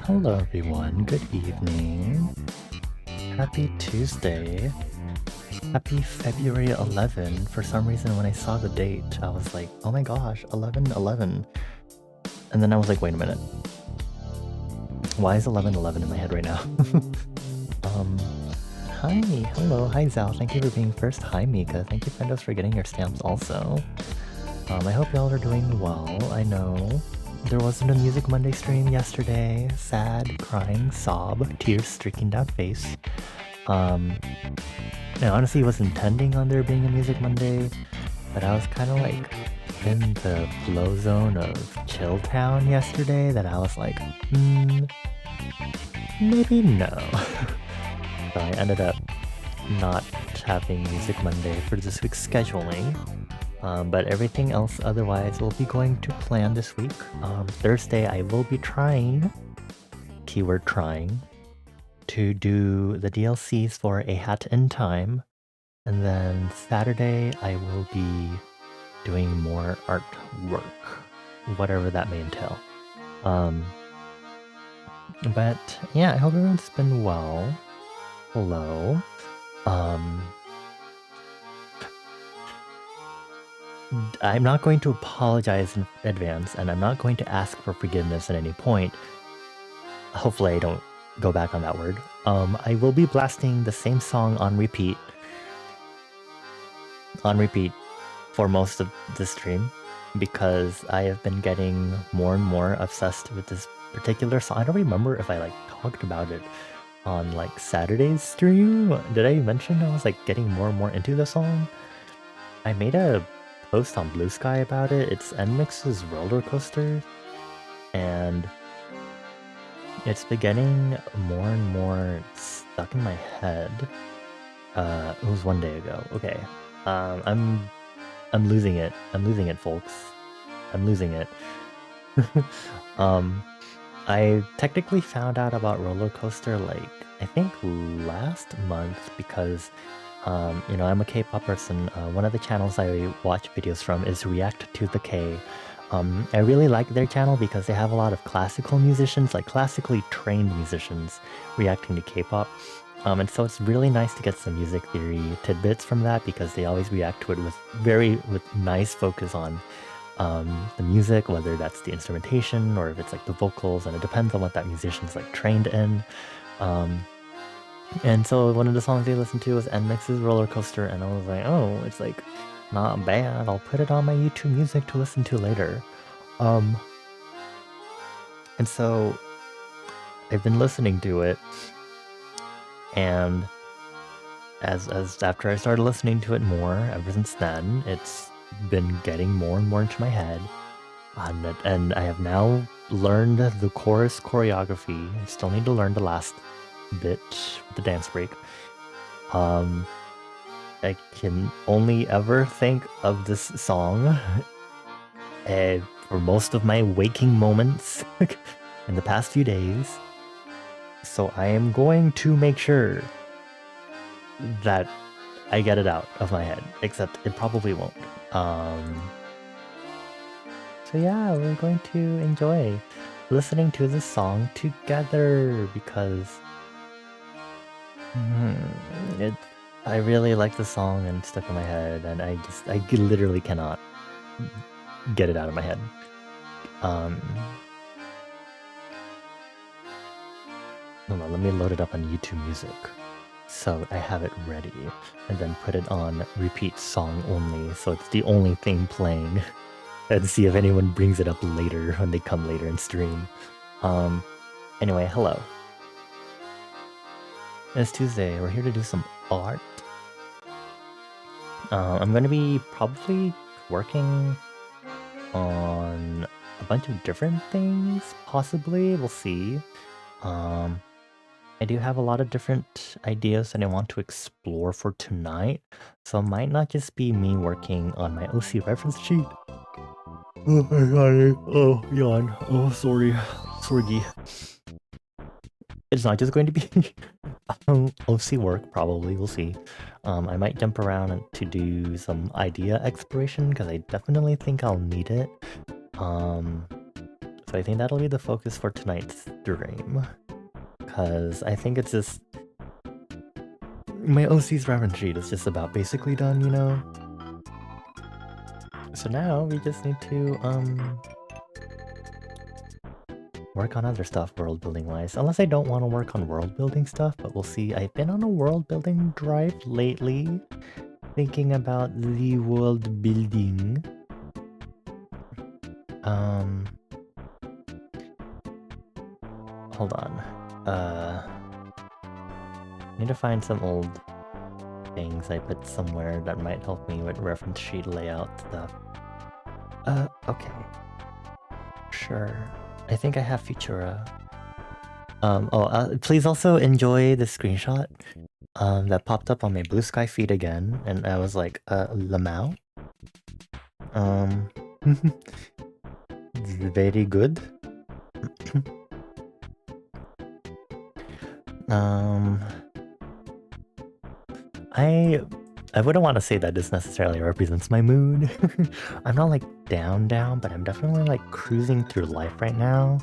Hello everyone, good evening. Happy Tuesday. Happy February 11. For some reason when I saw the date, I was like, oh my gosh, 11/11. And then I was like, wait a minute. Why is 11/11 in my head right now? Hi, hello, hi Zal, thank you for being first. Hi Mika, thank you friendos for getting your stamps also. I hope y'all are doing well. I know there wasn't a Music Monday stream yesterday. Sad, crying, sob, tears streaking down face. I honestly was intending on there being a Music Monday, but I was kind of like in the flow zone of Chill Town yesterday that I was like, maybe no. So I ended up not having Music Monday for this week's scheduling. But everything else otherwise will be going to plan this week. Thursday I will be trying, keyword trying, to do the DLCs for A Hat in Time. And then Saturday I will be doing more artwork. whatever that may entail. But yeah, I hope everyone's been well. Hello. I'm not going to apologize in advance, and I'm not going to ask for forgiveness at any point. Hopefully I don't go back on that word. I will be blasting the same song on repeat for most of the stream because I have been getting more and more obsessed with this particular song. I don't remember if I like talked about it on like Saturday's stream. Did I mention I was like getting more and more into the song? I made a post on Blue Sky about it. It's NMIX's Roller Coaster, and it's been getting more and more stuck in my head. It was one day ago. Okay. I'm losing it. I'm losing it, folks. I'm losing it. I technically found out about Roller Coaster like I think last month because you know, I'm a K-pop person. One of the channels I watch videos from is React to the K. I really like their channel because they have a lot of classical musicians, like classically trained musicians, reacting to K-pop. And so it's really nice to get some music theory tidbits from that because they always react to it with nice focus on the music, whether that's the instrumentation or if it's like the vocals, and it depends on what that musician's like trained in. And so one of the songs they listened to was NMIX's Roller Coaster, and I was like, oh, it's like not bad. I'll put it on my YouTube music to listen to later. And so I've been listening to it, and as after I started listening to it more, ever since then, it's been getting more and more into my head. And I have now learned the chorus choreography. I still need to learn the last bit with the dance break. I can only ever think of this song for most of my waking moments in the past few days. So I am going to make sure that I get it out of my head, except it probably won't. So yeah, we're going to enjoy listening to this song together because I really like the song and it's stuck in my head, and I literally cannot get it out of my head. Hold on, let me load it up on YouTube Music so I have it ready, and then put it on repeat song only, so it's the only thing playing, and see if anyone brings it up later when they come later in stream. Anyway, hello. It's Tuesday. We're here to do some art. I'm going to be probably working on a bunch of different things, possibly. We'll see. I do have a lot of different ideas that I want to explore for tonight, so it might not just be me working on my OC reference sheet. Oh my god, oh, yawn. Oh, sorry. Sorry. It's not just going to be OC work, probably. We'll see. I might jump around to do some idea exploration because I definitely think I'll need it. So I think that'll be the focus for tonight's stream, because I think it's just my OC's reference sheet is just about basically done, you know. So now we just need to work on other stuff world building wise, unless I don't want to work on world building stuff, but we'll see. I've been on a world building drive lately, thinking about the world building. Hold on. Need to find some old things I put somewhere that might help me with reference sheet layout stuff. Okay. Sure. I think I have Futura. Please also enjoy the screenshot that popped up on my Blue Sky feed again, and I was like, Lamau? Very good. I wouldn't want to say that this necessarily represents my mood. I'm not like down, but I'm definitely like cruising through life right now,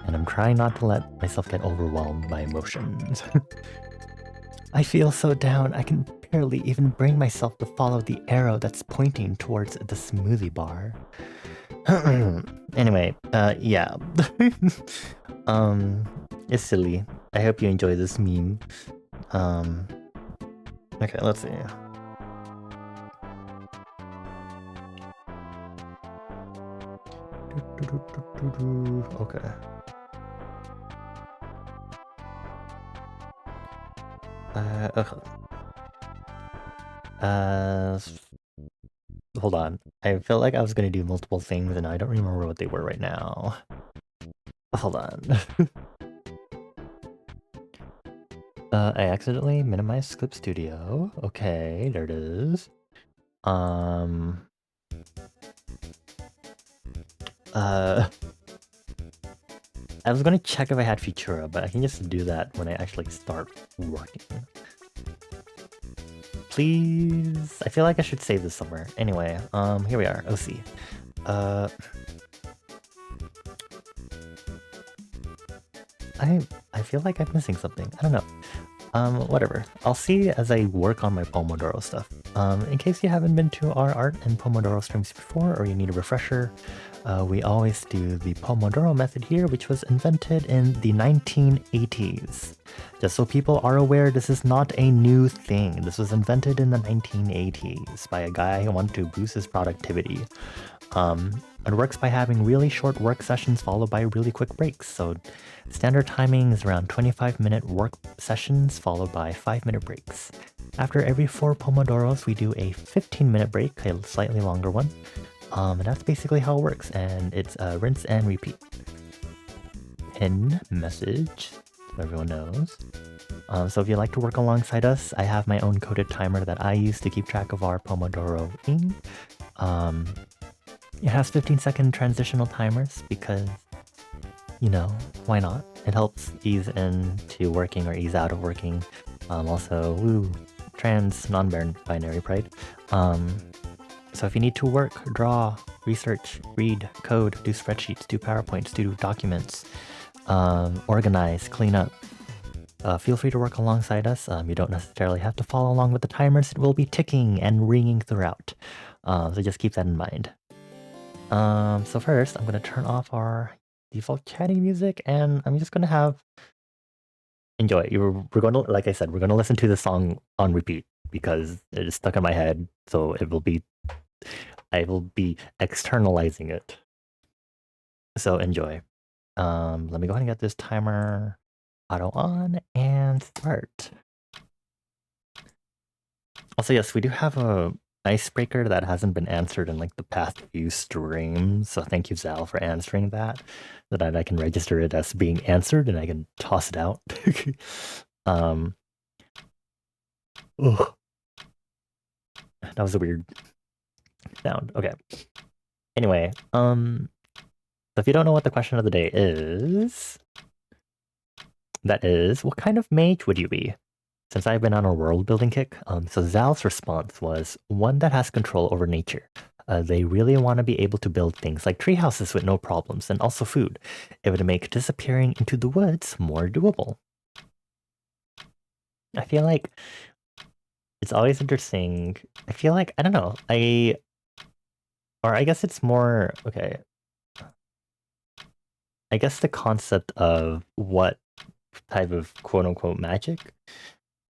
and I'm trying not to let myself get overwhelmed by emotions. I feel so down, I can barely even bring myself to follow the arrow that's pointing towards the smoothie bar. Anyway, yeah. It's silly. I hope you enjoy this meme. Okay, let's see. Okay. Uh, hold on. I felt like I was gonna do multiple things and I don't remember what they were right now. Hold on. I accidentally minimized Clip Studio. Okay, there it is. I was gonna check if I had Futura, but I can just do that when I actually start working. Please? I feel like I should save this somewhere. Anyway, here we are, OC. I feel like I'm missing something. I don't know. Whatever. I'll see as I work on my Pomodoro stuff. In case you haven't been to our art and Pomodoro streams before, or you need a refresher, we always do the Pomodoro method here, which was invented in the 1980s. Just so people are aware, this is not a new thing. This was invented in the 1980s by a guy who wanted to boost his productivity. It works by having really short work sessions followed by really quick breaks. So standard timing is around 25-minute work sessions followed by 5-minute breaks. After every 4 Pomodoros, we do a 15-minute break, a slightly longer one. And that's basically how it works, and it's rinse and repeat. Pin message, so everyone knows. So if you'd like to work alongside us, I have my own coded timer that I use to keep track of our Pomodoro-ing. It has 15-second transitional timers because, you know, why not? It helps ease into working or ease out of working. Also, woo, trans non-binary pride. So if you need to work, draw, research, read, code, do spreadsheets, do PowerPoints, do documents, organize, clean up, feel free to work alongside us. You don't necessarily have to follow along with the timers. It will be ticking and ringing throughout. So just keep that in mind. So first, I'm going to turn off our default chatting music, and I'm just going to have... Enjoy. We're going to, like I said, we're going to listen to the song on repeat because it is stuck in my head, so it will be... I will be externalizing it. So enjoy. Let me go ahead and get this timer auto on and start. Also, yes, we do have a icebreaker that hasn't been answered in like the past few streams. So thank you, Zal, for answering that. So that I can register it as being answered and I can toss it out. Ugh. That was a weird sound. Okay. Anyway, so if you don't know what the question of the day is, that is, what kind of mage would you be? Since I've been on a world building kick, so Zal's response was one that has control over nature. They really want to be able to build things like tree houses with no problems, and also food. It would make disappearing into the woods more doable. I feel like it's always interesting. I feel like, I don't know, or I guess it's more, okay. I guess the concept of what type of quote-unquote magic,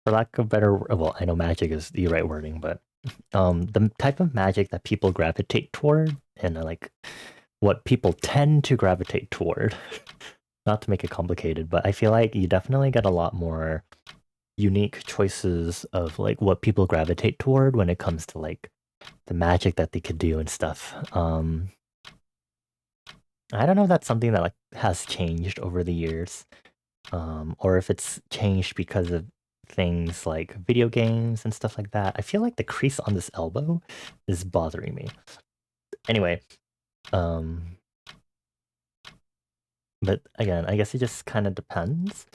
for lack of better, well, I know magic is the right wording, but the type of magic that people gravitate toward and like what people tend to gravitate toward. Not to make it complicated, but I feel like you definitely get a lot more unique choices of like what people gravitate toward when it comes to like the magic that they could do and stuff. I don't know if that's something that like has changed over the years, or if it's changed because of things like video games and stuff like that. I feel like the crease on this elbow is bothering me. Anyway, but again, I guess it just kind of depends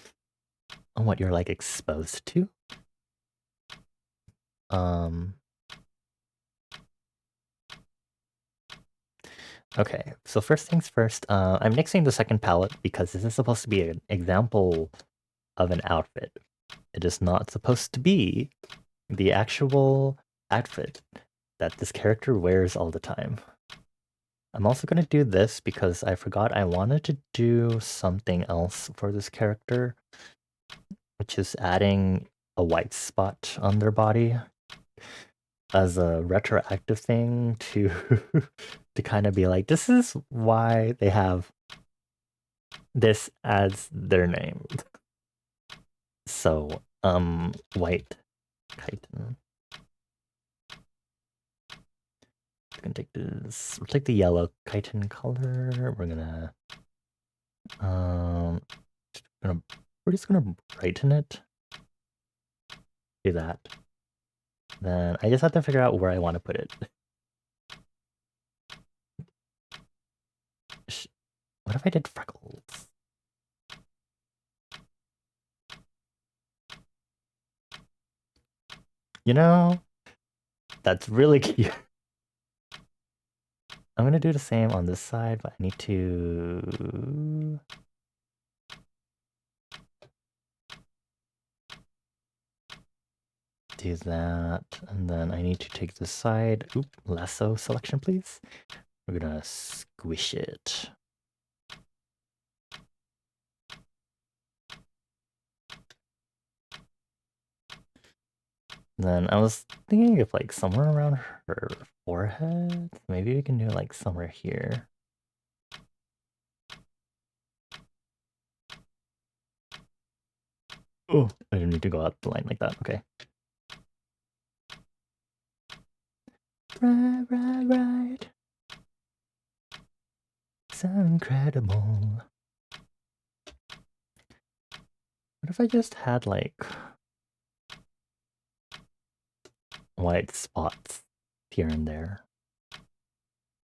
on what you're like exposed to. Okay, so first things first, I'm nixing the second palette because this is supposed to be an example of an outfit. It is not supposed to be the actual outfit that this character wears all the time. I'm also going to do this because I forgot I wanted to do something else for this character, which is adding a white spot on their body as a retroactive thing to to kind of be like, this is why they have this as their name. So, white chitin. We're gonna take this. We'll take the yellow chitin color. We're gonna um, we're just gonna brighten it. Do that. Then I just have to figure out where I want to put it. What if I did freckles? You know, that's really cute. I'm gonna do the same on this side, but I need to do that, and then I need to take this side. Oop, lasso selection, please. We're gonna squish it. Then I was thinking of like somewhere around her forehead. Maybe we can do like somewhere here. Oh, I didn't need to go out the line like that. Okay. Right. So incredible. What if I just had like white spots here and there?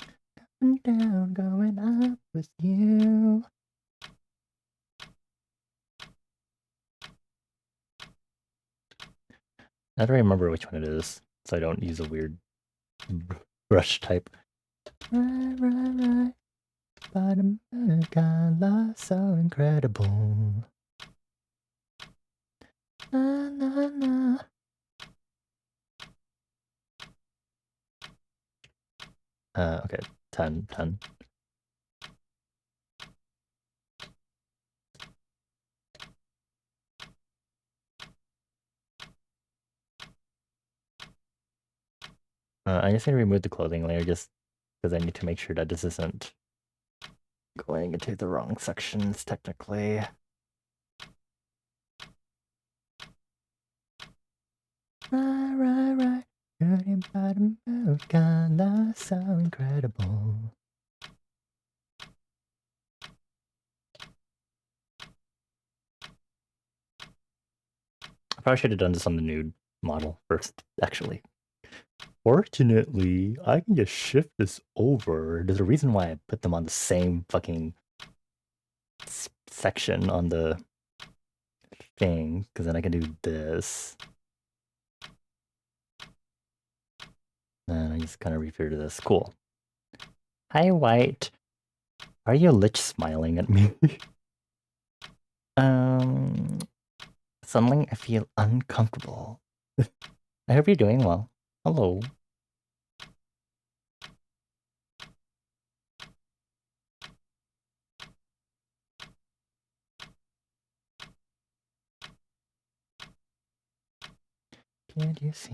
Up and down, going up with you. I don't remember which one it is, so I don't use a weird brush type. Right. Bottom of so incredible. Na. Okay, 10. I just need to remove the clothing layer just because I need to make sure that this isn't going into the wrong sections technically. Right. Good and bottom of color, so incredible. I probably should have done this on the nude model first, actually. Fortunately, I can just shift this over. There's a reason why I put them on the same fucking section on the thing, because then I can do this. Then I just kind of refer to this. Cool. Hi, White. Are you a lich smiling at me? Suddenly I feel uncomfortable. I hope you're doing well. Hello. Can't you see?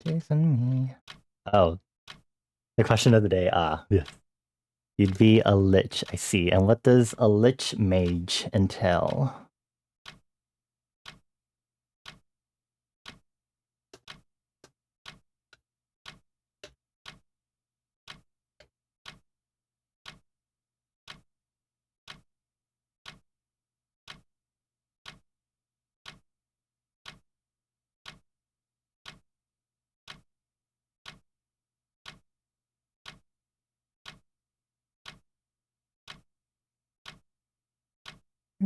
Jason me. Oh, the question of the day. Yes. You'd be a lich, I see. And what does a lich mage entail?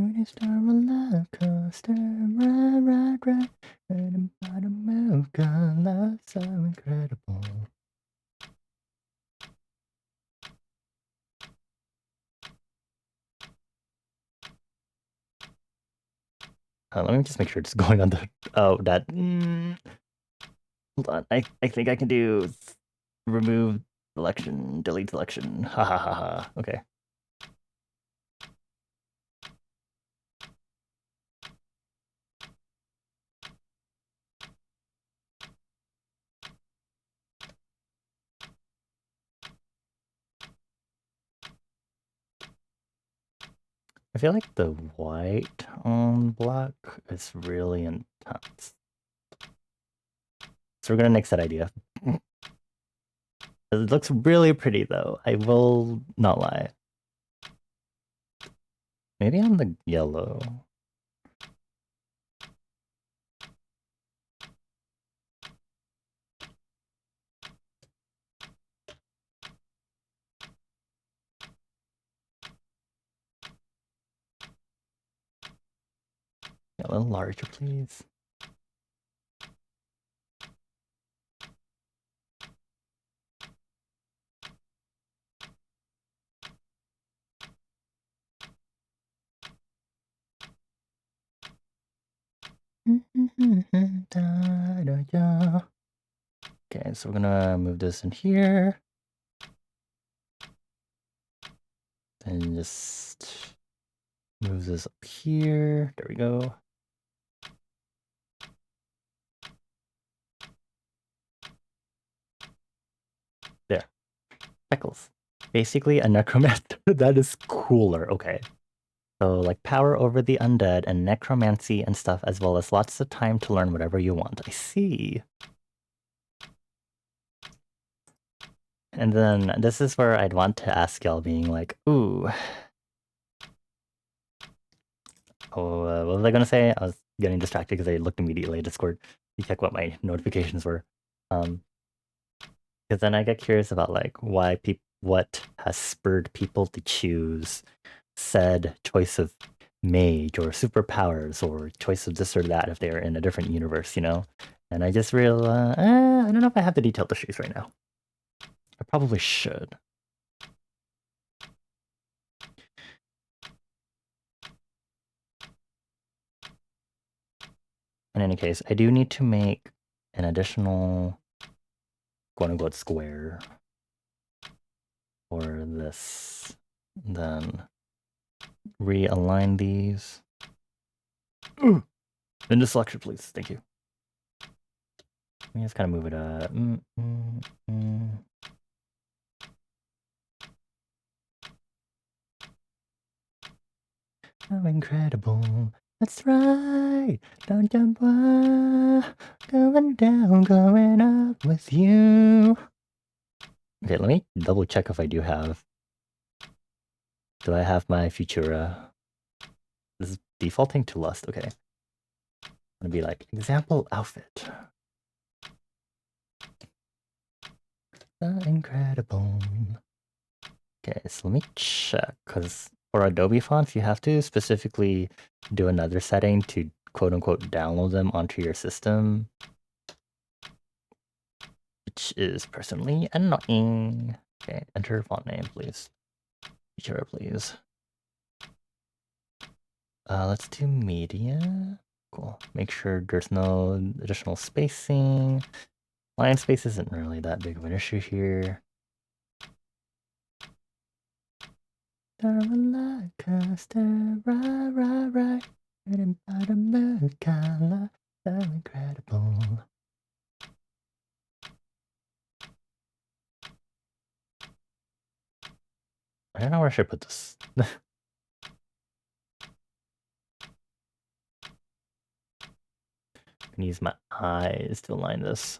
Shooting star roller coaster, right, at the bottom of God, love so incredible. Let me just make sure it's going on the. Oh, that. Hold on. I think I can do remove selection, delete selection. Ha ha ha ha. Okay. I feel like the white on black is really intense. So we're gonna nix that idea. It looks really pretty though. I will not lie. Maybe on the yellow. Yeah, a little larger, please. Okay, so we're gonna move this in here. And just move this up here. There we go. There. Speckles. Basically a necromancer that is cooler. Okay. So like power over the undead and necromancy and stuff, as well as lots of time to learn whatever you want. I see. And then this is where I'd want to ask y'all being like, ooh. Oh, what was I gonna say? I was getting distracted because I looked immediately at Discord to check what my notifications were. Because then I get curious about like why what has spurred people to choose said choice of mage or superpowers or choice of this or that if they are in a different universe, you know? And I just real, I don't know if I have the detailed issues right now. I probably should. In any case, I do need to make an additional quote-unquote square for this. Then realign these. Ooh. Into selection, please. Thank you. Let me just kind of move it up. How incredible. That's right. Don't jump. Going down, going up with you. Okay, let me double check if I do have. Do I have my Futura? This is defaulting to Lust. Okay. I'm gonna be like, example outfit. Incredible. Okay, so let me check, because for Adobe fonts, you have to specifically do another setting to quote-unquote download them onto your system, which is personally annoying. Okay, enter font name, please. Futura, please. Let's do media. Cool. Make sure there's no additional spacing. Line space isn't really that big of an issue here. Roller coaster, right. And bottom of color, so incredible. I don't know where I should put this. I can use my eyes to align this.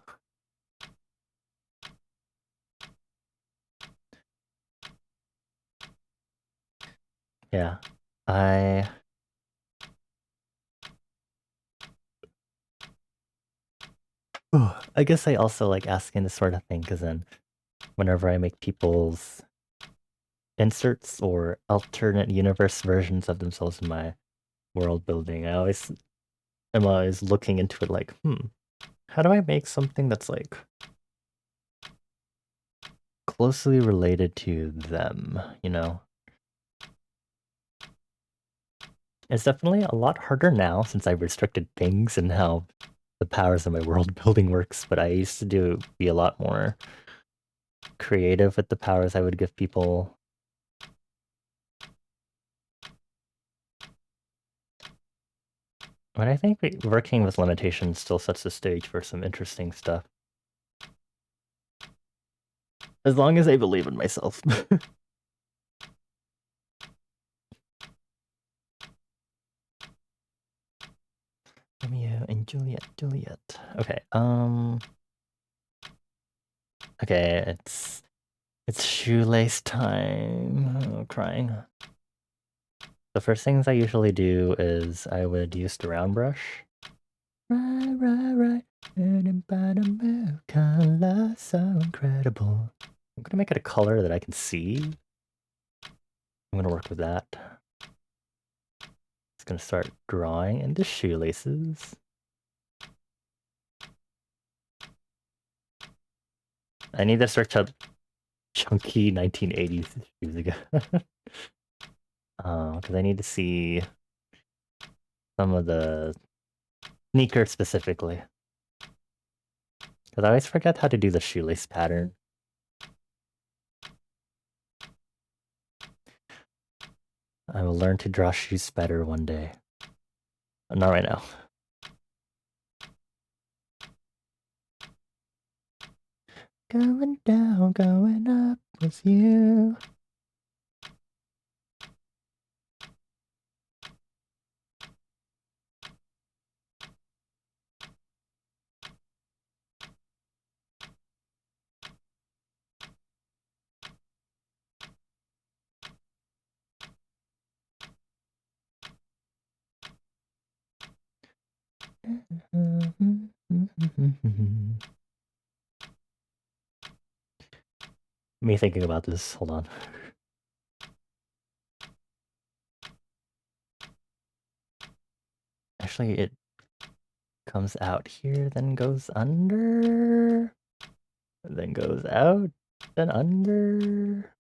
Yeah, I guess I also like asking this sort of thing because then whenever I make people's inserts or alternate universe versions of themselves in my world building. I always am always looking into it like, how do I make something that's like closely related to them, you know? It's definitely a lot harder now since I've restricted things and how the powers of my world building works, but I used to be a lot more creative with the powers I would give people. But I think working with limitations still sets the stage for some interesting stuff. As long as I believe in myself. Romeo and Juliet. Okay, okay, it's shoelace time. Oh, crying. The first things I usually do is I would use the round brush. Right. Color so incredible. I'm gonna make it a color that I can see. I'm gonna work with that. It's gonna start drawing into shoelaces. I need to search up chunky 1980s shoes again. Because I need to see some of the sneakers specifically. Because I always forget how to do the shoelace pattern. I will learn to draw shoes better one day. Not right now. Going down, going up with you. Me thinking about this, hold on. Actually, it comes out here, then goes under, then goes out, then under.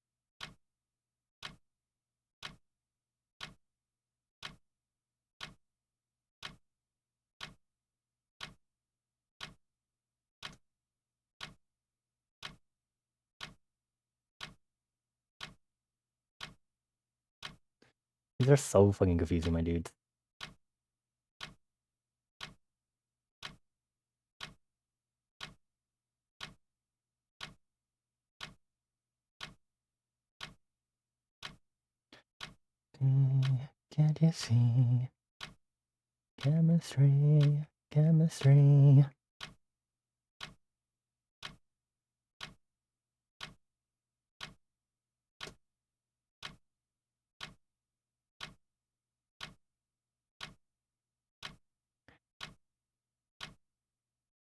These are so fucking confusing, my dudes. Can't you see? Chemistry, chemistry.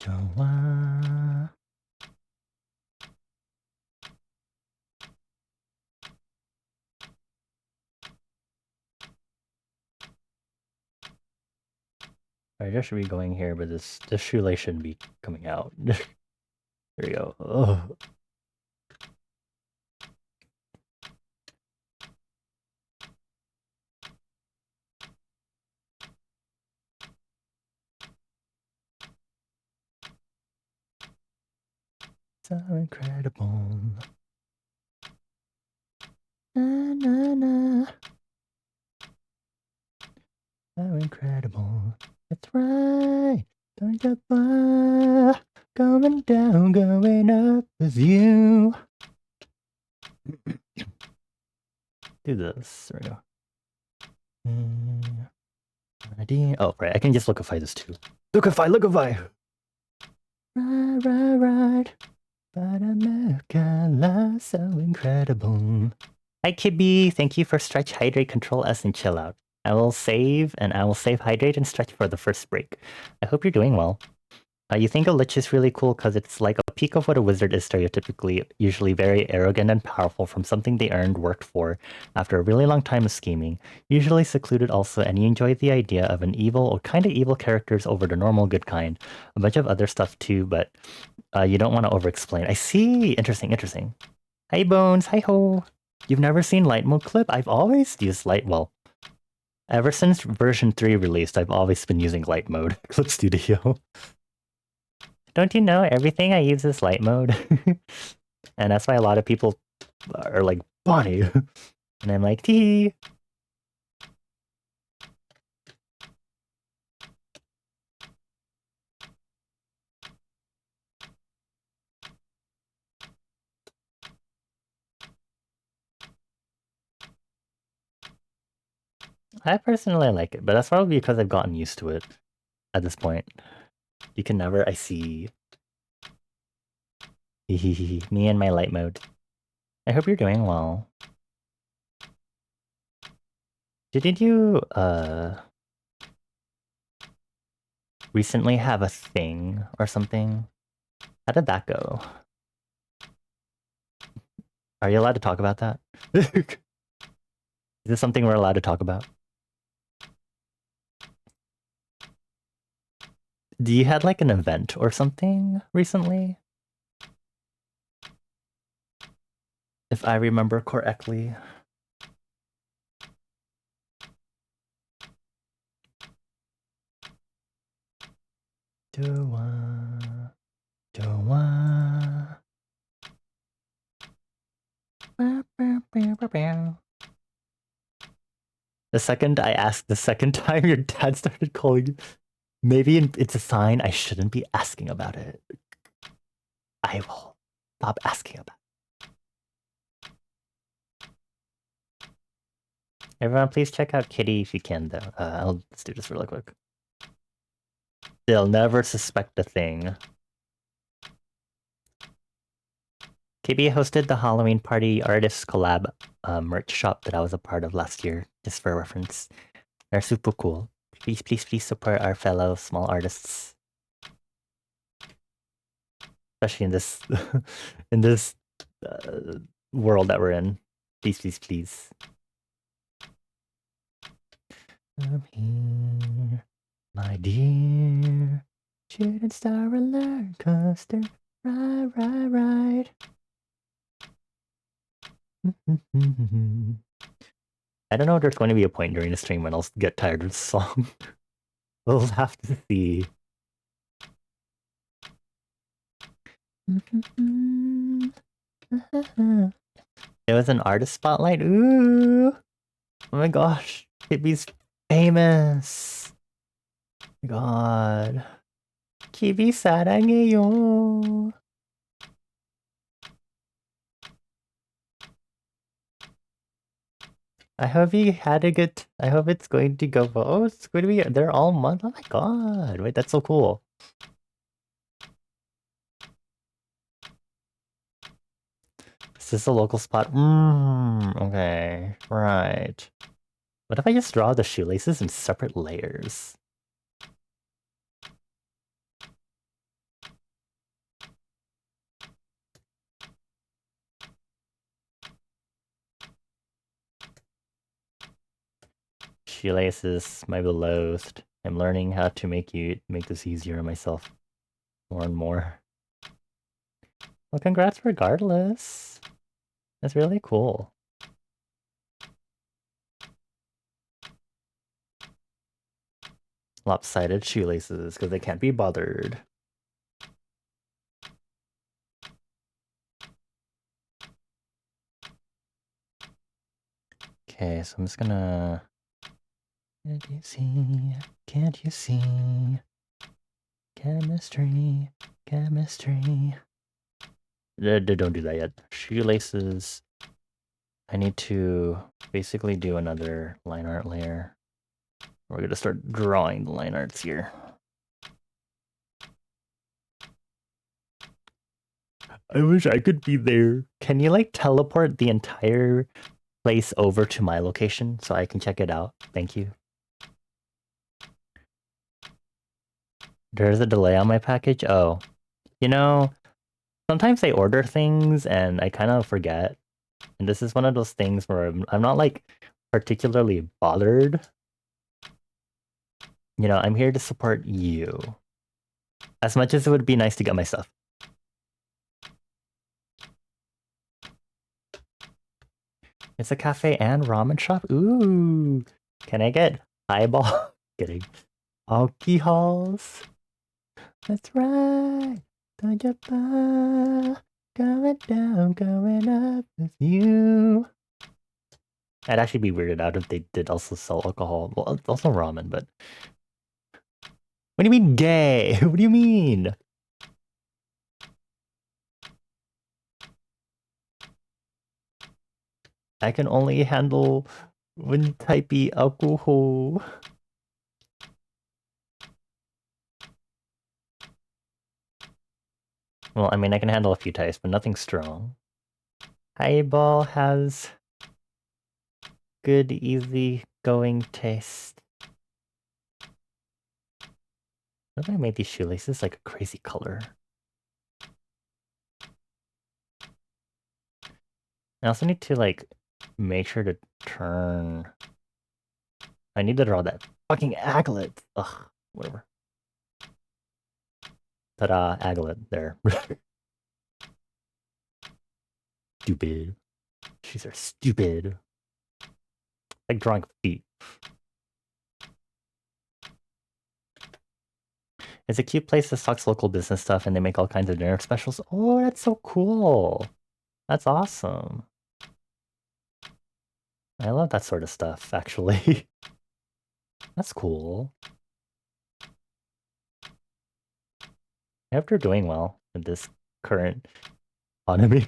Joa. Alright, I should be going here, but this shoelace shouldn't be coming out. There we go. Ugh. So incredible. Na, na, na. So incredible. That's right. Going to bar. Going down, going up with you. Do this. There we go. Oh, right. I can just lookify this too. Lookify! Right. But America love so incredible. Hi, Kibby. Thank you for stretch, hydrate, control S, and chill out. I will save, hydrate, and stretch for the first break. I hope you're doing well. You think a lich is really cool because it's like a peak of what a wizard is stereotypically, usually very arrogant and powerful from something they earned, worked for, after a really long time of scheming. Usually secluded also, and you enjoy the idea of an evil or kind of evil characters over the normal good kind. A bunch of other stuff too, but you don't want to over-explain. I see! Interesting, interesting. Hey Bones, hi ho! You've never seen light mode clip? I've always used light, well, ever since version 3 released, I've always been using light mode, Clip Studio. Don't you know everything I use is light mode? And that's why a lot of people are like, Bonnie! And I'm like, tee! I personally like it, but that's probably because I've gotten used to it at this point. You can never, I see. Me and my light mode. I hope you're doing well. Didn't you, recently have a thing or something? How did that go? Are you allowed to talk about that? Is this something we're allowed to talk about? Do you had like an event or something recently? If I remember correctly. The second I asked the second time your dad started calling you, maybe it's a sign I shouldn't be asking about it. I will stop asking about it. Everyone, please check out Kitty if you can, though. Let's do this really quick. They'll never suspect a thing. KB hosted the Halloween party artist collab merch shop that I was a part of last year, just for reference. They're super cool. Please, please, please support our fellow small artists. Especially in this in this world that we're in. Please, please, please. I'm here, my dear. Shooting star alert coaster. Right. I don't know if there's going to be a point during the stream when I'll get tired of the song. We'll have to see. It was an artist spotlight. Ooh! Oh my gosh. Kibi's famous. God. Kibi 사랑해요. I hope you had a good... I hope it's going to go well. Oh, it's going to be... They're all month. Oh my god. Wait, that's so cool. Is this a local spot? Okay. Right. What if I just draw the shoelaces in separate layers? Shoelaces, my beloved. I'm learning how to make this easier on myself more and more. Well, congrats regardless. That's really cool. Lopsided shoelaces, because they can't be bothered. Okay, so I'm just gonna... Can't you see? Can't you see? Chemistry. Don't do that yet. Shoelaces. I need to basically do another line art layer. We're gonna start drawing the line arts here. I wish I could be there. Can you like teleport the entire place over to my location so I can check it out? Thank you. There's a delay on my package. Oh, you know, sometimes I order things and I kind of forget. And this is one of those things where I'm not like particularly bothered. You know, I'm here to support you. As much as it would be nice to get my stuff. It's a cafe and ramen shop. Ooh. Can I get highball? Kidding. Alcohols. That's right. Going down, going up with you. I'd actually be weirded out if they did also sell alcohol. Well, it's also ramen, but... What do you mean gay? What do you mean? I can only handle one type of alcohol. Well, I mean, I can handle a few types, but nothing strong. Highball has good, easy going taste. What if I made these shoelaces like a crazy color? I also need to like make sure to turn. I need to draw that fucking aglet. Ugh, whatever. Ta-da, aglet there. Stupid. She's are stupid. Like drawing feet. It's a cute place that stocks local business stuff and they make all kinds of dinner specials. Oh, that's so cool. That's awesome. I love that sort of stuff, actually. That's cool. I hope you're doing well in this current economy.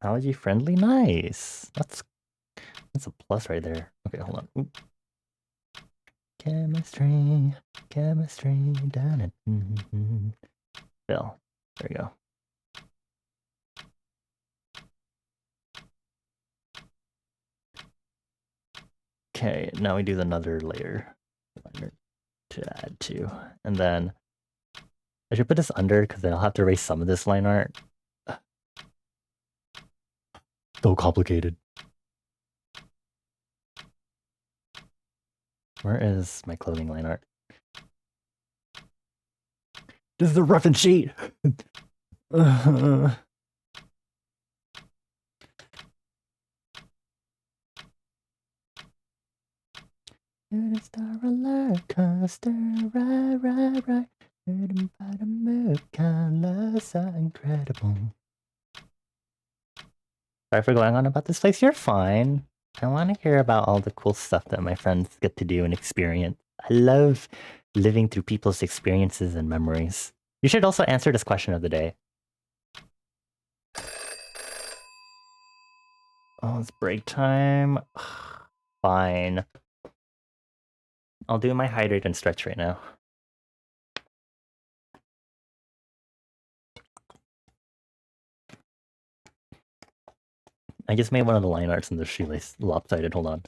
Allergy friendly, nice. That's a plus right there. Okay, hold on. Oop. Chemistry, down it. Bill, there we go. Okay, now we do another layer to add to, and then I should put this under because then I'll have to erase some of this line art. So complicated. Where is my clothing line art? This is a reference sheet! Star alert, coaster, right. Hidden by the moon, colors are incredible. Sorry for going on about this place, you're fine. I want to hear about all the cool stuff that my friends get to do and experience. I love living through people's experiences and memories. You should also answer this question of the day. Oh, it's break time. Fine. I'll do my hydrate and stretch right now. I just made one of the line arts in the shoelace lopsided. Hold on.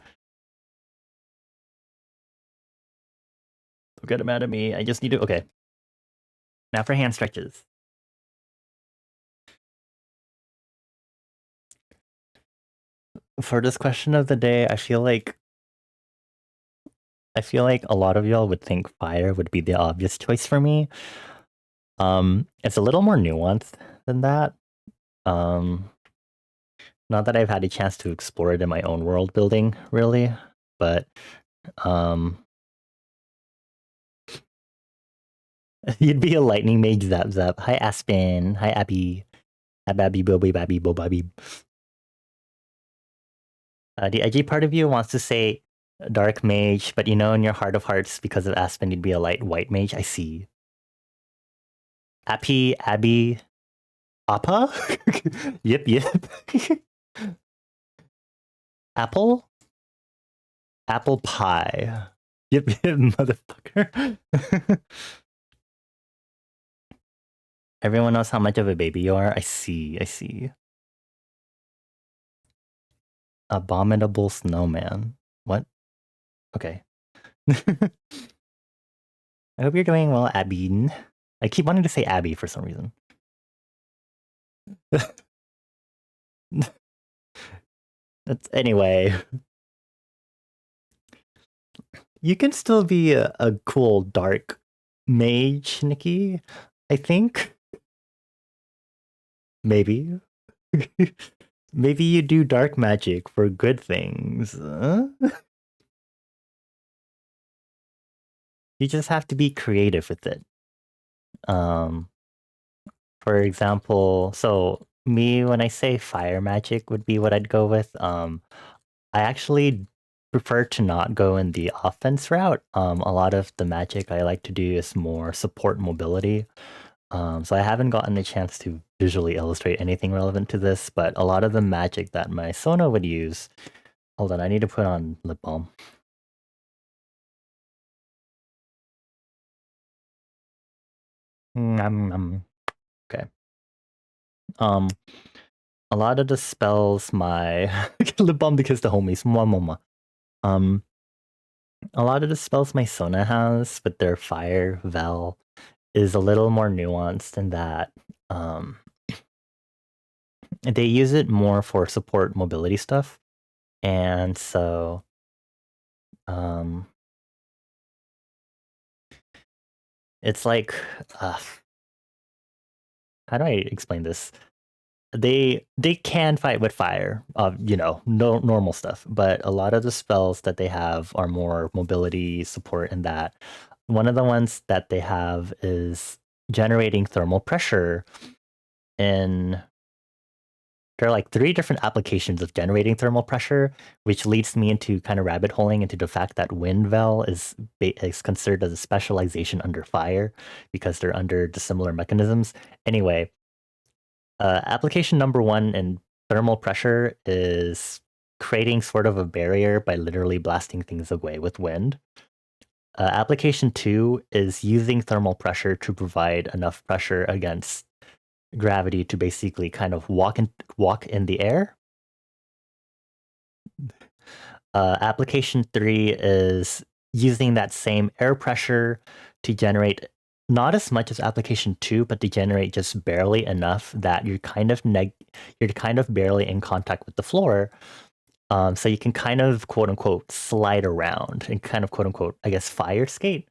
Don't get mad at me. I just need to... Okay. Now for hand stretches. For this question of the day, I feel like a lot of y'all would think fire would be the obvious choice for me. It's a little more nuanced than that. Not that I've had a chance to explore it in my own world building, really, but you'd be a lightning mage, zap zap. Hi Aspen. Hi Abby. Abby Bobby Babby Bobby. The edgy part of you wants to say dark mage, but you know in your heart of hearts, because of Aspen, you'd be a light white mage. I see. Appy, Abby, Appa? Yip. Apple? Apple pie. Yep, motherfucker. Everyone knows how much of a baby you are. I see, I see. Abominable snowman. What? Okay. I hope you're doing well, Abby. I keep wanting to say Abby for some reason. Anyway, you can still be a cool dark mage, Nikki. I think. Maybe. Maybe you do dark magic for good things. You just have to be creative with it. Um, for example, so me when I say fire magic would be what I'd go with. I actually prefer to not go in the offense route. A lot of the magic I like to do is more support mobility. So I haven't gotten a chance to visually illustrate anything relevant to this, but a lot of the magic that my Sona would use. Hold on, I need to put on lip balm. Okay. A lot of the spells my lip balm because the homies. Mama. Um, a lot of the spells my Sona has with their fire vel is a little more nuanced in that they use it more for support mobility stuff, and so it's like how do I explain this? They can fight with fire, no normal stuff, but a lot of the spells that they have are more mobility support in that. One of the ones that they have is generating thermal pressure in there are like 3 different applications of generating thermal pressure, which leads me into kind of rabbit holing into the fact that Windvel is considered as a specialization under fire because they're under dissimilar mechanisms. Anyway, application number 1 in thermal pressure is creating sort of a barrier by literally blasting things away with wind. Application 2 is using thermal pressure to provide enough pressure against gravity to basically kind of walk in the air. Application 3 is using that same air pressure to generate not as much as application 2, but to generate just barely enough that you're kind of barely in contact with the floor. So you can kind of quote unquote slide around and kind of quote unquote, I guess, fire skate.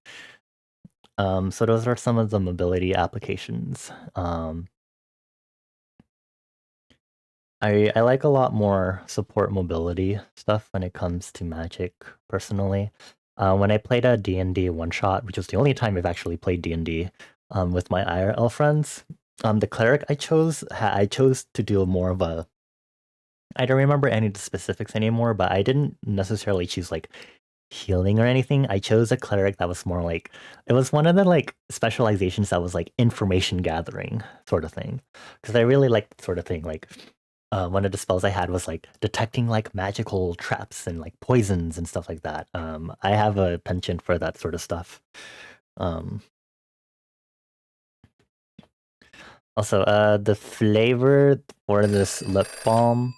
So those are some of the mobility applications. I like a lot more support mobility stuff when it comes to Magic, personally. When I played a D&D one-shot, which was the only time I've actually played D&D with my IRL friends, the cleric I chose to do more of a... I don't remember any of the specifics anymore, but I didn't necessarily choose like healing or anything. I chose a cleric that was more like... It was one of the like specializations that was like information gathering sort of thing. Because I really liked sort of thing like... one of the spells I had was like detecting like magical traps and like poisons and stuff like that. I have a penchant for that sort of stuff. Also, the flavor for this lip balm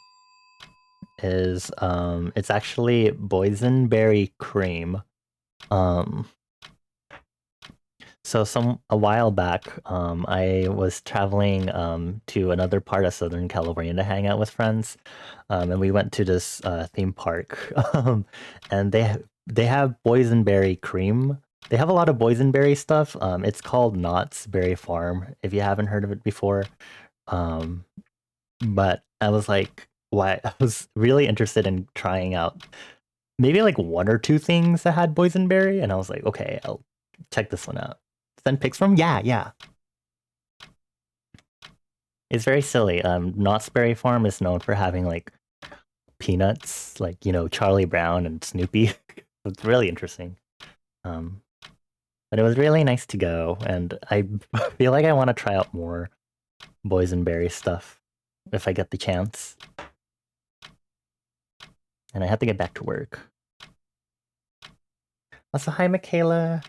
is it's actually boysenberry cream. So a while back, I was traveling to another part of Southern California to hang out with friends, and we went to this theme park, and they have boysenberry cream. They have a lot of boysenberry stuff. It's called Knott's Berry Farm, if you haven't heard of it before. But I was like, why? I was really interested in trying out maybe like 1 or 2 things that had boysenberry, and I was like, okay, I'll check this one out. Send pics from? Yeah. It's very silly. Knott's Berry Farm is known for having like peanuts, like Charlie Brown and Snoopy. It's really interesting. But it was really nice to go, and I feel like I want to try out more boysenberry stuff if I get the chance. And I have to get back to work. Also, hi, Michaela.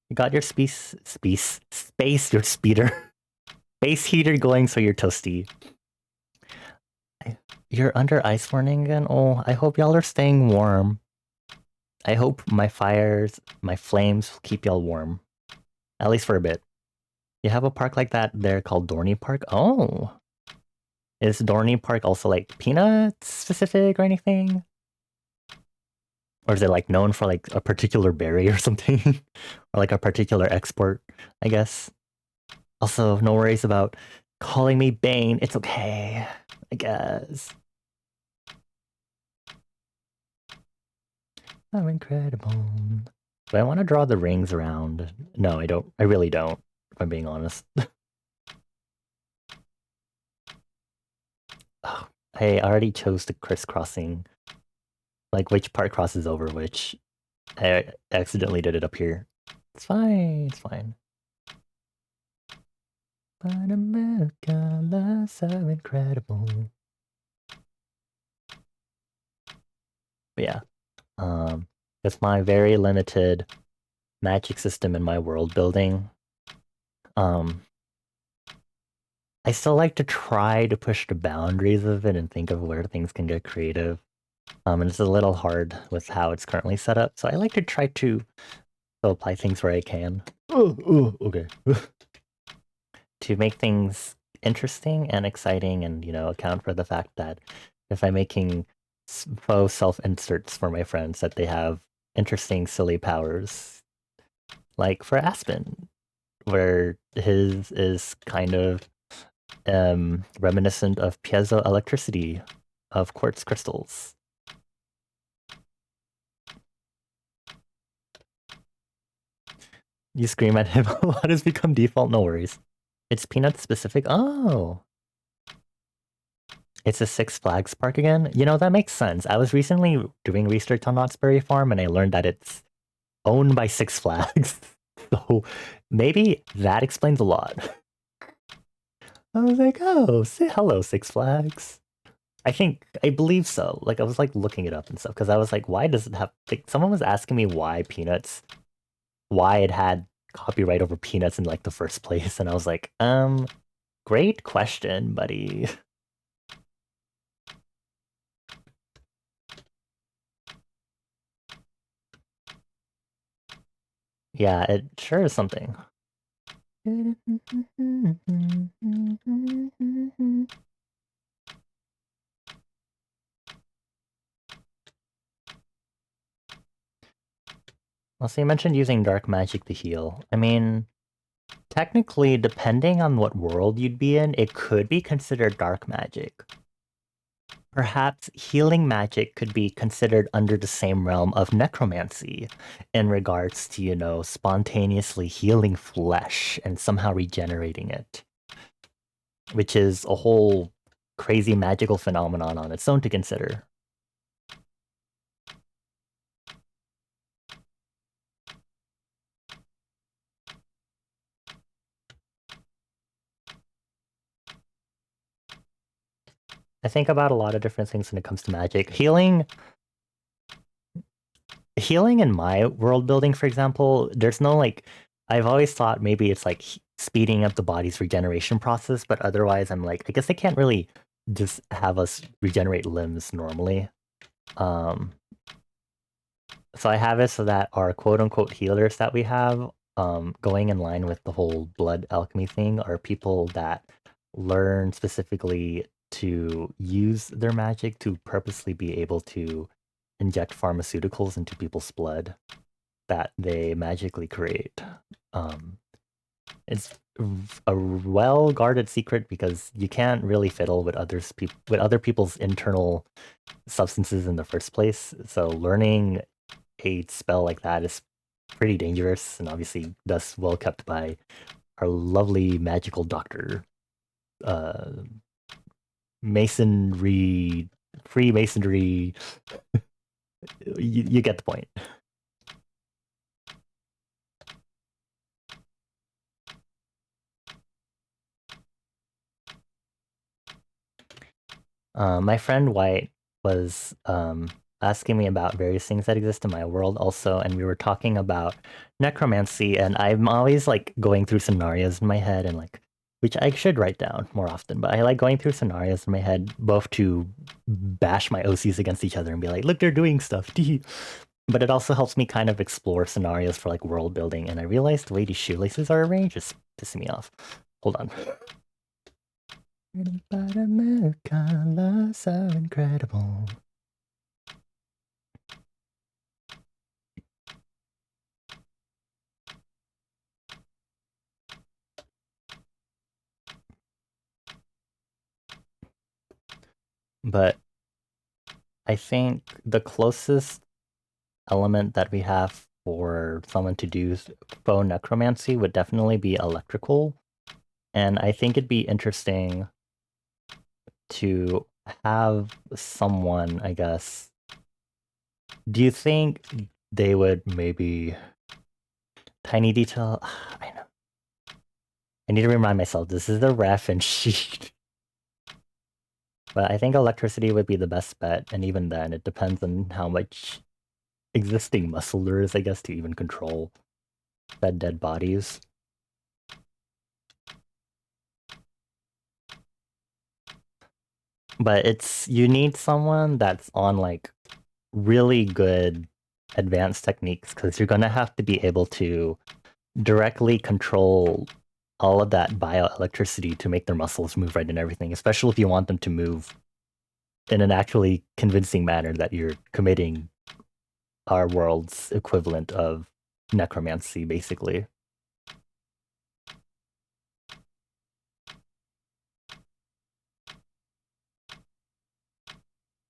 You got your your speeder. Space heater going so you're toasty. You're under ice warning again? Oh, I hope y'all are staying warm. I hope my flames keep y'all warm. At least for a bit. You have a park like that there called Dorney Park? Oh. Is Dorney Park also like peanuts specific or anything? Or is it like known for like a particular berry or something? Or like a particular export, I guess? Also, no worries about calling me Bane. It's okay, I guess. I'm incredible. Do I want to draw the rings around? No, I don't. I really don't, if I'm being honest. Oh, I already chose the crisscrossing. Like which part crosses over which. I accidentally did it up here. It's fine, it's fine. But America, love so incredible. But yeah, it's my very limited magic system in my world building. Um, I still like to try to push the boundaries of it and think of where things can get creative. And it's a little hard with how it's currently set up, so I like to try to apply things where I can. Oh, okay. To make things interesting and exciting and, you know, account for the fact that if I'm making faux self-inserts for my friends, that they have interesting, silly powers. Like for Aspen, where his is kind of reminiscent of piezoelectricity of quartz crystals. You scream at him, what has become default? No worries. It's peanut specific. Oh, it's a Six Flags park again? You know, that makes sense. I was recently doing research on Knott's Berry Farm and I learned that it's owned by Six Flags. So maybe that explains a lot. I was like, oh, say hello, Six Flags. I believe so. Like, I was like looking it up and stuff because I was like, why does it have, like, someone was asking me why it had copyright over Peanuts in like the first place. And I was like, great question, buddy. Yeah, it sure is something. Also, you mentioned using dark magic to heal. I mean, technically, depending on what world you'd be in, it could be considered dark magic. Perhaps healing magic could be considered under the same realm of necromancy in regards to, you know, spontaneously healing flesh and somehow regenerating it, which is a whole crazy magical phenomenon on its own to consider. I think about a lot of different things when it comes to magic. Healing in my world building, for example, there's no like, I've always thought maybe it's like speeding up the body's regeneration process, but otherwise I'm like, I guess they can't really just have us regenerate limbs normally. Um, so I have it so that our quote unquote healers that we have, going in line with the whole blood alchemy thing, are people that learn specifically to use their magic to purposely be able to inject pharmaceuticals into people's blood that they magically create. Um, it's a well-guarded secret because you can't really fiddle with with other people's internal substances in the first place. So learning a spell like that is pretty dangerous, and obviously thus well kept by our lovely magical doctor. Uh, Masonry, Freemasonry. You get the point. My friend White was asking me about various things that exist in my world also, and we were talking about necromancy, and I'm always like going through scenarios in my head and like which I should write down more often, but I like going through scenarios in my head both to bash my OCs against each other and be like, look, they're doing stuff. But it also helps me kind of explore scenarios for like world building, and I realized the way these shoelaces are arranged is pissing me off. Hold on. So incredible. But I think the closest element that we have for someone to do faux necromancy would definitely be electrical. And I think it'd be interesting to have someone, I guess. Do you think they would maybe tiny detail? I know. I need to remind myself this is the ref and sheet. But I think electricity would be the best bet, and even then, it depends on how much existing muscle there is, I guess, to even control that dead bodies. But it's you need someone that's on like really good advanced techniques because you're gonna have to be able to directly control all of that bioelectricity to make their muscles move right and everything, especially if you want them to move in an actually convincing manner that you're committing our world's equivalent of necromancy, basically.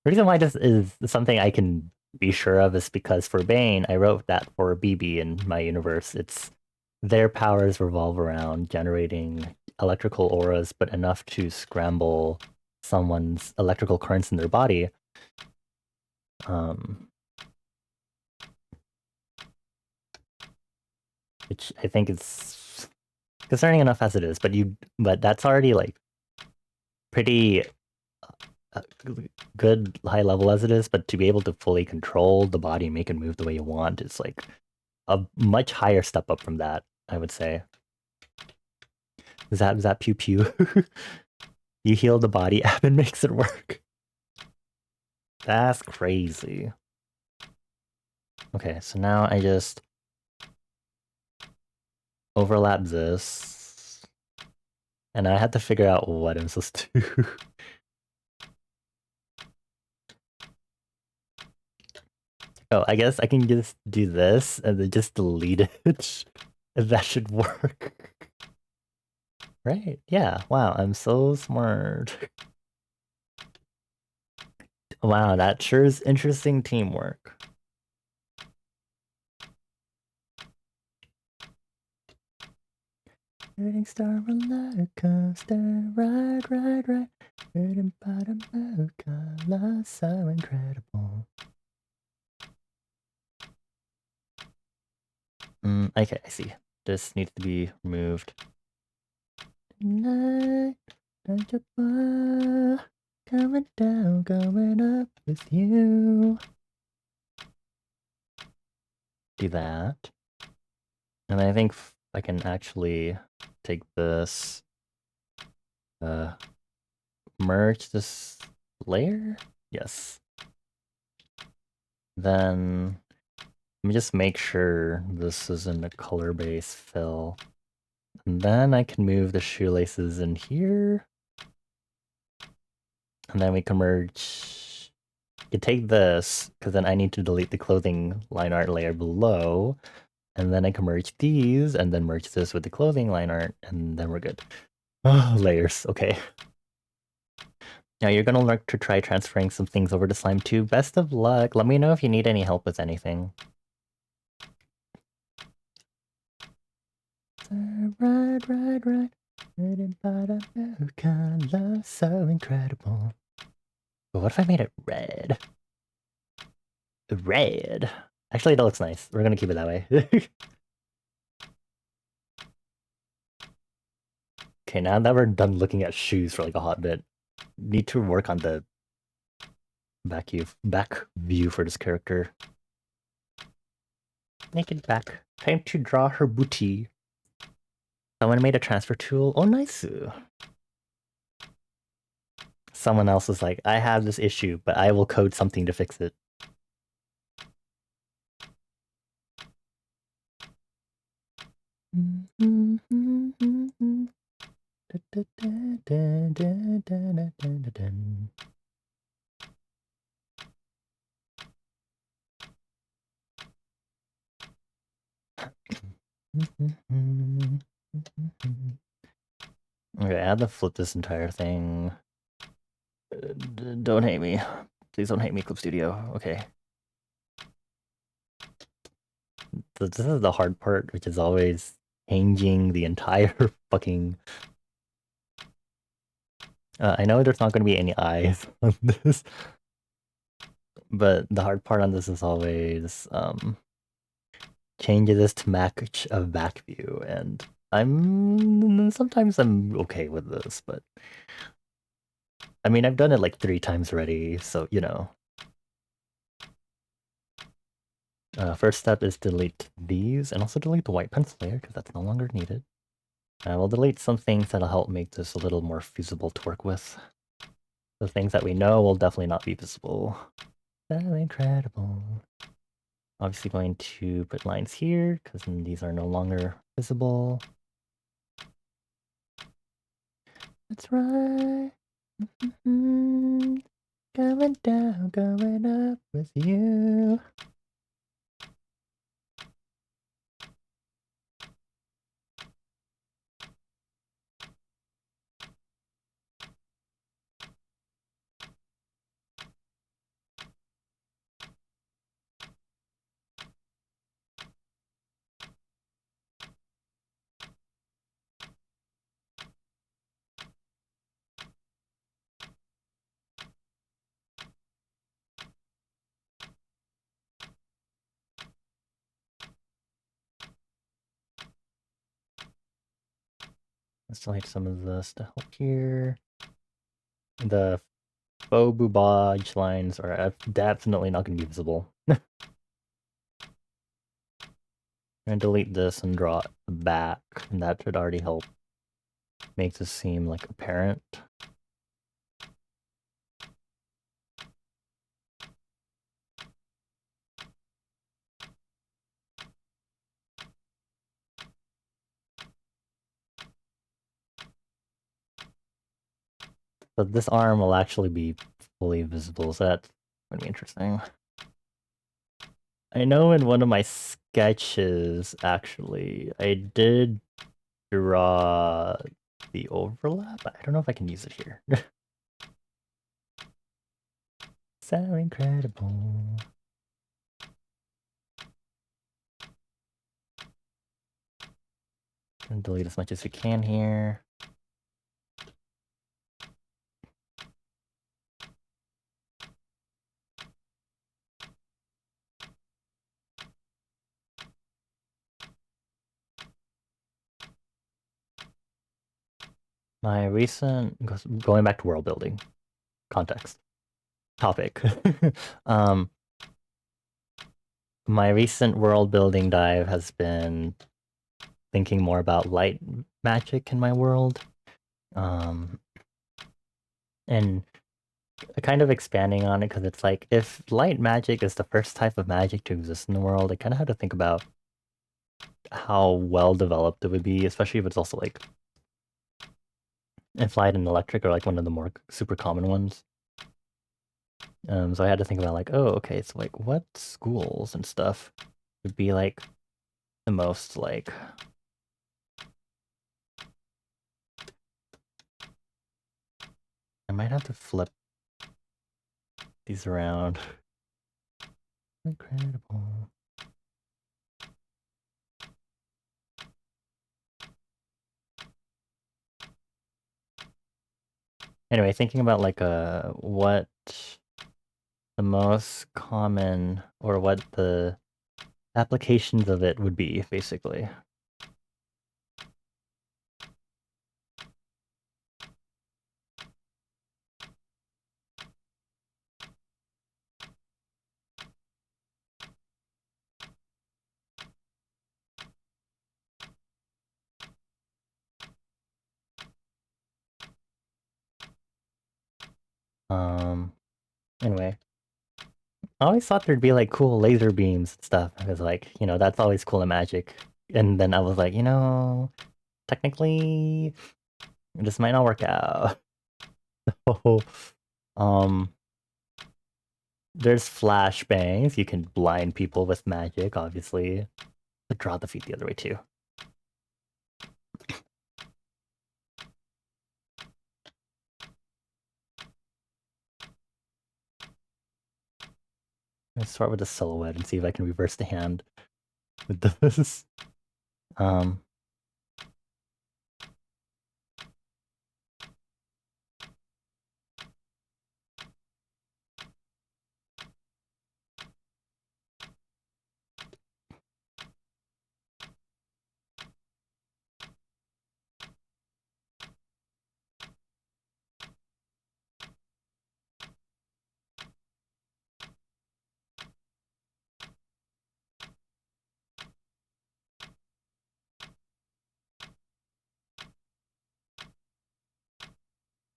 The reason why this is something I can be sure of is because for Bane, I wrote that for BB in my universe. It's their powers revolve around generating electrical auras, but enough to scramble someone's electrical currents in their body. Um, which I think is concerning enough as it is, but that's already like pretty uh, good high level as it is, but to be able to fully control the body and make it move the way you want is like a much higher step up from that, I would say. Zap zap pew pew. You heal the body app and makes it work. That's crazy. Okay, so now I just overlap this. And I had to figure out what I'm supposed to do. Oh, I guess I can just do this and then just delete it. That should work. Right? Yeah. Wow, I'm so smart. Wow, that sure is interesting teamwork. Shooting star roller coaster, ride. Shooting bottom color, so incredible. Okay, I see. This needs to be removed. Tonight, coming down, going up with you. Do that. And I think I can actually take this, merge this layer? Yes. Then let me just make sure this isn't a color base fill. And then I can move the shoelaces in here. And then we can merge. You take this, because then I need to delete the clothing line art layer below. And then I can merge these, and then merge this with the clothing line art, and then we're good. Oh, layers, okay. Now you're gonna look to try transferring some things over to Slime 2. Best of luck. Let me know if you need any help with anything. Ride. Color, so incredible. But what if I made it red? Red. Actually, that looks nice. We're gonna keep it that way. Okay, now that we're done looking at shoes for like a hot bit, need to work on the back view for this character. Naked back. Time to draw her booty. Someone made a transfer tool. Oh, nice. Someone else is like, I have this issue, but I will code something to fix it. Okay, I had to flip this entire thing. Don't hate me. Please don't hate me, Clip Studio. Okay. This is the hard part, which is always changing the entire fucking... I know there's not going to be any eyes on this, but the hard part on this is always changing this to match a back view, and sometimes I'm okay with this, but I mean, I've done it like 3 times already, so you know. First step is delete these, and also delete the white pencil layer, because that's no longer needed. I will delete some things that'll help make this a little more feasible to work with. The things that we know will definitely not be visible. So incredible. Obviously going to put lines here, because these are no longer visible. That's right. Going down, going up with you. Let's delete some of the stuff here. The faux boubage lines are definitely not going to be visible. And delete this and draw it back, and that should already help make this seem like apparent. But this arm will actually be fully visible, so that's going to be interesting. I know in one of my sketches, actually, I did draw the overlap. I don't know if I can use it here. So incredible. And delete as much as we can here. My recent, going back to world building context topic. My recent world building dive has been thinking more about light magic in my world. And kind of expanding on it, because it's like, if light magic is the first type of magic to exist in the world, I kind of had to think about how well developed it would be, especially if it's also like, if light and electric are like one of the more super common ones. So I had to think about like, oh, okay, so like what schools and stuff would be like the most like... I might have to flip these around. Incredible. Anyway, thinking about like what the most common, or what the applications of it would be, basically. Anyway, I always thought there'd be like cool laser beams and stuff because like, that's always cool in Magic. And then I was like, technically this might not work out. Oh, um, there's flashbangs. You can blind people with magic, obviously. But draw the feet the other way too. Let's start with the silhouette and see if I can reverse the hand with this. Um,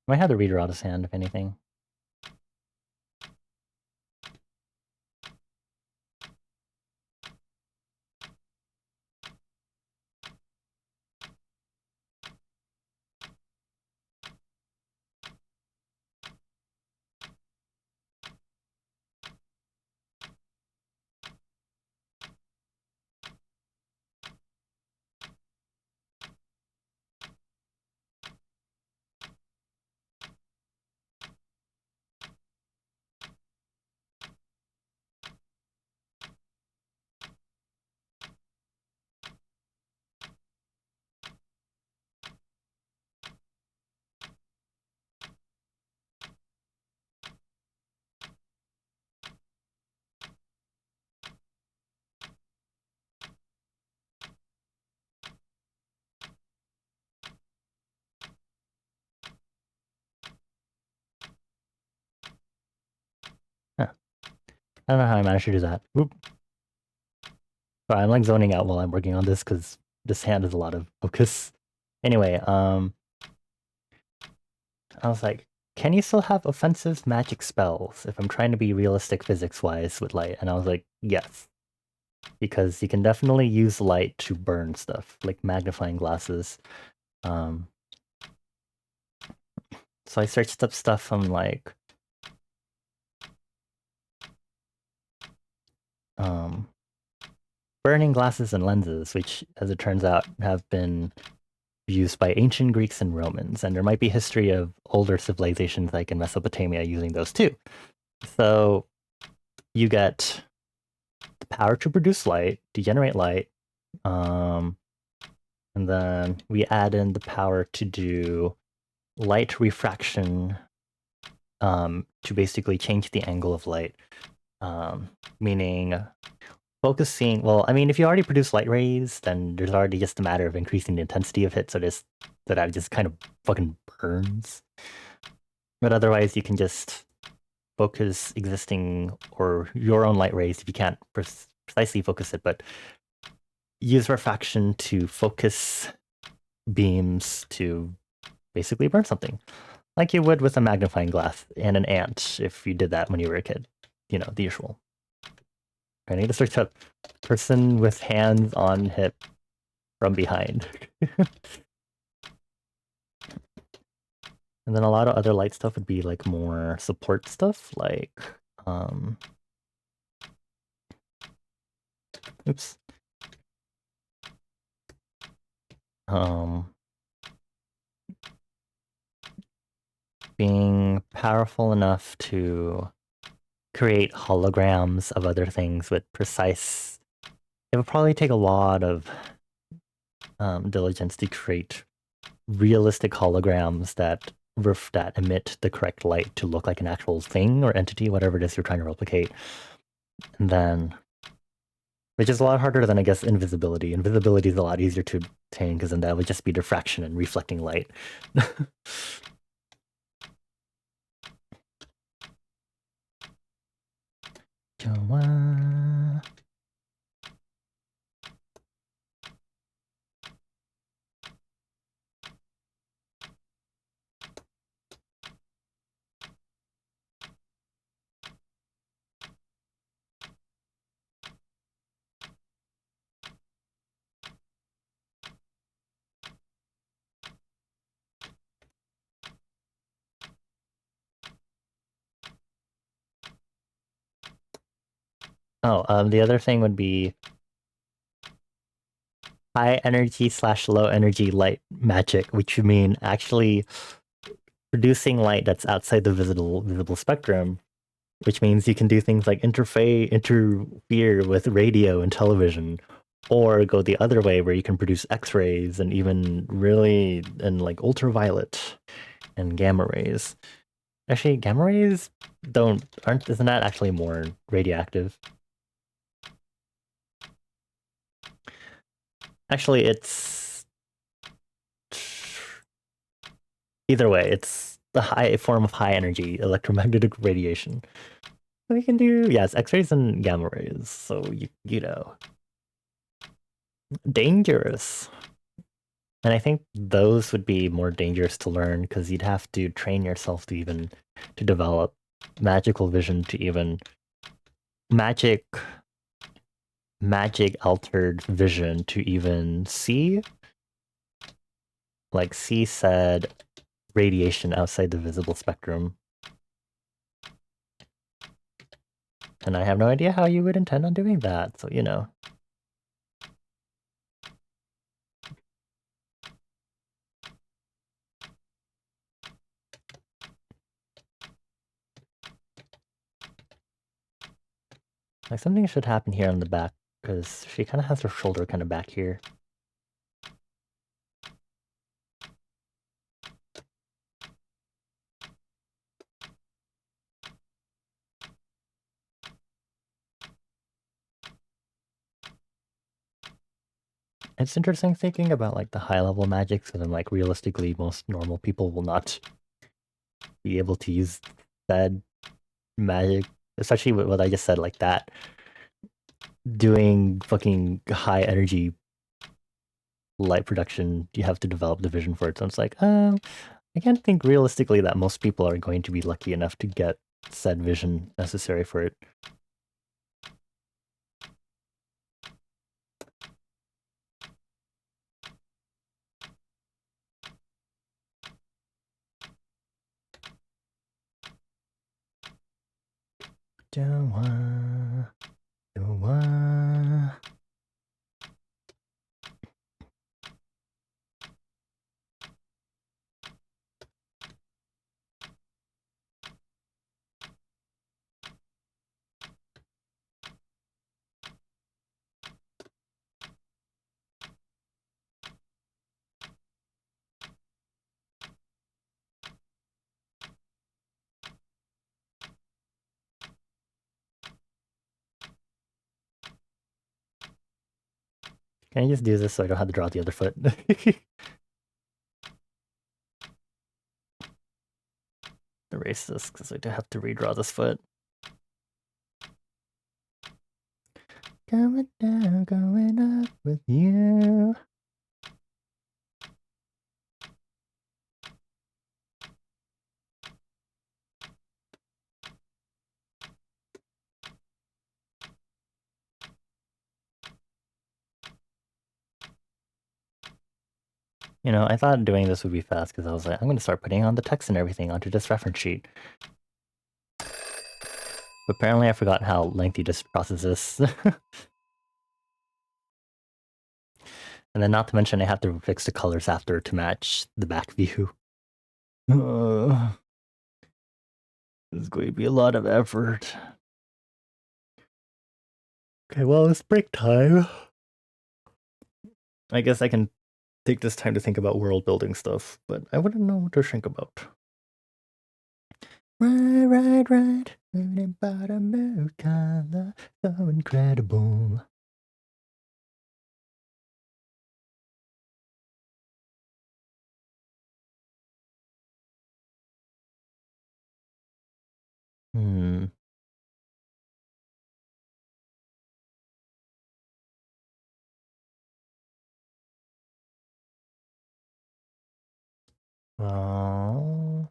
might have the reader out his hand, if anything. Huh. I don't know how I managed to do that. Oop. Sorry, I'm like zoning out while I'm working on this because this hand is a lot of focus. Anyway, I was like, can you still have offensive magic spells if I'm trying to be realistic physics-wise with light? And I was like, yes. Because you can definitely use light to burn stuff, like magnifying glasses. Um, so I searched up stuff from like burning glasses and lenses, which, as it turns out, have been used by ancient Greeks and Romans, and there might be history of older civilizations like in Mesopotamia using those too. So you get the power to produce light, to generate light, and then we add in the power to do light refraction to basically change the angle of light, meaning focusing. Well, I mean, if you already produce light rays, then there's already just a matter of increasing the intensity of it, so that just kind of fucking burns. But otherwise, you can just focus existing or your own light rays if you can't precisely focus it, but use refraction to focus beams to basically burn something. Like you would with a magnifying glass and an ant if you did that when you were a kid. The usual. I need to search up person with hands on hip from behind. And then a lot of other light stuff would be like more support stuff, like oops. Being powerful enough to create holograms of other things with precise. It would probably take a lot of diligence to create realistic holograms that emit the correct light to look like an actual thing or entity, whatever it is you're trying to replicate. And then, which is a lot harder than, I guess, invisibility. Invisibility is a lot easier to obtain because then that would just be diffraction and reflecting light. Oh, the other thing would be high energy slash low energy light magic, which would mean actually producing light that's outside the visible spectrum, which means you can do things like interfere with radio and television, or go the other way where you can produce X-rays and even really and like ultraviolet and gamma rays. Actually, gamma rays don't aren't isn't that actually more radioactive? Actually, it's either way, it's the high form of high energy electromagnetic radiation. We can do yes, X-rays and gamma rays. So you know, dangerous. And I think those would be more dangerous to learn because you'd have to train yourself to even to develop magical vision to even magic magic altered vision to even see like see said radiation outside the visible spectrum. And I have no idea how you would intend on doing that. So, you know. Like something should happen here on the back because she kind of has her shoulder kind of back here. It's interesting thinking about like the high level magics, and then like realistically, most normal people will not be able to use that magic, especially with what I just said, like that. Doing fucking high energy light production, you have to develop the vision for it. So it's like, I can't think realistically that most people are going to be lucky enough to get said vision necessary for it. Don't want, don't want. Can I just do this so I don't have to draw the other foot? Erase this because I do have to redraw this foot. Going down, going up with you. You know, I thought doing this would be fast because I was like, I'm going to start putting on the text and everything onto this reference sheet. But apparently I forgot how lengthy this process is. And then not to mention I have to fix the colors after to match the back view. It's going to be a lot of effort. Okay, well, it's break time. I guess I can take this time to think about world building stuff, but I wouldn't know what to think about. Right. Moving about a mood color, so incredible. Oh,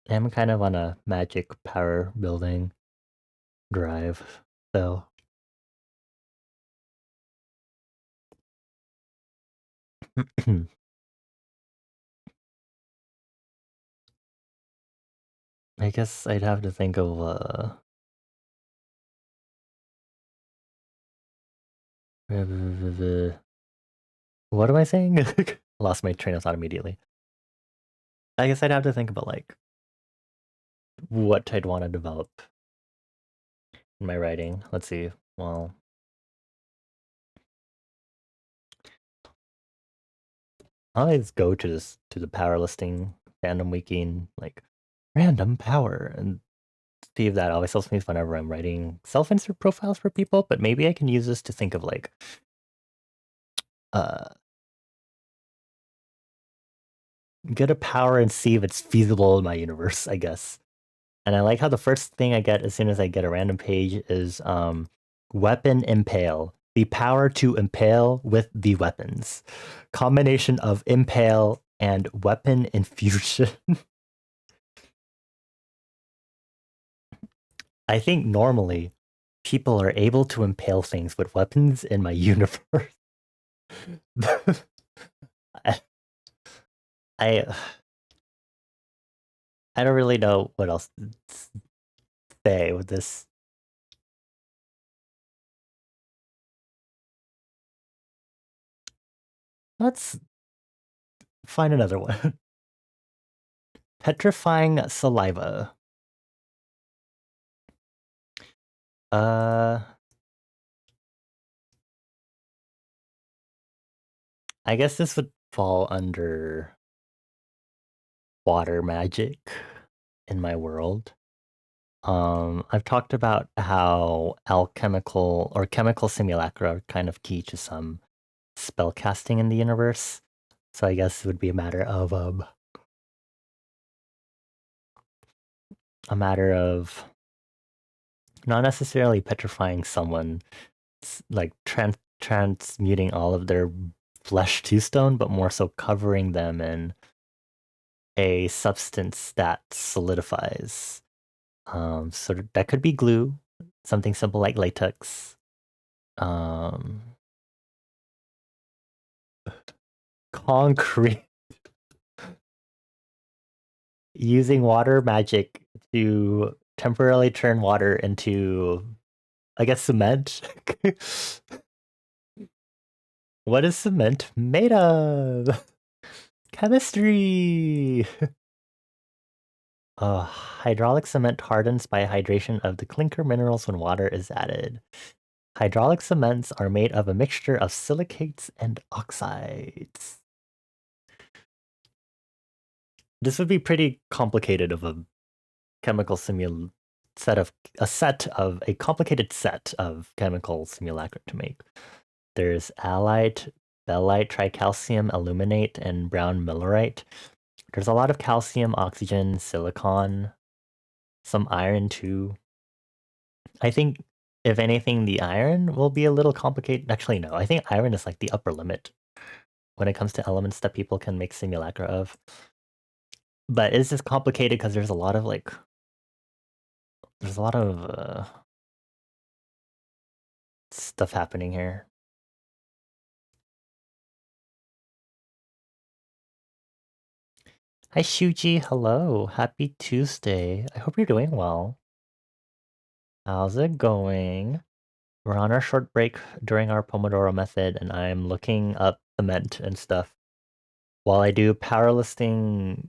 I'm kind of on a magic power building drive, so I guess I'd have to think of What am I saying? Lost my train of thought immediately. I guess I'd have to think about like what I'd want to develop in my writing. Let's see. Well, I always go to the powerlifting fandom wiki and like random power and see if that always helps me whenever I'm writing self-insert profiles for people. But maybe I can use this to think of like uh get a power and see if it's feasible in my universe, I guess. And I like how the first thing I get as soon as I get a random page is weapon impale. The power to impale with the weapons. Combination of impale and weapon infusion. I think normally people are able to impale things with weapons in my universe. I, I I don't really know what else to say with this. Let's find another one. Petrifying saliva. I guess this would fall under water magic in my world. I've talked about how alchemical or chemical simulacra are kind of key to some spell casting in the universe. So I guess it would be a matter of not necessarily petrifying someone, like transmuting all of their flesh to stone, but more so covering them in a substance that solidifies. So that could be glue, something simple like latex. Um, Concrete, using water magic to temporarily turn water into, I guess, cement. What is cement made of? Chemistry. Hydraulic cement hardens by hydration of the clinker minerals when water is added. Hydraulic cements are made of a mixture of silicates and oxides. This would be pretty complicated of a chemical a complicated set of chemical simulacra to make. There's alite, belite, tricalcium aluminate, and brown millerite. There's a lot of calcium, oxygen, silicon, some iron too. I think if anything, the iron will be a little complicated. Actually, no. I think iron is like the upper limit when it comes to elements that people can make simulacra of. But it's just complicated because there's a lot of stuff happening here. Hi Shuji, hello. Happy Tuesday. I hope you're doing well. How's it going? We're on our short break during our Pomodoro method, and I'm looking up cement and stuff while I do powerlifting,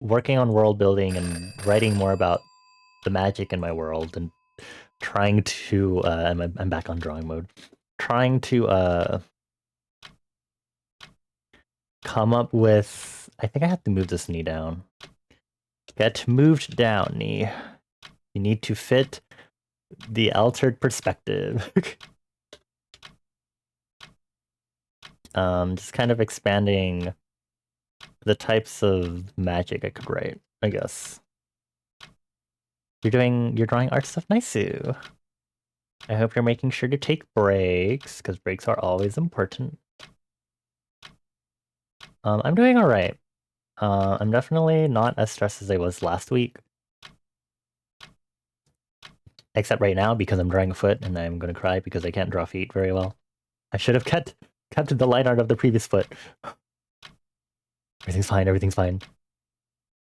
working on world building and writing more about the magic in my world and trying to I'm back on drawing mode. Trying to come up with, I think I have to move this knee down. Get moved down, knee. You need to fit the altered perspective. Just kind of expanding the types of magic I could write, I guess. You're drawing art stuff, nice. I hope you're making sure to take breaks, because breaks are always important. I'm doing all right. I'm definitely not as stressed as I was last week. Except right now, because I'm drawing a foot, and I'm gonna cry because I can't draw feet very well. I should have kept the line art of the previous foot. Everything's fine, everything's fine.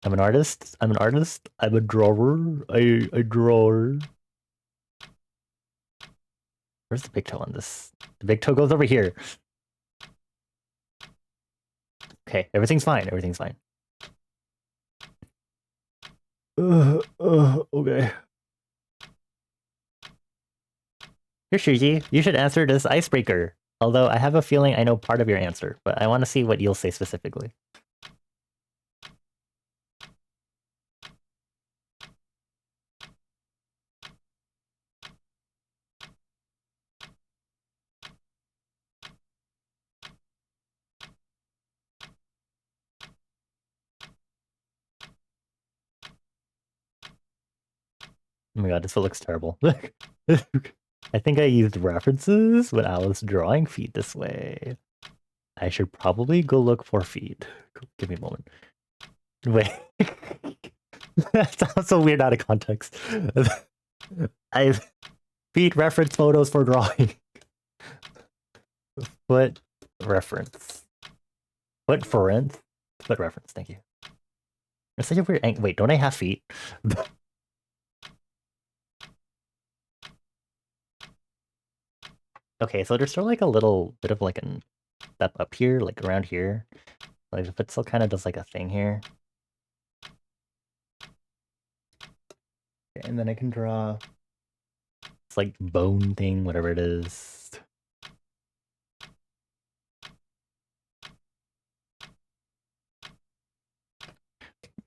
I'm an artist. I'm a drawer. I draw. Where's the big toe on this? The big toe goes over here. Okay, everything's fine. Everything's fine. Okay. Here, Shuji, you should answer this icebreaker. Although I have a feeling I know part of your answer, but I want to see what you'll say specifically. Oh my god, this one looks terrible. I think I used references when I was drawing feet this way. I should probably go look for feet. Give me a moment. Wait. That sounds so weird out of context. I feet reference photos for drawing. Foot reference. Foot reference. Foot reference, thank you. It's such a weird angle. Wait, don't I have feet? Okay, so there's still like a little bit of like a step up here, like around here. Like the foot still kind of does like a thing here. Okay, and then I can draw this like bone thing, whatever it is.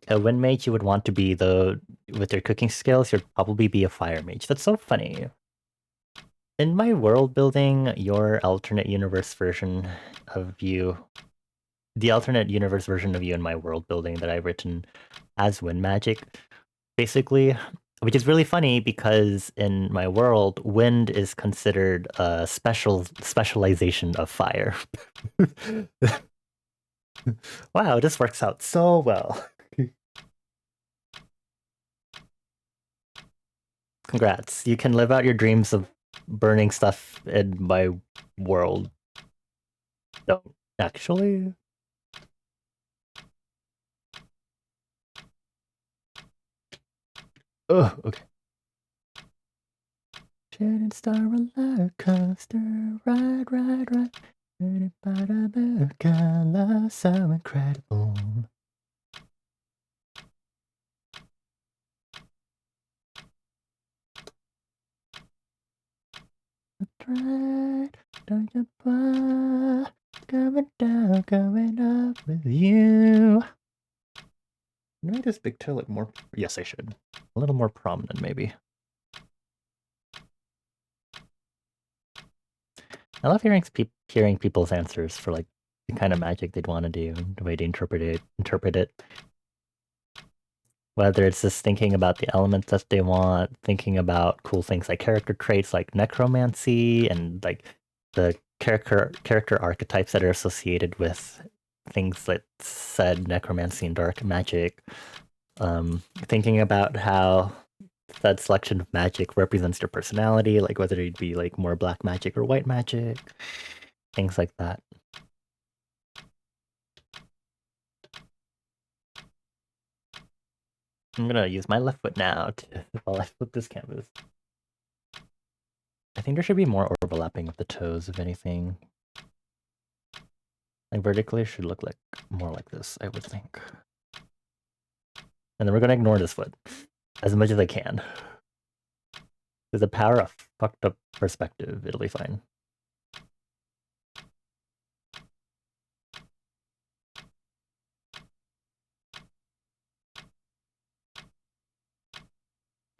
A wind mage you would want to be with your cooking skills, you'd probably be a fire mage. That's so funny. In my world building, your alternate universe version of you, the alternate universe version of you in my world building that I've written as wind magic, basically, which is really funny because in my world, wind is considered a specialization of fire. Wow, this works out so well. Congrats. You can live out your dreams of burning stuff in my world. No, actually. Oh, okay. Shooting star roller coaster, ride. Love so incredible. Right, don't you want going down, going up with you? Make this big toe look more. Yes, I should. A little more prominent, maybe. I love hearing people's answers for like the kind of magic they'd want to do, the way to interpret it. Whether it's just thinking about the elements that they want, thinking about cool things like character traits like necromancy and like the character archetypes that are associated with things that said necromancy and dark magic. Thinking about how that selection of magic represents their personality, like whether it'd be like more black magic or white magic, things like that. I'm gonna use my left foot now while I flip this canvas. I think there should be more overlapping of the toes, if anything. Like vertically should look like more like this, I would think. And then we're gonna ignore this foot as much as I can. With the power of fucked up perspective, it'll be fine.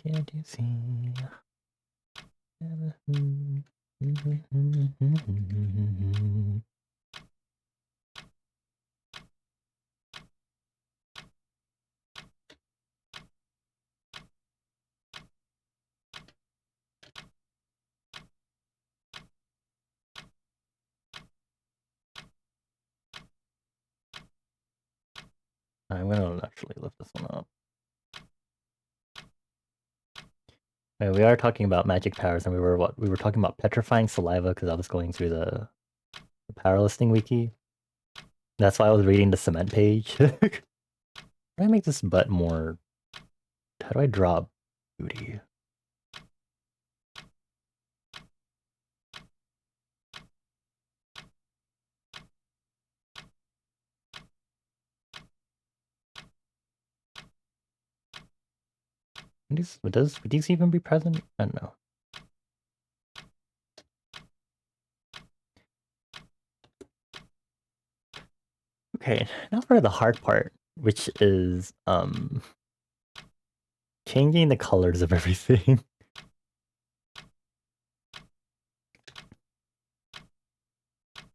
Can't you see? I'm gonna actually lift this one up. We are talking about magic powers, and we were talking about petrifying saliva because I was going through the power listing wiki. That's why I was reading the cement page. How do I make this butt more? How do I draw booty? Would these even be present? I don't know. Okay, now for the hard part, which is changing the colors of everything.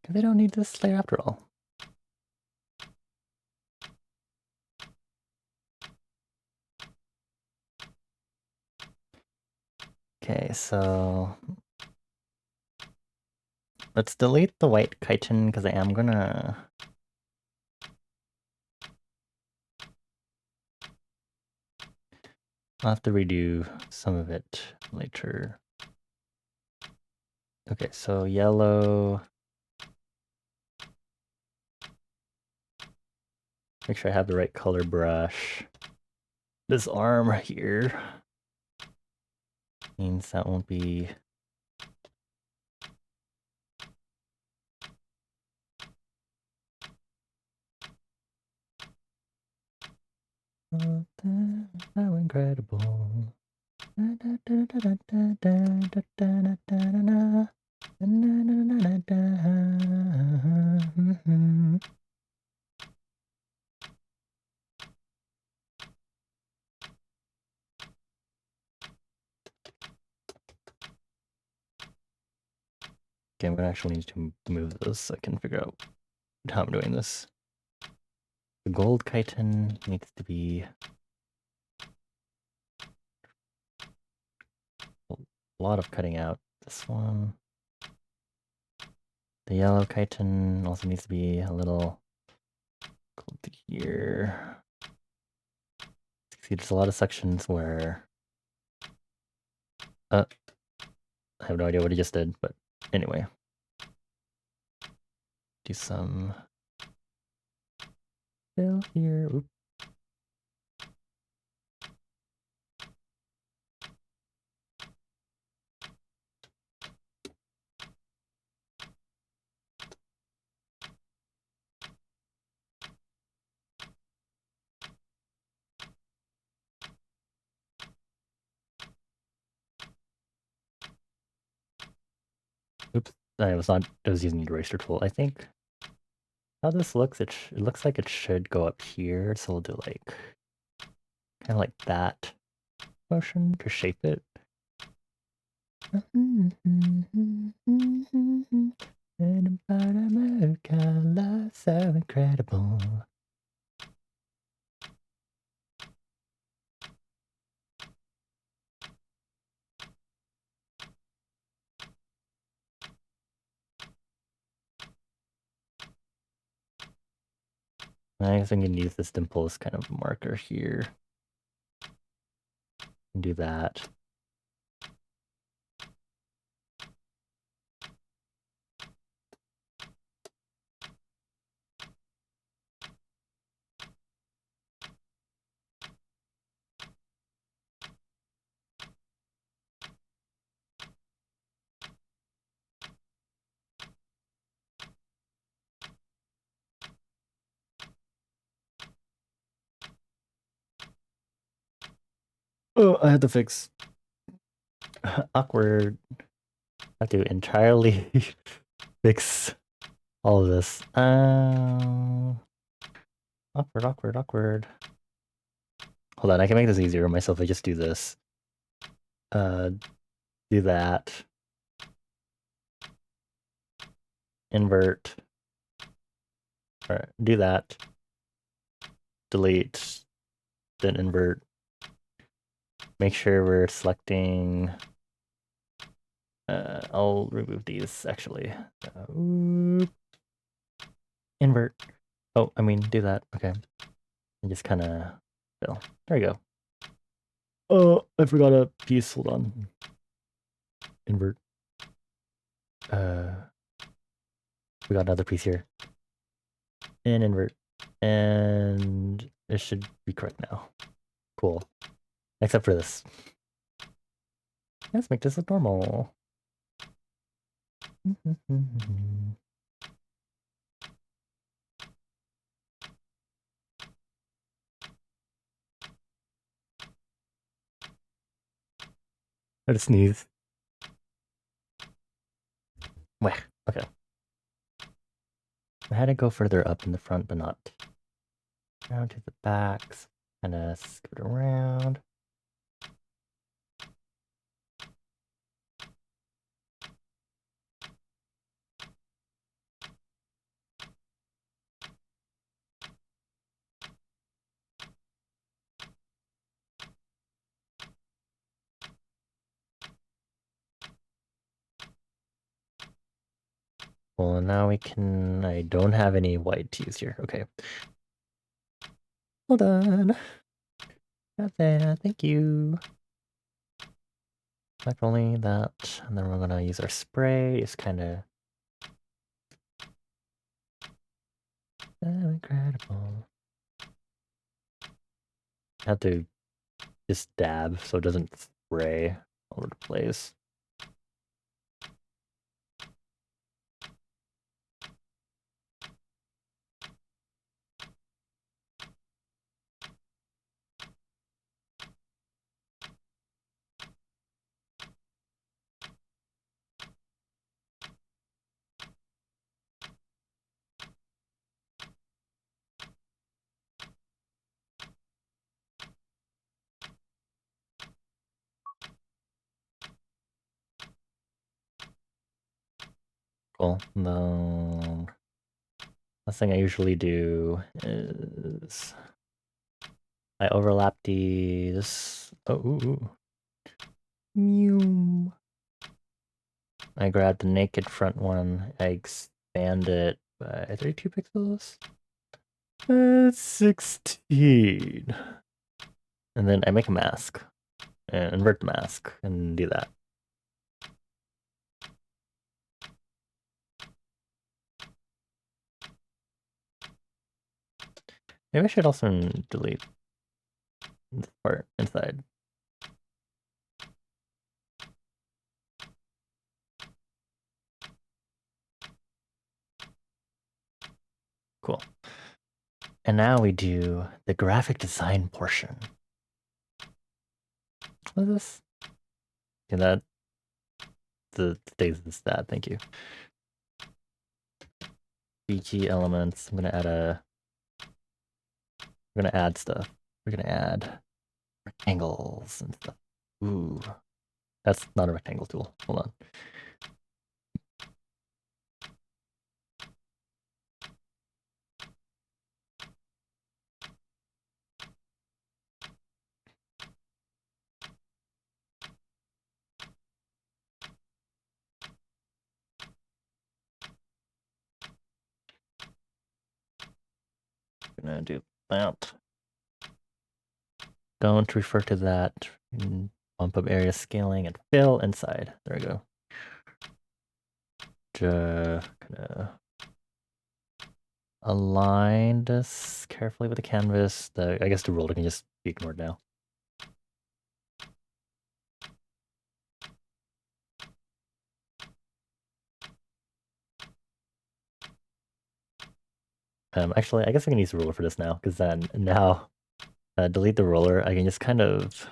They don't need this layer after all. Okay, so let's delete the white chitin because I am gonna I'll have to redo some of it later. Okay, so yellow. Make sure I have the right color brush. This arm here means that won't be... Oh, how incredible. Okay, I'm gonna actually need to move this so I can figure out how I'm doing this. The gold chitin needs to be a lot of cutting out. This one. The yellow chitin also needs to be a little close to here. See, there's a lot of sections where I have no idea what he just did, but anyway. Do some fill here. Oop. Oops. I was using the eraser tool. I think how this looks, it looks like it should go up here. So we'll do like kind of like that motion to shape it. And about America, life's so incredible. I guess I'm gonna use this dimple as kind of marker here. And do that. Oh, I had to fix awkward. I have to entirely fix all of this. Awkward. Hold on, I can make this easier on myself. I just do this. Do that. Invert. Or do that. Delete. Then invert. Make sure we're selecting. I'll remove these actually. Invert. Oh, I mean, do that. Okay. And just kind of fill. There you go. Oh, I forgot a piece. Hold on. Invert. We got another piece here. And invert. And it should be correct now. Cool. Except for this. Let's make this look normal. I had to sneeze. Wait, okay. I had to go further up in the front, but not down to the backs. Kinda scoot around. Well, now we can... I don't have any white teeth here. Okay. Hold on. Got that. Thank you. Like only that. And then we're gonna use our spray. It's kind of... incredible. Have to just dab so it doesn't spray all over the place. Cool. No. Last thing I usually do is I overlap these. Oh, ooh. Mew. I grab the naked front one. I expand it by 32 pixels. 16. And then I make a mask. And invert the mask and do that. Maybe I should also delete this part inside. Cool. And now we do the graphic design portion. What is this? Okay, that the stays the stat, thank you. BG elements. I'm gonna add stuff. We're gonna add rectangles and stuff. Ooh. That's not a rectangle tool. Hold on. I'm gonna do that. Don't refer to that. Bump up area scaling and fill inside. There we go. Just gonna align this carefully with the canvas. I guess the roller can just be ignored now. Actually, I guess I can use the ruler for this now, because then now delete the roller. I can just kind of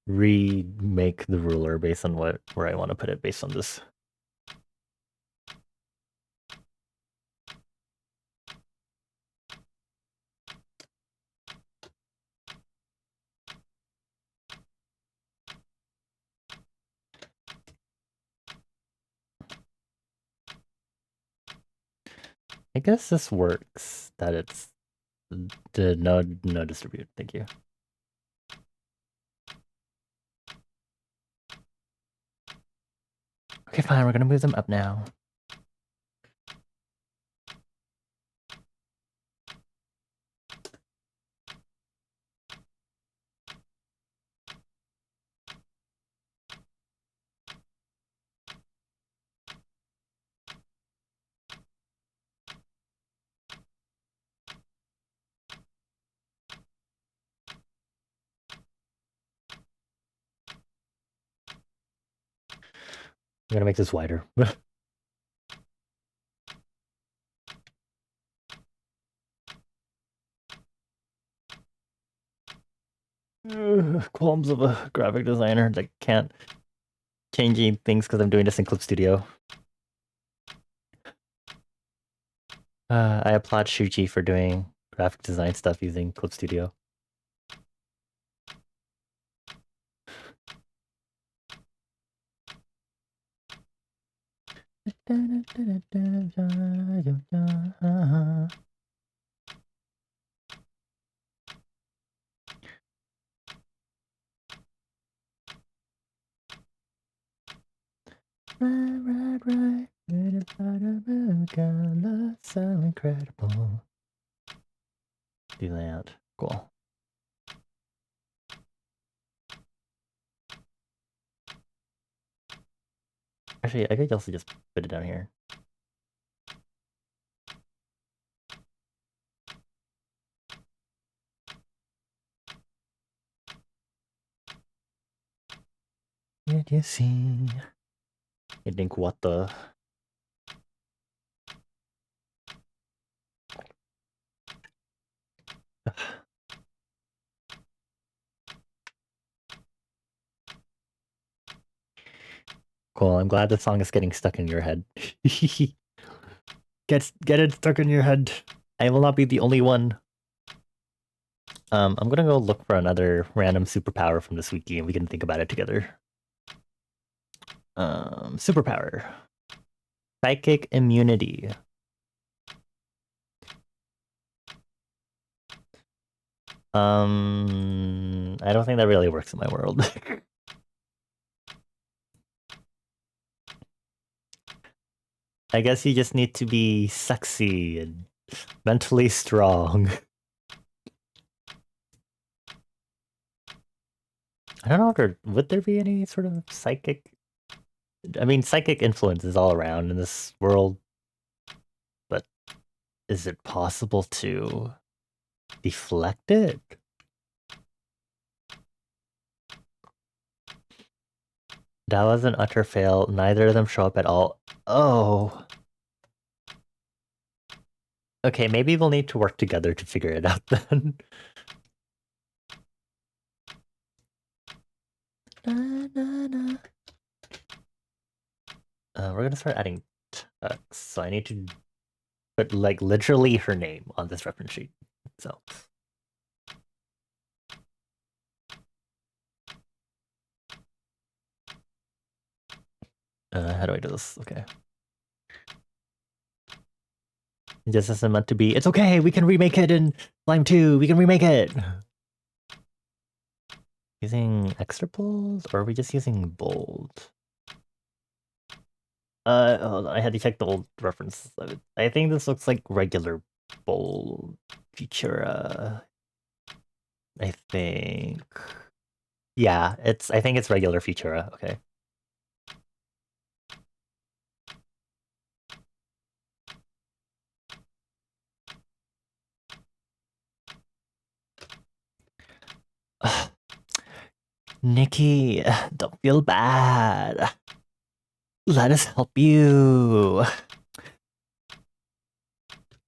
remake the ruler based on where I want to put it based on this. I guess this works, that it's the no distribute. Thank you. Okay, fine. We're gonna move them up now. I'm gonna make this wider. Qualms of a graphic designer that can't changing things because I'm doing this in Clip Studio. I applaud Shuji for doing graphic design stuff using Clip Studio. Right. So incredible. Do that. Cool. Actually, I could also just put it down here. Did you see? I think what the... Cool, I'm glad the song is getting stuck in your head. Get it stuck in your head. I will not be the only one. I'm gonna go look for another random superpower from this wiki and we can think about it together. Superpower. Psychic immunity. I don't think that really works in my world. I guess you just need to be sexy and mentally strong. I don't know if would there be any sort of psychic... I mean, psychic influence is all around in this world, but is it possible to deflect it? That was an utter fail. Neither of them show up at all. Oh. Okay, maybe we'll need to work together to figure it out then. We're gonna start adding text, so I need to put like literally her name on this reference sheet. So how do I do this? Okay. It just isn't meant to be. It's okay, we can remake it in Slime 2. We can remake it. Using extra bold, or are we just using bold? Hold on, I had to check the old references of it. I think this looks like regular bold Futura. I think. Yeah, I think it's regular Futura. Okay. Nikki, don't feel bad. Let us help you.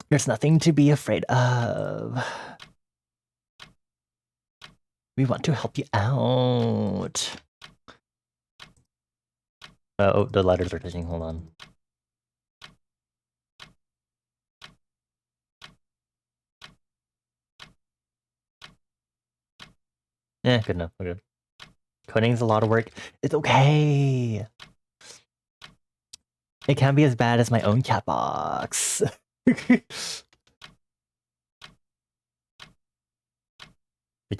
There's nothing to be afraid of. We want to help you out. Oh, the letters are touching. Hold on. Yeah, good enough. We're good. Coding's a lot of work. It's okay. It can't be as bad as my own cat box. Which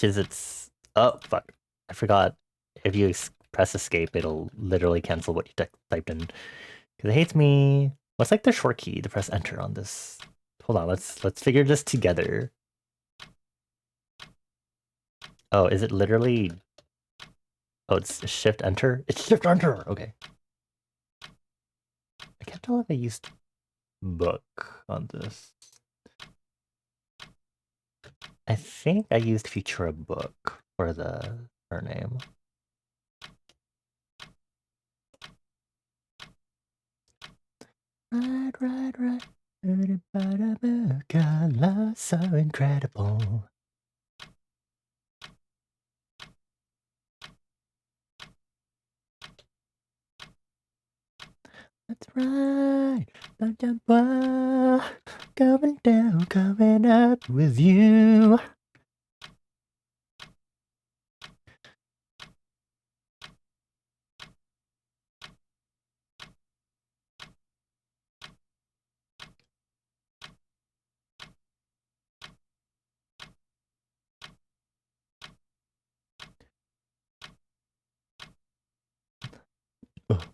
is its... Oh, fuck. I forgot. If you press escape, it'll literally cancel what you typed in. Because it hates me. What's like the short key to press enter on this? Hold on, let's figure this together. Oh, is it literally... Oh, it's shift enter? It's shift enter! Okay. I can't tell if I used book on this. I think I used Futura book for her name. Right. So incredible. That's right. Going down, going up with you.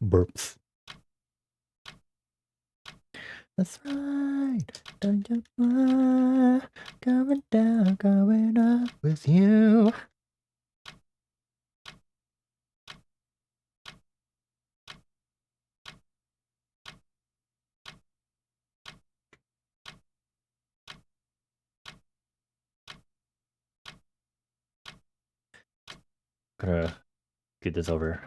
Burps. That's right. Don't you mind going down, going up with you? Gonna get this over.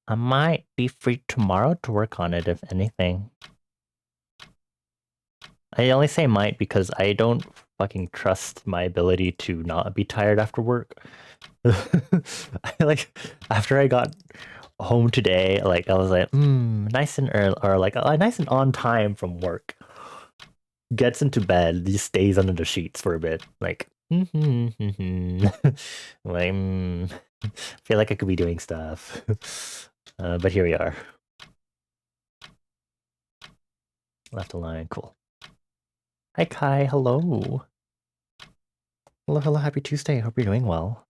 I might be free tomorrow to work on it, if anything. I only say might because I don't fucking trust my ability to not be tired after work. After I got home today, I was like, nice and early, or nice and on time from work. Gets into bed, just stays under the sheets for a bit, like, like, feel like I could be doing stuff. But here we are. Left align, cool. Hi Kai, hello. Hello, happy Tuesday, hope you're doing well.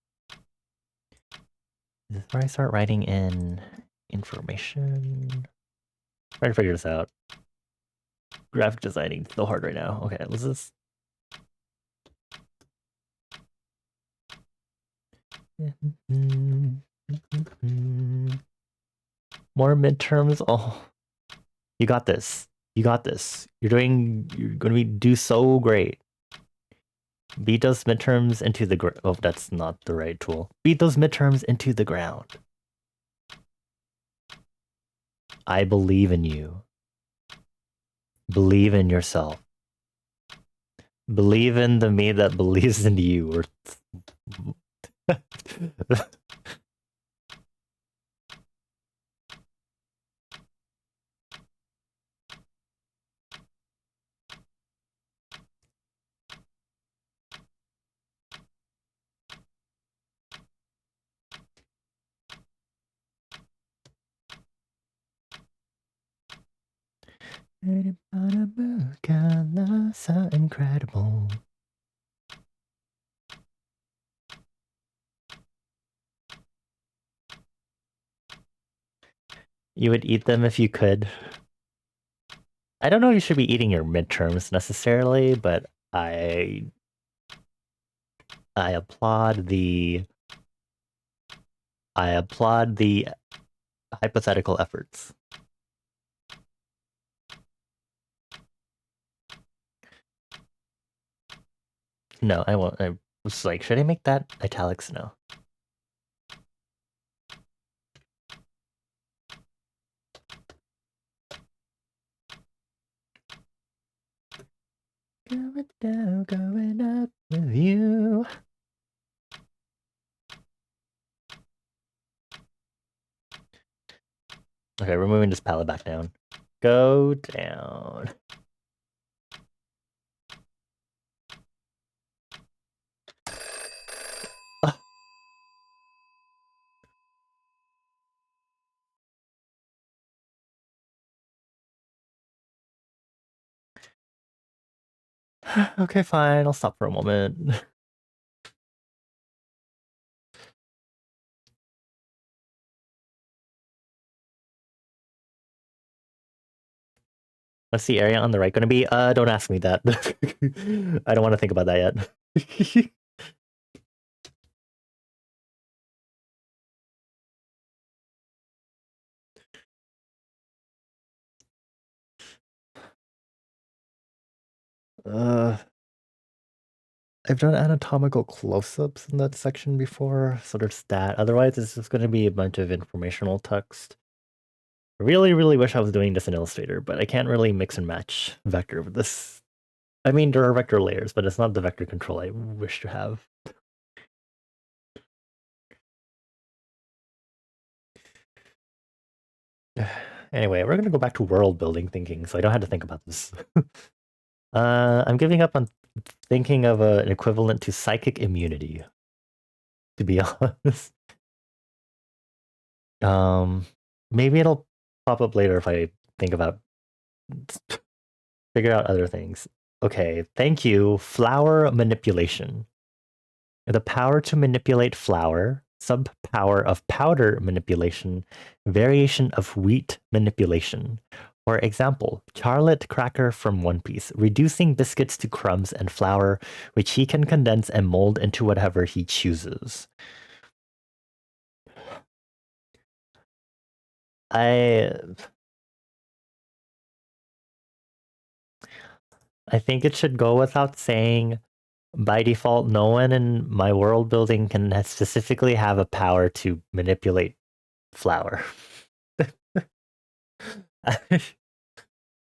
This is where I start writing in information. Trying to figure this out. Graphic designing so hard right now. Okay, let's just... More midterms. Oh, you got this. You got this. You're gonna do so great. Beat those midterms into the ground. Oh, that's not the right tool. Beat those midterms into the ground. I believe in you. Believe in yourself. Believe in the me that believes in you. So incredible. You would eat them if you could. I don't know if you should be eating your midterms necessarily, but I applaud the hypothetical efforts. No, I won't. I was like, should I make that italics? No. Going down, going up with you. Okay, we're moving this palette back down. Go down. Okay, fine. I'll stop for a moment. What's the area on the right going to be? Don't ask me that. I don't want to think about that yet. I've done anatomical close-ups in that section before, so there's that. Otherwise, it's just going to be a bunch of informational text. I really, really wish I was doing this in Illustrator, but I can't really mix and match vector with this. I mean, there are vector layers, but it's not the vector control I wish to have. Anyway, we're gonna go back to world building thinking, so I don't have to think about this. I'm giving up on thinking of an equivalent to psychic immunity, to be honest. Um, maybe it'll pop up later if I think about figure out other things. Okay, thank you. Flower manipulation. The power to manipulate flour, subpower of powder manipulation, variation of wheat manipulation. For example, Charlotte Cracker from One Piece, reducing biscuits to crumbs and flour, which he can condense and mold into whatever he chooses. I I think it should go without saying, by default, no one in my world building can specifically have a power to manipulate flour.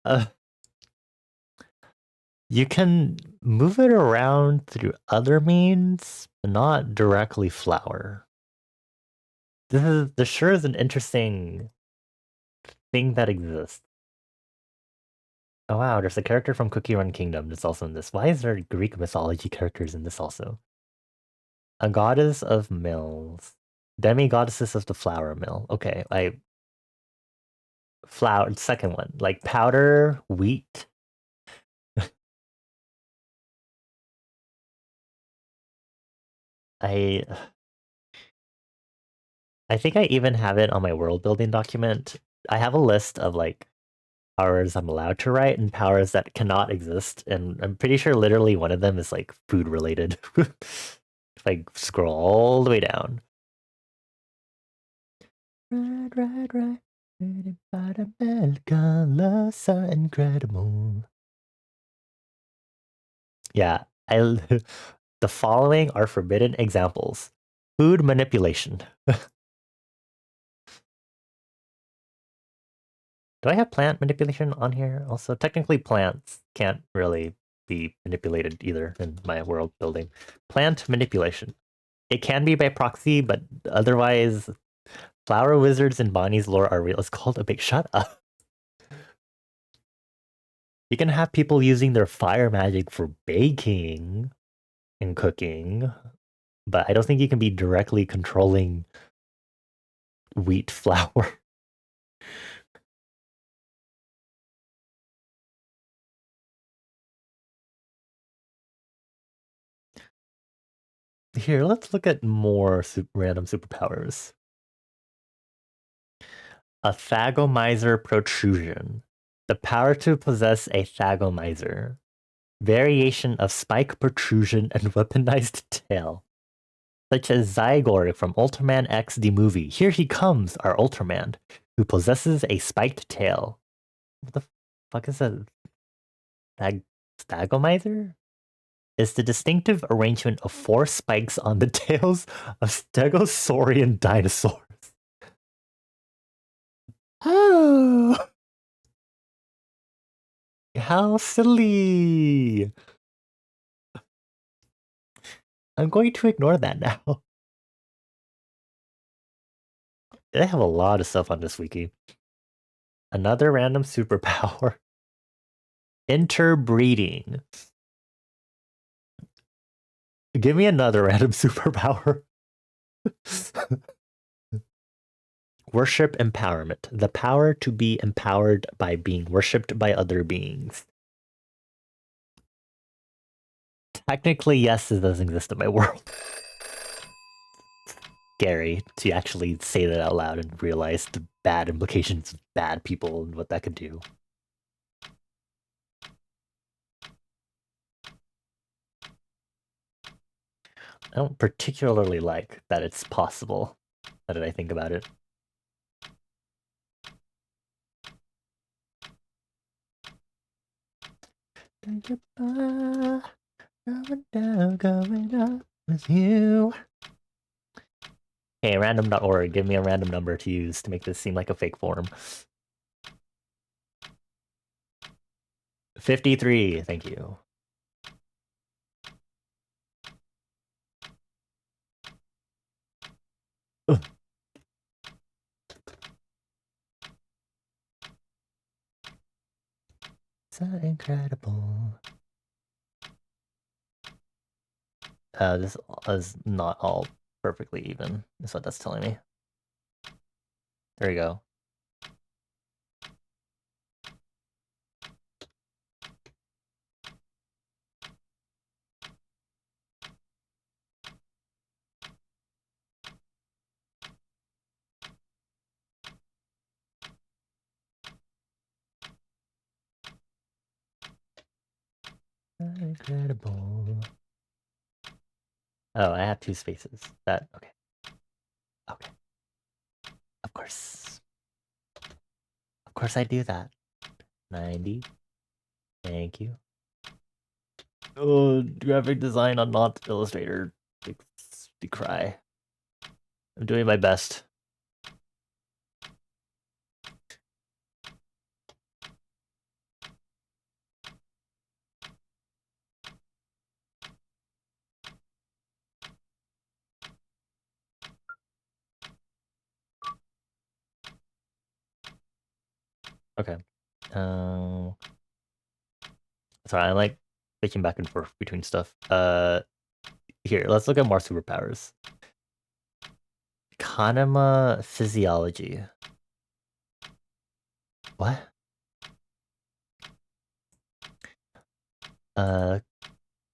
uh, you can move it around through other means, but not directly flour. This sure is an interesting thing that exists. Oh wow, there's a character from Cookie Run Kingdom that's also in this. Why is there Greek mythology characters in this also? A goddess of mills. Demi-goddesses of the flour mill. Okay, flour, second one. Like powder, wheat. I I think I even have it on my world building document. I have a list of like powers I'm allowed to write and powers that cannot exist, and I'm pretty sure literally one of them is like food related. If I scroll all the way down. Ride, incredible. Yeah, I the following are forbidden examples. Food manipulation. Do I have plant manipulation on here? Also, technically plants can't really be manipulated either in my world building. Plant manipulation. It can be by proxy, but otherwise, flower wizards in Bonnie's lore are real. It's called a big shut up. You can have people using their fire magic for baking and cooking, but I don't think you can be directly controlling wheat flour. Here, let's look at more random superpowers. A thagomizer protrusion. The power to possess a thagomizer. Variation of spike protrusion and weaponized tail. Such as Zygor from Ultraman X the movie. Here he comes, our Ultraman, who possesses a spiked tail. What the fuck is a thagomizer? Is the distinctive arrangement of 4 spikes on the tails of stegosaurian dinosaurs. Oh, how silly. I'm going to ignore that now. They have a lot of stuff on this wiki. Another random superpower. Interbreeding. Give me another random superpower. Worship empowerment. The power to be empowered by being worshipped by other beings. Technically, yes, it does exist in my world. Scary to actually say that out loud and realize the bad implications of bad people and what that could do. I don't particularly like that it's possible. Now that I think about it. Going down, going up with you. Hey, random.org, give me a random number to use to make this seem like a fake form. 53, thank you. Ugh. So incredible. This is not all perfectly even, is what that's telling me. There you go. Incredible. Oh, I have 2 spaces. That, okay. Okay. Of course. Of course I do that. 90. Thank you. Oh, graphic design on not Illustrator. Decry. I'm doing my best. Okay. Sorry, I like switching back and forth between stuff. Here, let's look at more superpowers. Kanema physiology. What? The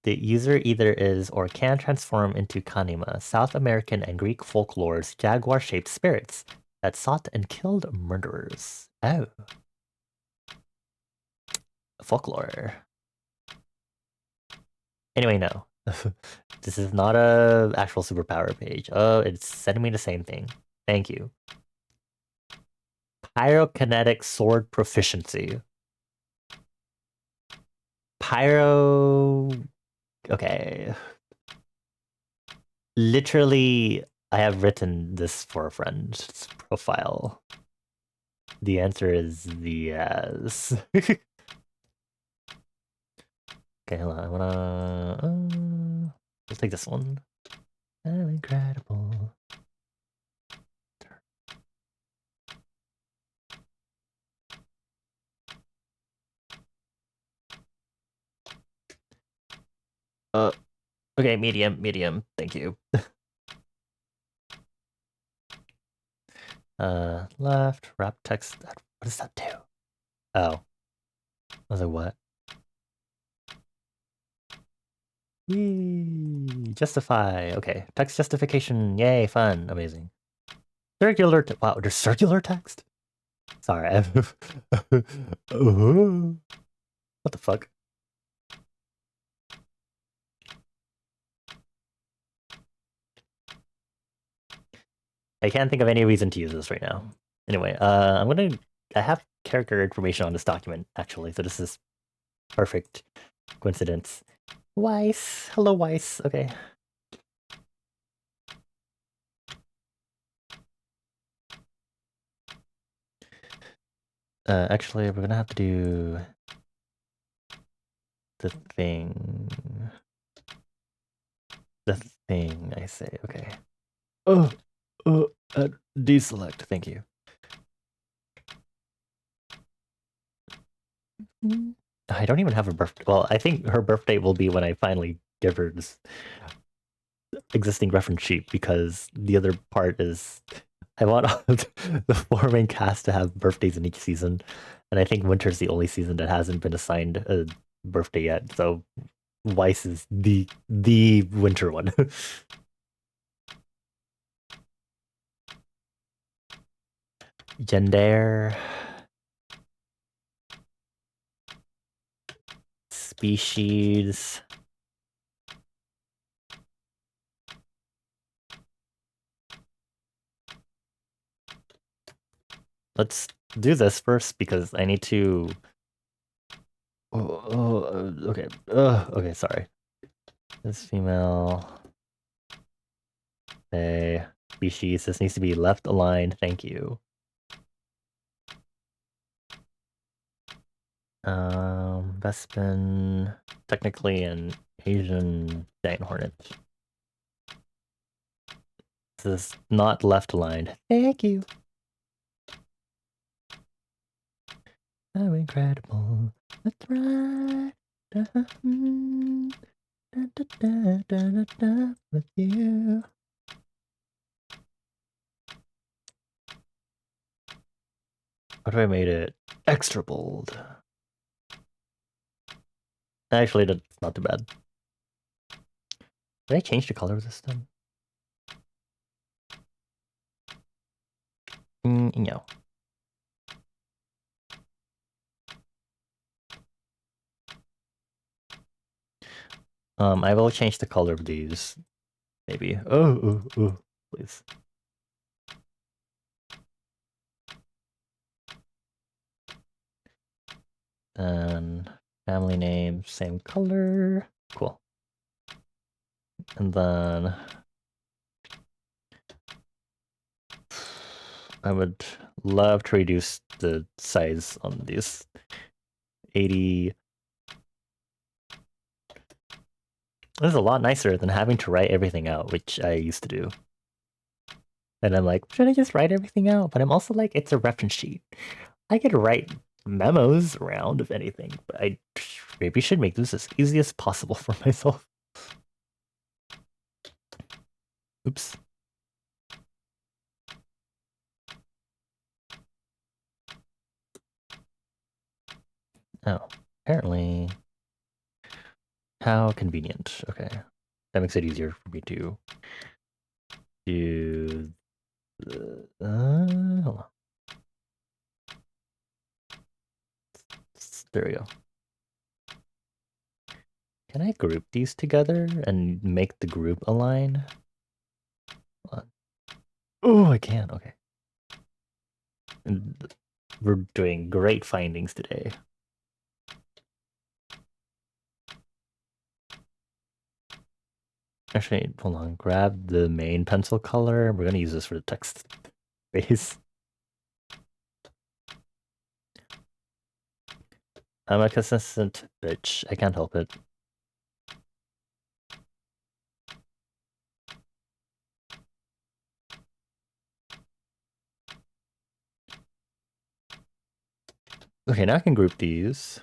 user either is or can transform into Kanema, South American and Greek folklore's jaguar-shaped spirits that sought and killed murderers. Oh. Folklore. Anyway, no. This is not a actual superpower page. Oh, it's sending me the same thing. Thank you. Pyrokinetic sword proficiency. Pyro... Okay. Literally, I have written this for a friend's profile. The answer is yes. Okay, hold on. I wanna... let's take this one. Oh, incredible. Okay, medium. Thank you. Left, wrap text. What does that do? Oh. I was like, what? Yee, justify. Okay, text justification. Yay, fun. Amazing. Circular. Wow, there's circular text? Sorry. What the fuck? I can't think of any reason to use this right now. Anyway, I have character information on this document, actually, so this is perfect coincidence. Weiss. Hello, Weiss. Okay. Actually, we're gonna have to do the thing. The thing, I say. Okay. Oh, deselect. Thank you. I don't even have a birthday. Well, I think her birthday will be when I finally give her this existing reference sheet, because the other part is I want the 4 main cast to have birthdays in each season, and I think winter's the only season that hasn't been assigned a birthday yet. So Weiss is the winter one. Gender, species. Let's do this first because I need to. Okay. Okay, sorry. This female. Hey, species. This needs to be left aligned. Thank you. Bespin, technically an Asian giant hornet. This is not left aligned. Thank you. I'm incredible. That's right. With you. What if I made it extra bold? Actually, that's not too bad. Did I change the color of this then? No. I will change the color of these. Maybe. Oh, please. And family name, same color. Cool. And then I would love to reduce the size on these. 80. This is a lot nicer than having to write everything out, which I used to do. And I'm like, should I just write everything out? But I'm also like, it's a reference sheet. I could write memos around, if anything, but I maybe should make this as easy as possible for myself. Oops. Oh, apparently. How convenient. Okay. That makes it easier for me to do the... hold on. There we go. Can I group these together and make the group align? Oh, I can. Okay. And we're doing great findings today. Actually, hold on. Grab the main pencil color. We're going to use this for the text space. I'm a consistent bitch. I can't help it. Okay, now I can group these.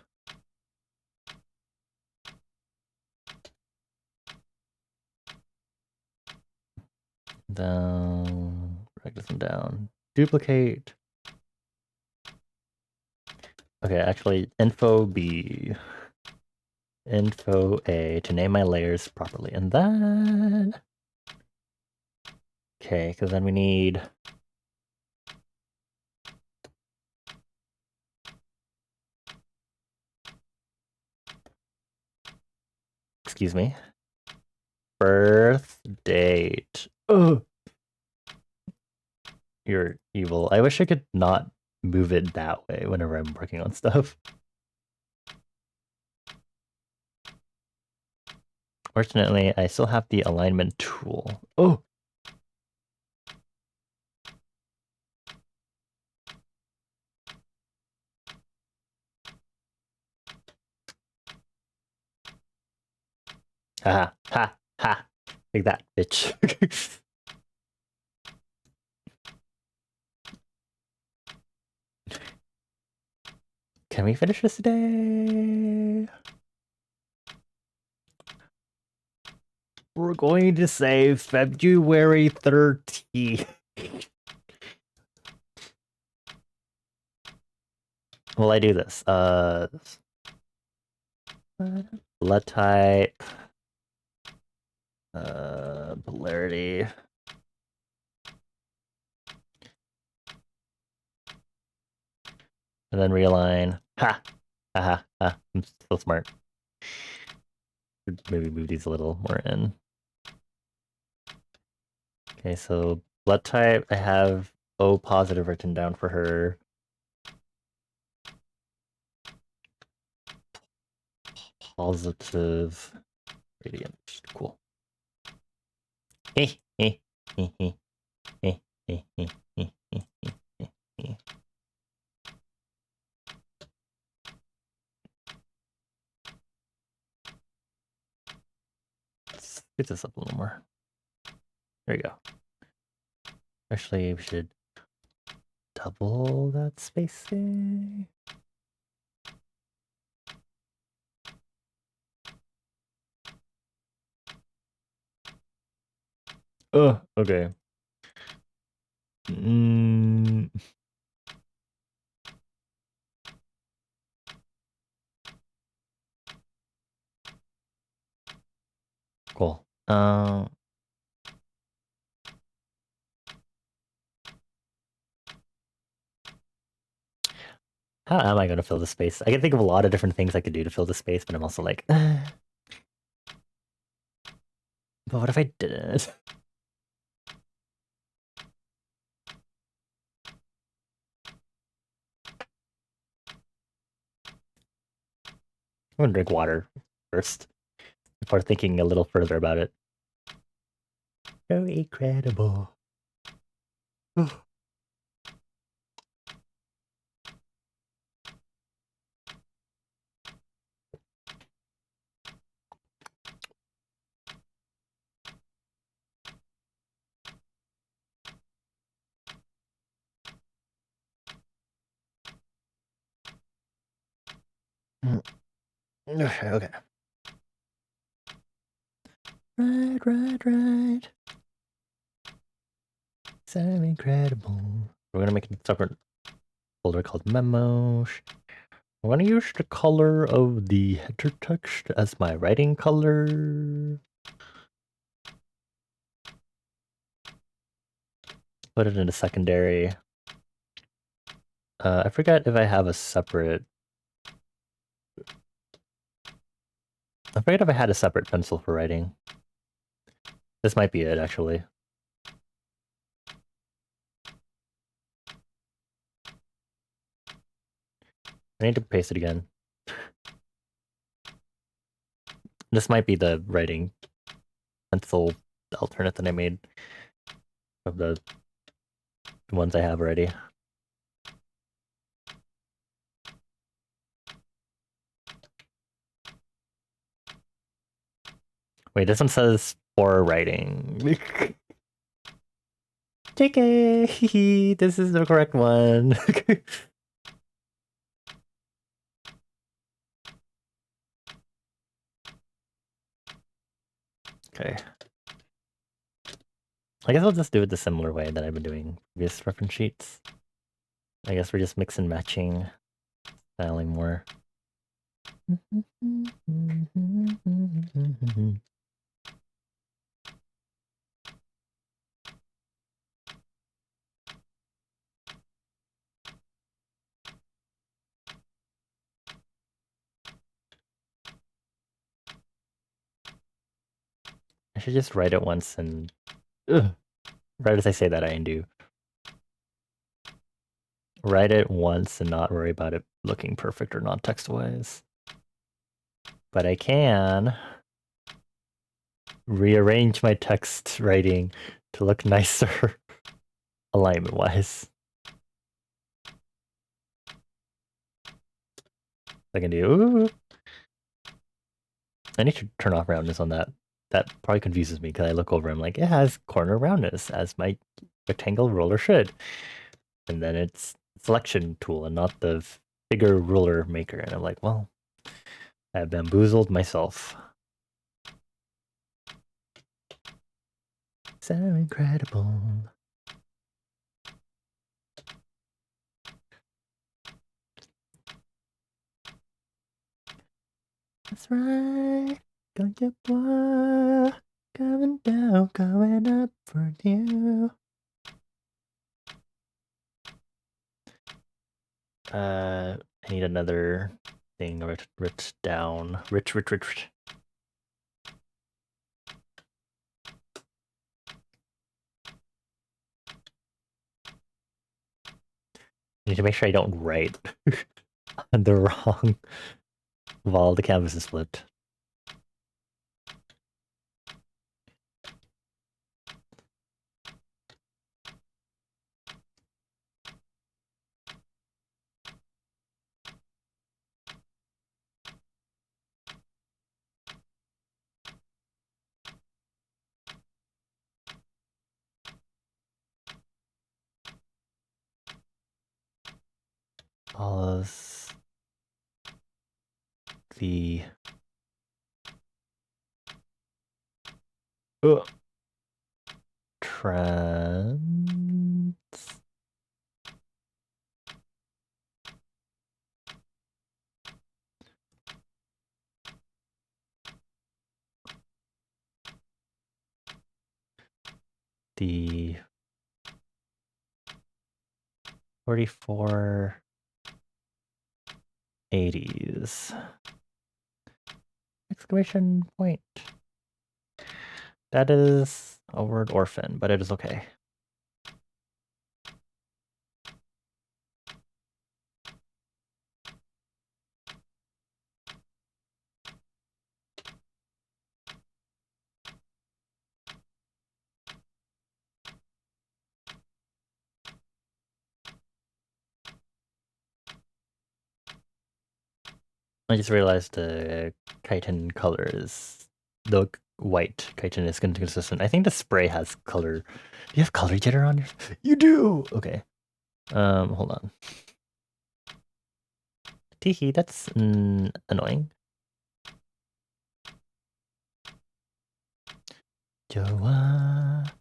Down. Drag this one down. Duplicate. Okay, actually, info B. Info A to name my layers properly. And then... Okay, because then we need... Excuse me. Birth date. Oh, you're evil. I wish I could not move it that way whenever I'm working on stuff. Fortunately, I still have the alignment tool. Oh! Ha ha ha! Take that, bitch. Can we finish this today? We're going to say February 13th. Will I do this? Blood type. Polarity. And then realign. Ha! Ha ha. I'm so smart. Maybe move these a little more in. Okay, so blood type, I have O positive written down for her. Positive radiant. Cool. Hey, hey, hey, hey, hey, hey, hey, hey, hey, hey. Let's get this up a little more. There you go. Actually, we should double that spacing. Okay. Mm, cool. How am I going to fill the space? I can think of a lot of different things I could do to fill the space, but I'm also like, but what if I didn't? I'm gonna drink water first before thinking a little further about it. So incredible. Okay. Right. So incredible. We're gonna make a separate folder called memos. I'm gonna use the color of the header text as my writing color. Put it in a secondary. I forget if I have a separate... I forget if I had a separate pencil for writing. This might be it, actually. I need to paste it again. This might be the writing pencil alternate that I made of the ones I have already. Wait, this one says for writing. JK, this is the correct one. Okay. I guess I'll just do it the similar way that I've been doing previous reference sheets. I guess we're just mix and matching, styling more. I should just write it once and... Ugh. Right as I say that, I undo. Write it once and not worry about it looking perfect or not text-wise. But I can rearrange my text writing to look nicer alignment-wise. I can do... I need to turn off roundness on that. That probably confuses me because I look over and I'm like, it has corner roundness as my rectangle ruler should. And then it's selection tool and not the figure ruler maker. And I'm like, well, I have bamboozled myself. So incredible. That's right. Going to blow. Coming down, coming up for you. I need another thing writ down. Rich. I need to make sure I don't write on the wrong while the canvas is flipped. Pause the... Ugh. trends. The 4480s. Exclamation point. That is a word orphan, but it is okay. I just realized the chitin color is the white chitin is consistent. I think the spray has color. Do you have color jitter on yours? You do. Okay. Hold on. Teehee, that's annoying. Joa.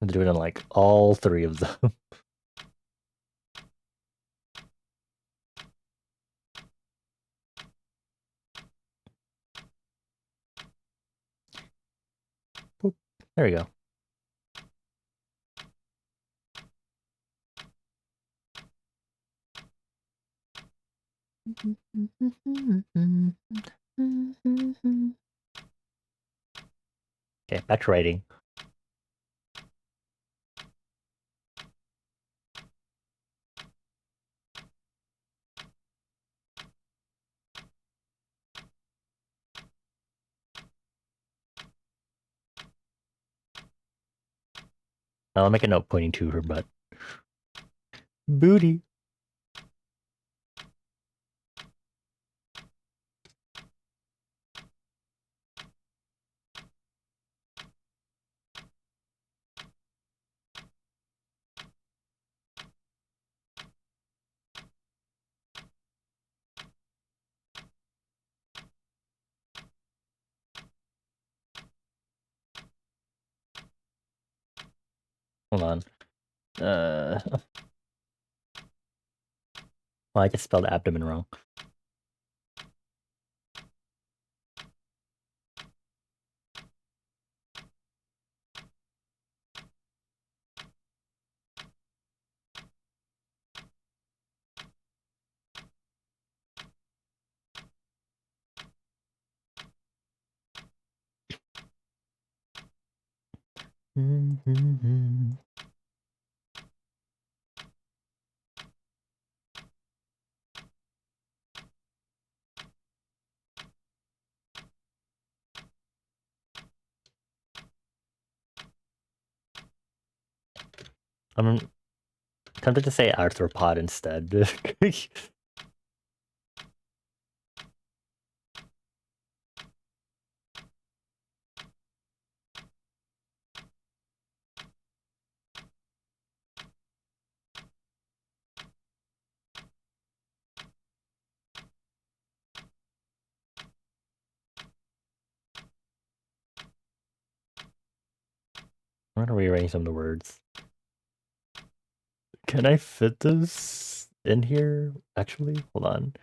I'm doing it on like all three of them. Boop. There we go. Okay, back to writing. I'll make a note pointing to her butt. Booty. Hold on. Well, I just spelled abdomen wrong. I'm tempted to say arthropod instead. I'm gonna rearrange some of the words. Can I fit this in here? Actually, hold on.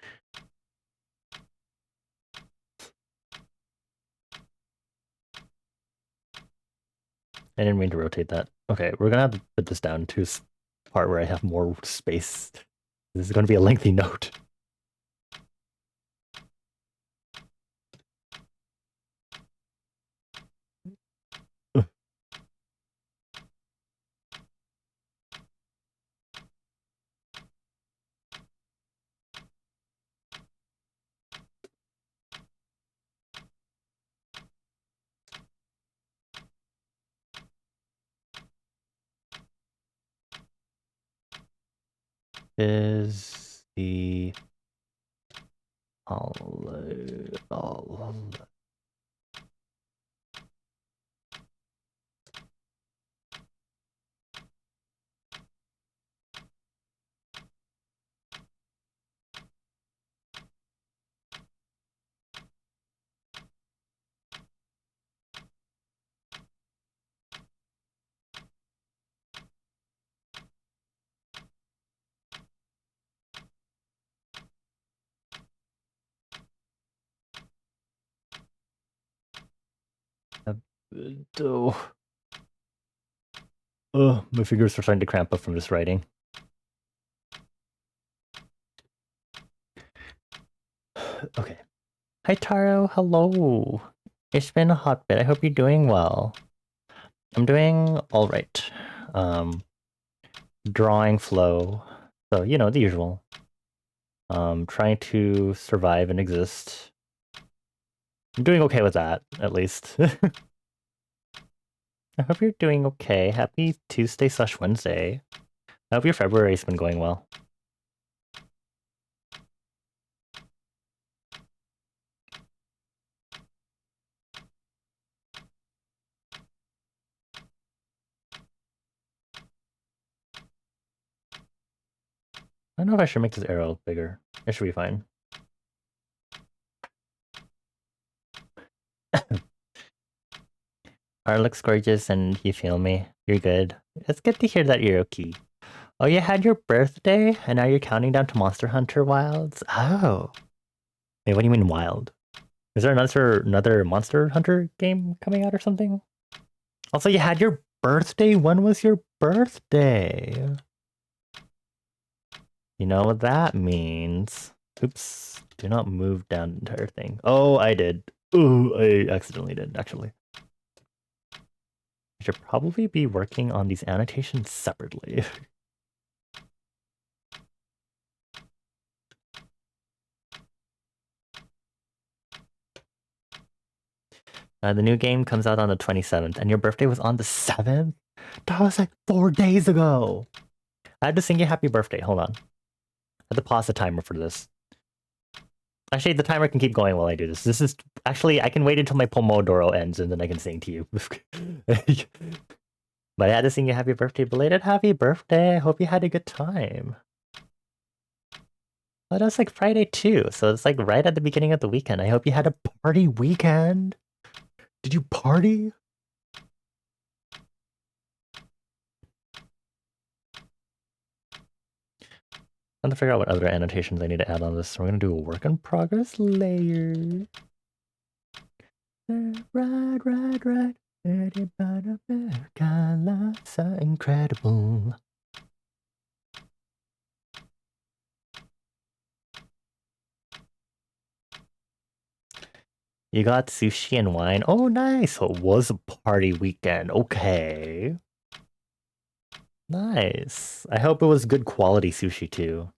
I didn't mean to rotate that. Okay, we're gonna have to put this down to a part where I have more space. This is gonna be a lengthy note. Is the Oh, oh, my fingers are starting to cramp up from this writing. Okay. Hi, Taro. Hello. It's been a hot bit. I hope you're doing well. I'm doing all right. Drawing flow. So, you know, the usual. Trying to survive and exist. I'm doing okay with that, at least. I hope you're doing okay. Happy Tuesday/Wednesday. I hope your February's been going well. I don't know if I should make this arrow bigger. It should be fine. Art looks gorgeous and you feel me. You're good. It's good to hear that you're okay. Oh, you had your birthday and now you're counting down to Monster Hunter Wilds? Oh. Wait, what do you mean wild? Is there another Monster Hunter game coming out or something? Also, you had your birthday? When was your birthday? You know what that means. Oops. Do not move down the entire thing. Oh, I did. Ooh, I accidentally did, actually. I should probably be working on these annotations separately. The new game comes out on the 27th, and your birthday was on the 7th? That was like 4 days ago! I had to sing you happy birthday. Hold on. I had to pause the timer for this. Actually, the timer can keep going while I do this. This is... Actually, I can wait until my pomodoro ends, and then I can sing to you. But I had to sing you happy birthday. Belated happy birthday. I hope you had a good time. Well, that's like Friday too, so it's like right at the beginning of the weekend. I hope you had a party weekend. Did you party? I'm trying to figure out what other annotations I need to add on this. So we're gonna do a work in progress layer. Ride. So incredible. You got sushi and wine. Oh, nice. So it was a party weekend. Okay. Nice. I hope it was good quality sushi too.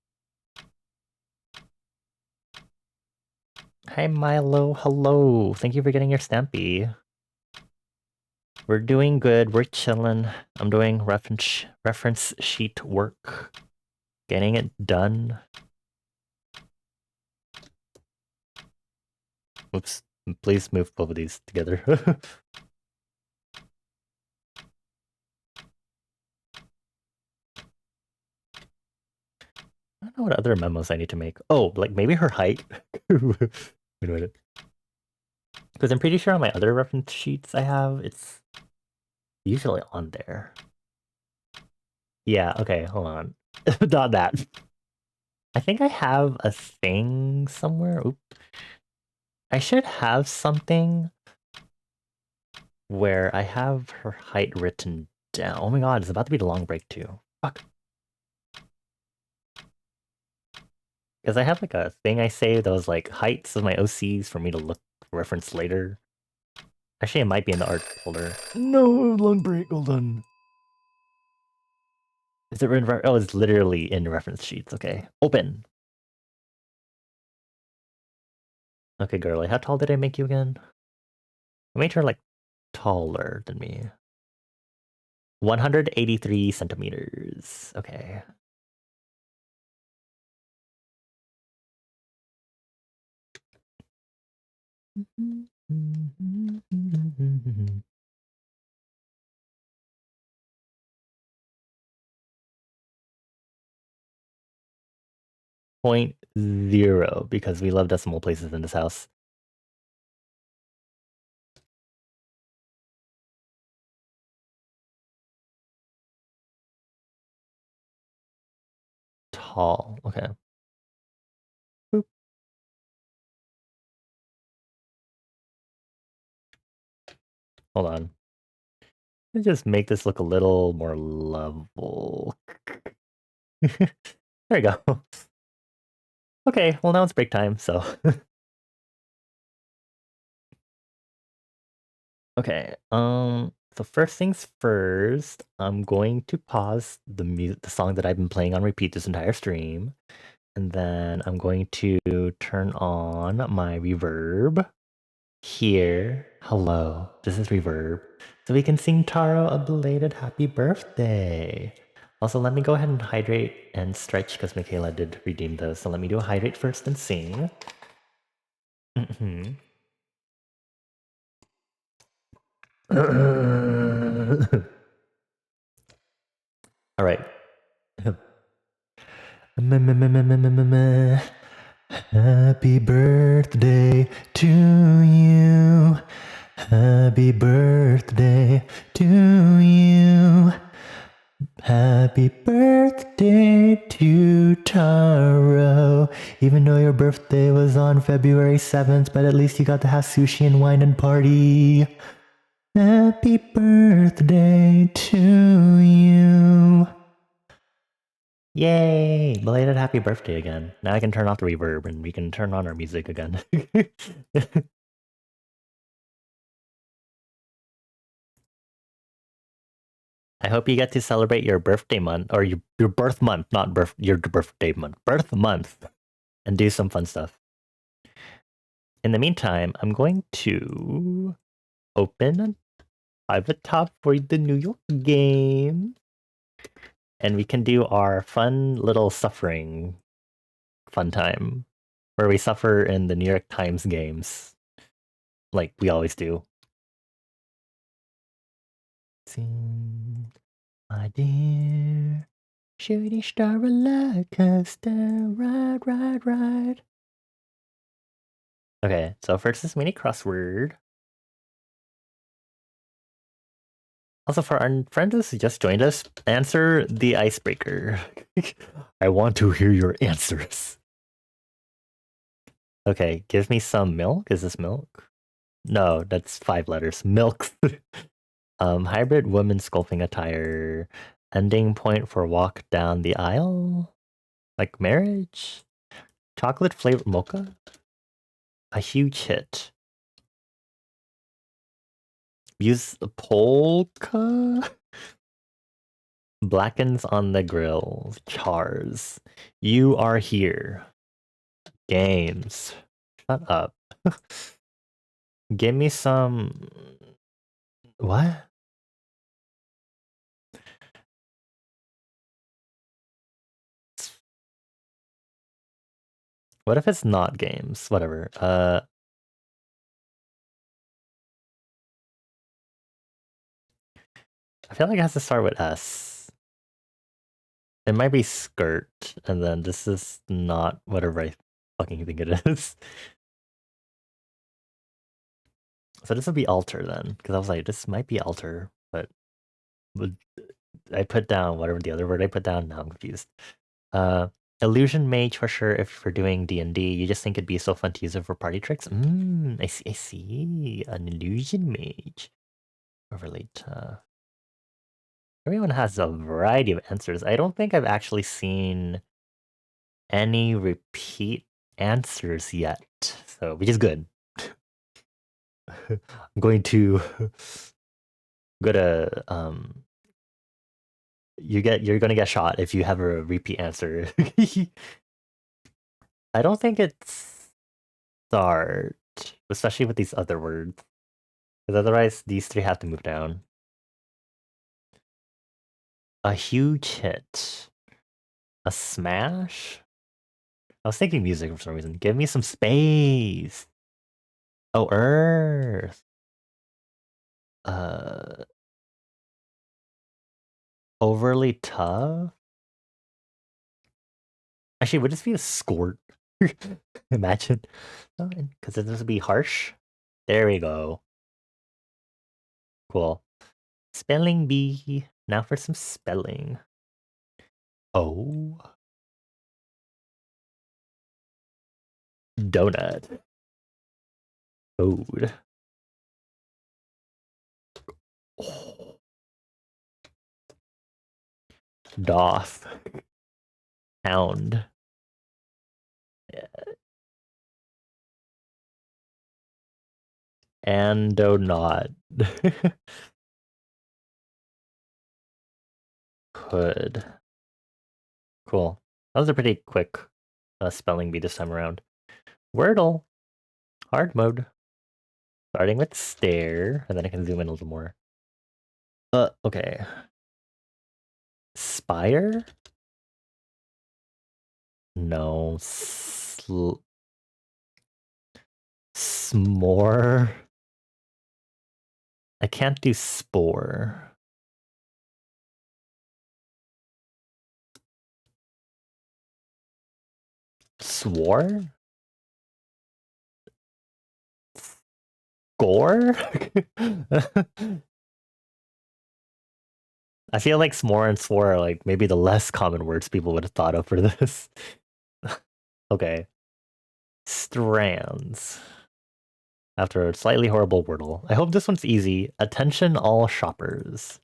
Hi, Milo. Hello. Thank you for getting your stampy. We're doing good. We're chilling. I'm doing reference sheet work. Getting it done. Oops. Please move both of these together. I don't know what other memos I need to make. Oh, like maybe her height? Wait a minute. Because I'm pretty sure on my other reference sheets I have, it's usually on there. Yeah, okay, hold on. Not that. I think I have a thing somewhere. Oop. I should have something where I have her height written down. Oh my god, it's about to be the long break too. Fuck. Because I have like a thing I saved that was like heights of my OCs for me to look reference later. Actually, it might be in the art folder. No, long break, hold on. Is it in oh, it's literally in reference sheets. Okay, open. Okay, girly, how tall did I make you again? I made her like taller than me. 183 centimeters. Okay. Point zero, because we love decimal places in this house. Tall. Okay. Boop. Hold on. Let me just make this look a little more level. There you go. Okay, well now it's break time, so. Okay, so first things first, I'm going to pause the song that I've been playing on repeat this entire stream, and then I'm going to turn on my reverb here. Hello, this is reverb, so we can sing Taro a belated happy birthday. Also, let me go ahead and hydrate and stretch because Michaela did redeem those, so let me do a hydrate first and sing. All right. Happy birthday to you. Happy birthday to you. Happy birthday to Taro. Even though your birthday was on February 7th, but at least you got to have sushi and wine and party. Happy birthday to you. Yay! Belated happy birthday again. Now I can turn off the reverb and we can turn on our music again. I hope you get to celebrate your birthday month, or your birth month, not your birthday month, birth month, and do some fun stuff. In the meantime, I'm going to open private tab for the New York game, and we can do our fun little suffering fun time, where we suffer in the New York Times games, like we always do. Sing, my dear, shooting star roller coaster, ride, ride, ride. Okay, so first this mini crossword. Also, for our friends who just joined us, answer the icebreaker. I want to hear your answers. Okay, give me some milk. Is this milk? No, that's 5 letters. Milk. Hybrid woman sculpting attire. Ending point for walk down the aisle? Like marriage? Chocolate flavored mocha? A huge hit. Use the polka? Blackens on the grill. Chars. You are here. Games. Shut up. Give me some... What? What if it's not games? Whatever. I feel like it has to start with S. It might be skirt, and then this is not whatever I fucking think it is. So this would be altar then, because I was like, this might be altar, but I put down whatever the other word I put down. Now I'm confused. Illusion mage for sure. If you're doing D&D, you just think it'd be so fun to use it for party tricks. I see. I see. An illusion mage. Overlay tough. Everyone has a variety of answers. I don't think I've actually seen any repeat answers yet, so which is good. I'm going to you're gonna get shot if you have a repeat answer. I don't think it's start, especially with these other words, because otherwise these 3 have to move down. A huge hit. A smash? I was thinking music for some reason. Give me some space. Oh, Earth. Overly tough? Actually, would this be a skort? Imagine. Because this would be harsh. There we go. Cool. Spelling bee. Now for some spelling. Oh. Donut. Food. Doth. Hound. Andonod. Could. Cool. That was a pretty quick spelling bee this time around. Wordle. Hard mode. Starting with stare, and then I can zoom in a little more. Okay. Spire? No. S'more? I can't do spore. Swore? Gore? I feel like s'more and swore are like maybe the less common words people would have thought of for this. Okay. Strands. After a slightly horrible wordle. I hope this one's easy. Attention all shoppers.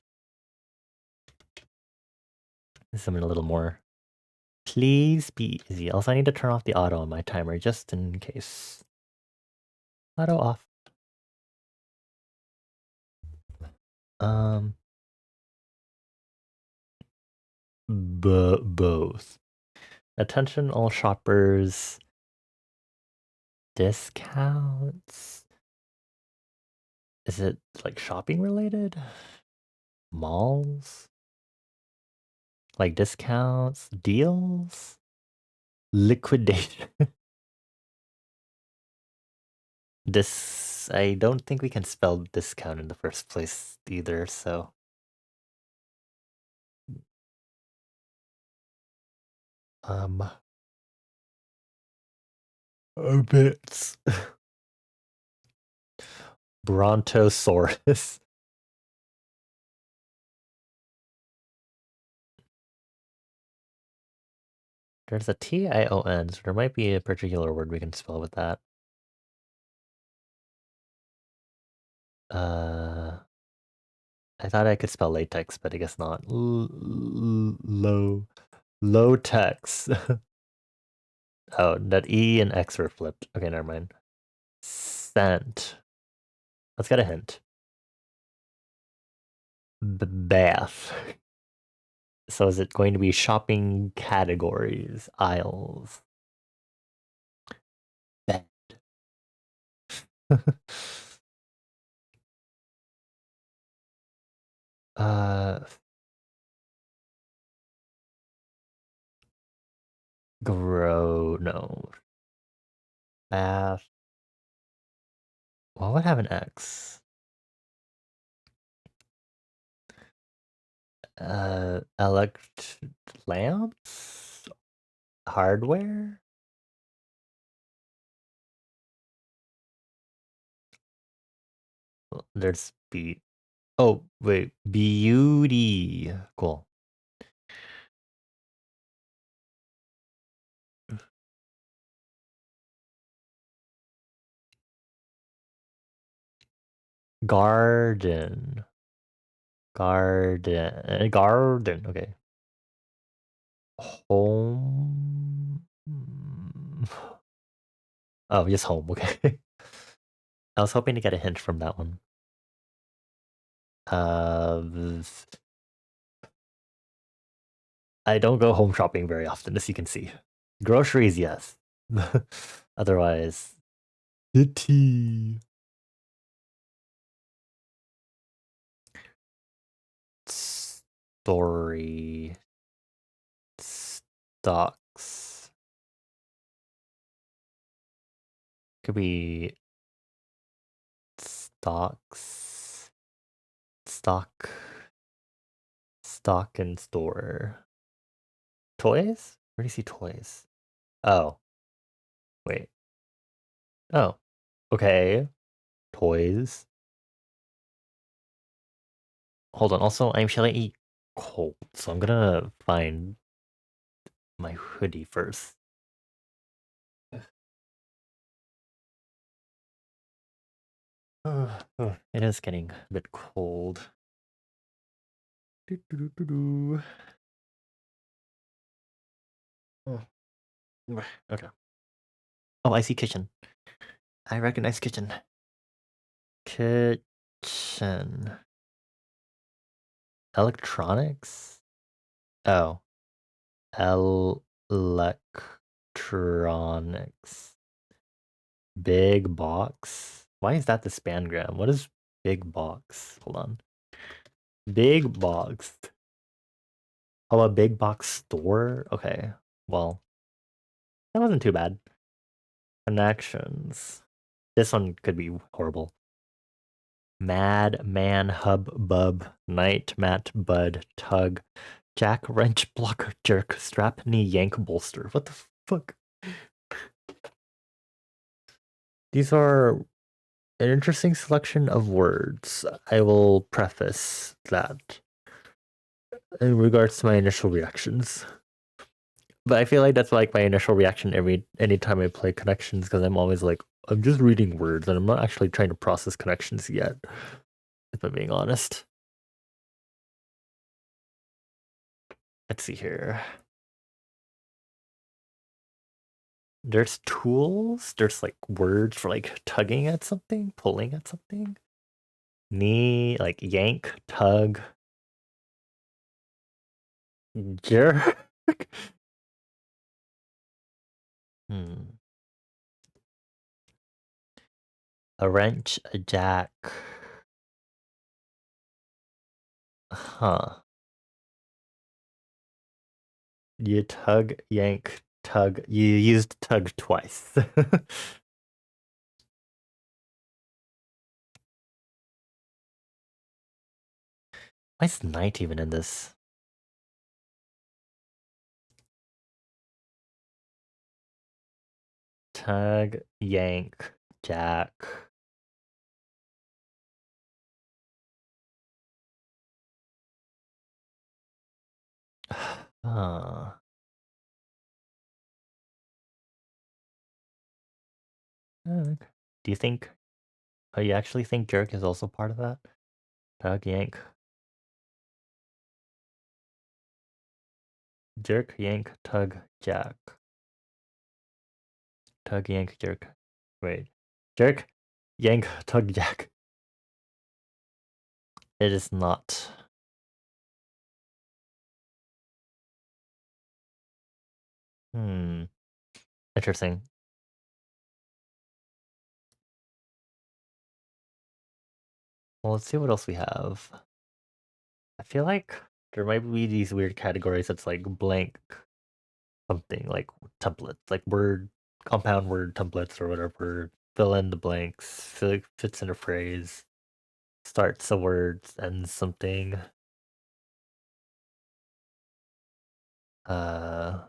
Zoom in a little more. Please be easy. Also, I need to turn off the auto on my timer just in case. Auto off. Both. Attention all shoppers. Discounts. Is it like shopping related? Malls? Like discounts? Deals? Liquidation. I don't think we can spell discount in the first place either, so. Bits. Brontosaurus. There's a Tion, so there might be a particular word we can spell with that. I thought I could spell latex, but I guess not. Low text. Oh, that E and X were flipped. Okay, never mind. Scent. Let's get a hint. Bath. So is it going to be shopping categories, aisles? Bed. uh, no. Bath. What would have an X? Elect lamps? Hardware? There's be. Oh, wait. Beauty. Cool. Garden. Garden. Okay. Home. Oh, just home. Okay. I was hoping to get a hint from that one. I don't go home shopping very often, as you can see. Groceries, yes. Otherwise, city. Story. Stocks. Could be stocks. Stock. Stock and store. Toys? Where do you see toys? Oh. Wait. Oh. Okay. Toys. Hold on. Also, I'm slightly cold, so I'm gonna find my hoodie first. It is getting a bit cold. Oh, okay. Oh, I see kitchen. I recognize kitchen. Kitchen. Electronics? Oh. Electronics. Big box. Why is that the spangram? What is big box? Hold on. Big box. Oh, a big box store? Okay. Well, that wasn't too bad. Connections. This one could be horrible. Mad, man, hub, bub, night, mat, bud, tug, jack, wrench, blocker, jerk, strap, knee, yank, bolster. What the fuck? These are an interesting selection of words. I will preface that in regards to my initial reactions. But I feel like that's like my initial reaction anytime I play connections because I'm always like, I'm just reading words and I'm not actually trying to process connections yet, if I'm being honest. Let's see here. There's tools, there's like words for like tugging at something, pulling at something. Knee, like yank, tug, jerk. Hmm. A wrench, a jack. Huh. You tug, yank, tug. You used tug twice. Why is night even in this? Tug, yank, jack. Uh, do you think? Oh, you actually think jerk is also part of that? Tug, yank, jerk, yank, tug, jack. Tug, yank, jerk. Wait. Jerk, yank, tug, jack. It is not. Hmm. Interesting. Well, let's see what else we have. I feel like there might be these weird categories that's like blank something, like templates, like word, compound word templates or whatever. Fill in the blanks, fits in a phrase, starts a word, ends something. Uh,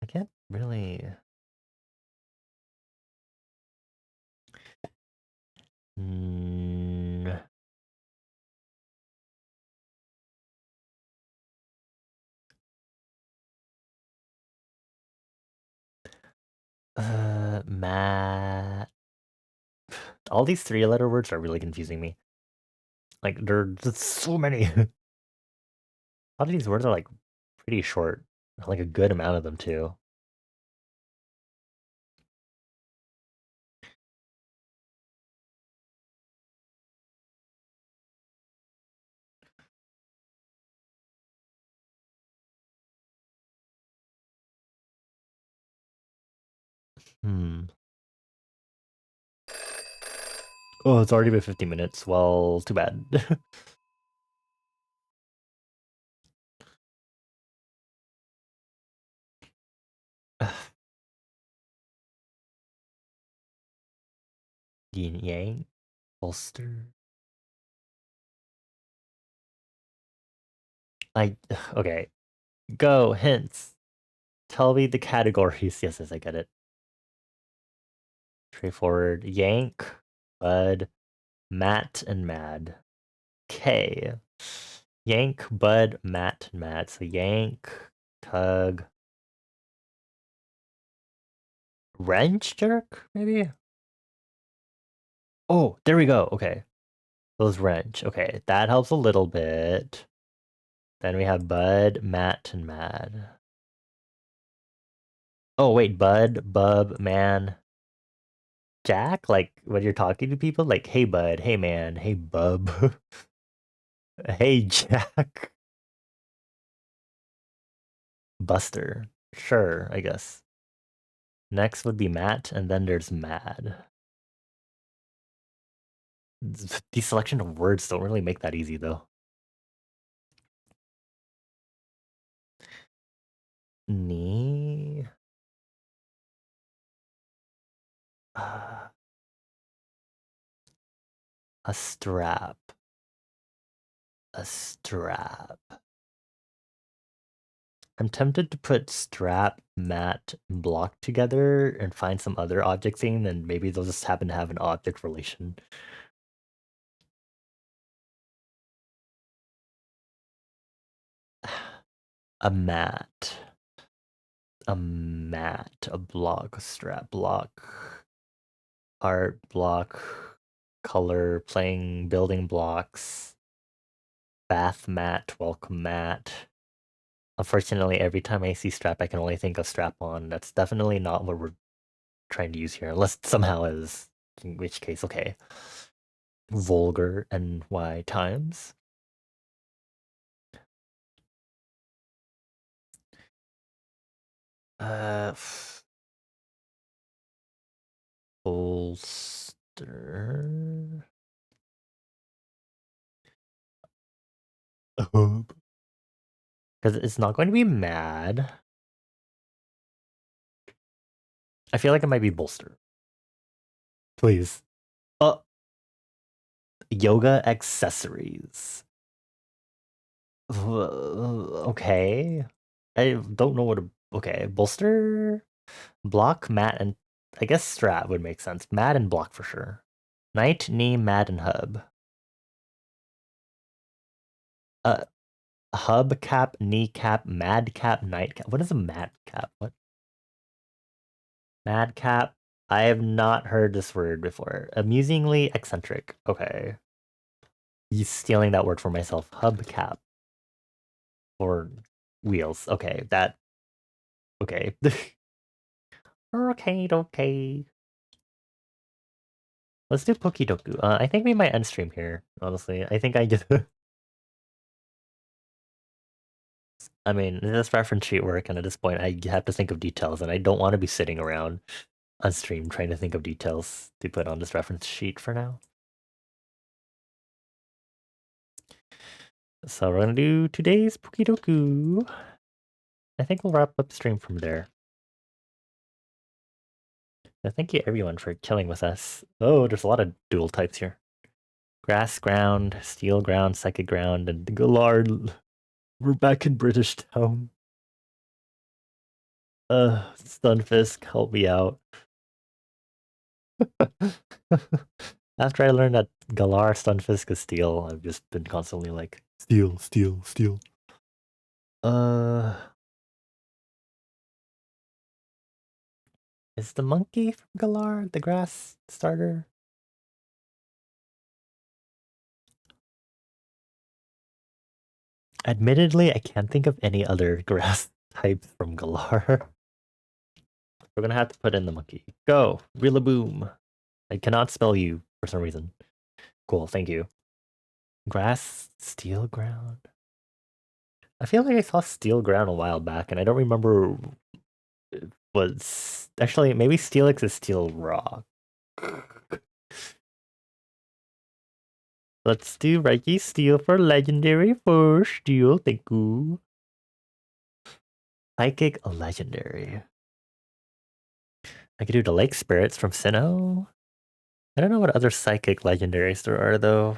I can't really. Mm, Matt. All these three-letter words are really confusing me. Like there's just so many. A lot of these words are like pretty short. Like a good amount of them too. Hmm. Oh, it's already been 50 minutes. Well, too bad. Yin Yang, bolster. I okay. Go hints. Tell me the categories. Yes, yes, I get it. Straightforward. Yank, Bud, Matt, and Mad. K. Yank, Bud, Matt, and Mad. So yank, tug, wrench jerk, maybe? Oh, there we go. Okay. Those wrench. Okay, that helps a little bit. Then we have Bud, Matt, and Mad. Oh wait, Bud, Bub, Man, Jack? Like when you're talking to people, like, hey Bud, hey man, hey Bub, hey Jack, Buster. Sure, I guess. Next would be Matt, and then there's Mad. These selection of words don't really make that easy though. Knee. Uh, a strap. A strap. I'm tempted to put strap, mat, and block together and find some other object thing, and maybe they'll just happen to have an object relation. A mat. A mat. A block. A strap block. Art block. Color. Playing building blocks. Bath mat. Welcome mat. Unfortunately, every time I see strap, I can only think of strap on. That's definitely not what we're trying to use here, unless it somehow is, in which case, okay. Vulgar NY times. Uh, bolster. Because it's not going to be mad. I feel like it might be bolster. Please. Uh, yoga accessories. Okay. I don't know what a. Okay, bolster, block, mat, and I guess strap would make sense. Mat and block for sure. Knight, knee, mat, and hub. Uh, hub cap, kneecap, madcap, nightcap. What is a madcap? What? Madcap? I have not heard this word before. Amusingly eccentric. Okay. He's stealing that word for myself. Hubcap. Or wheels. Okay, that. Okay. Okay. Let's do Pokidoku. I think we might end stream here, honestly. I think I just. I mean, this reference sheet work, and at this point, I have to think of details, and I don't want to be sitting around on stream trying to think of details to put on this reference sheet for now. So we're gonna do today's Pokidoku. I think we'll wrap up stream from there. So thank you everyone for chilling with us. Oh, there's a lot of dual types here. Grass ground, steel ground, psychic ground, and Galar. We're back in British Town. Stunfisk, help me out. After I learned that Galar Stunfisk is steel, I've just been constantly like, steel, steel, steel. Is the monkey from Galar the grass starter? Admittedly, I can't think of any other grass types from Galar. We're gonna have to put in the monkey. Go! Rillaboom! I cannot spell you for some reason. Cool, thank you. Grass, steel ground. I feel like I saw steel ground a while back, and I don't remember was actually maybe Steelix is steel rock. Let's do Reiki Steel for legendary for steel. Thank you. Psychic legendary. I could do the Lake Spirits from Sinnoh. I don't know what other psychic legendaries there are though.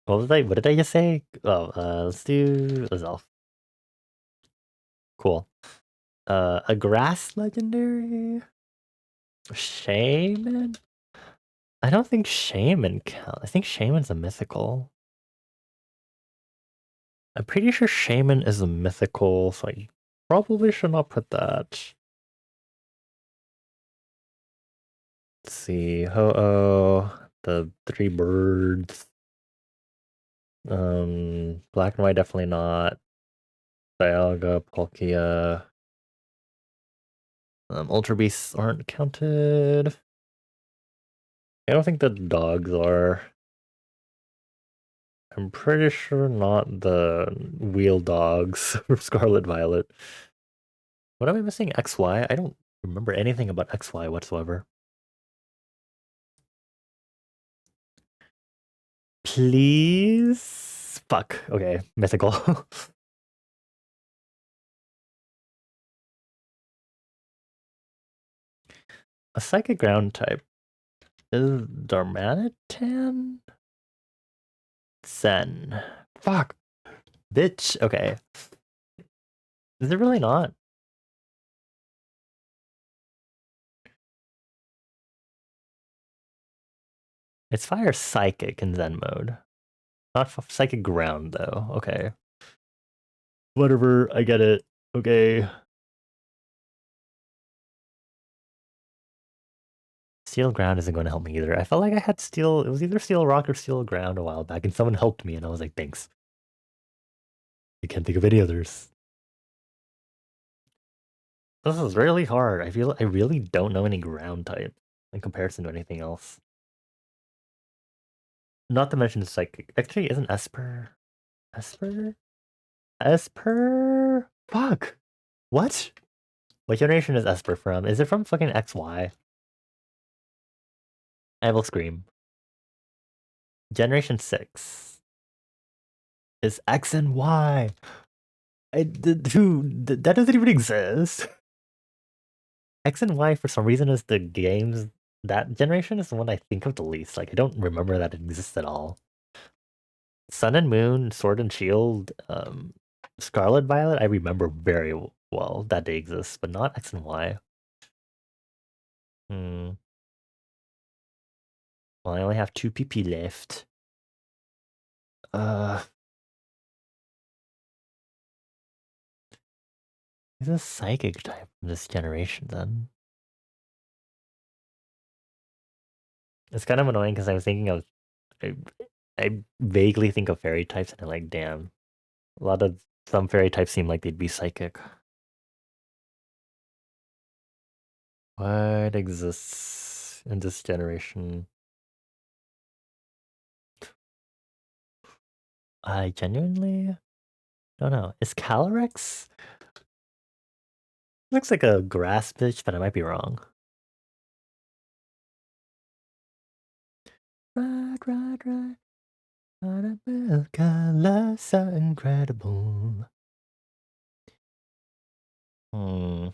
What did I just say? Oh, let's do Azelf. Cool. A grass legendary? Shaman? I don't think Shaman counts. I think Shaman's a mythical. I'm pretty sure Shaman is a mythical, so I probably should not put that. see. Ho-Oh, the three birds. Black and white definitely not. Dialga, Palkia. Ultra Beasts aren't counted. I don't think the dogs are. I'm pretty sure not the wheel dogs from Scarlet Violet. What am I missing? XY? I don't remember anything about XY whatsoever. Please? Fuck. Okay, mythical. A psychic ground type is Darmanitan? Zen. Fuck. Bitch. Okay. Is it really not? It's fire psychic in Zen mode. Not psychic ground though. Okay. Whatever, I get it. Okay. Steel ground isn't going to help me either. I felt like I had steel. It was either steel rock or steel ground a while back, and someone helped me, and I was like, thanks. I can't think of any others. This is really hard. I feel I really don't know any ground type in comparison to anything else. Not to mention psychic. Actually, isn't Esper? Esper? Esper? Fuck. What? What generation is Esper from? Is it from fucking XY? I will scream. Generation 6 is X and Y. Dude, that doesn't even exist. X and Y for some reason is the games that generation is the one I think of the least. Like I don't remember that it exists at all. Sun and Moon, Sword and Shield, Scarlet Violet, I remember very well that they exist, but not X and Y. Hmm. Well, I only have 2 PP left. Uh, is a psychic type from this generation then? It's kind of annoying because I was thinking of, I, I vaguely think of fairy types and I'm like, damn, a lot of some fairy types seem like they'd be psychic. What exists in this generation? I genuinely don't know. Is Calyrex? Looks like a grass bitch, but I might be wrong. Ride, ride, ride. On a milk color so incredible. Hmm.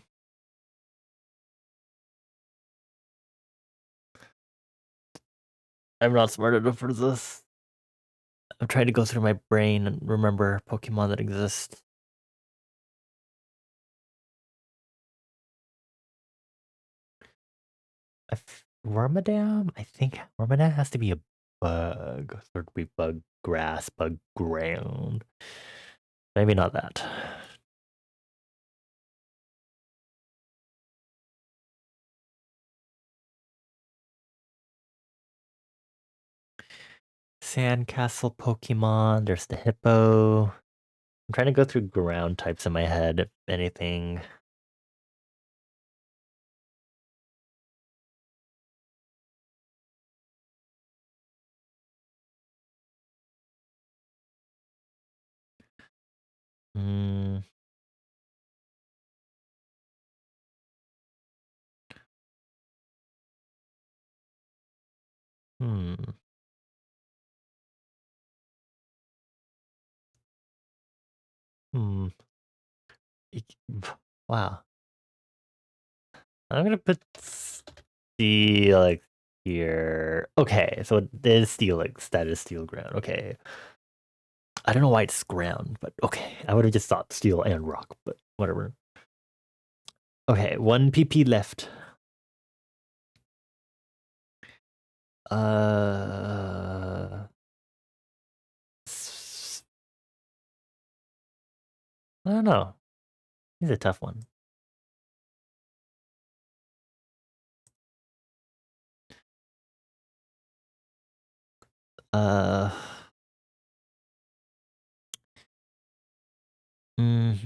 I'm not smart enough for this. I'm trying to go through my brain and remember Pokemon that exist. Wormadam? I think Wormadam has to be a bug. Or to be bug grass, bug ground. Maybe not that. Sandcastle Pokemon. There's the hippo. I'm trying to go through ground types in my head, if anything. Hmm. Hmm. Hmm. Wow. I'm gonna put steel like here. Okay, so it is steel like that is steel ground. Okay. I don't know why it's ground, but okay. I would have just thought steel and rock, but whatever. Okay, 1 PP left. Uh I don't know. He's a tough one. Uh. mm,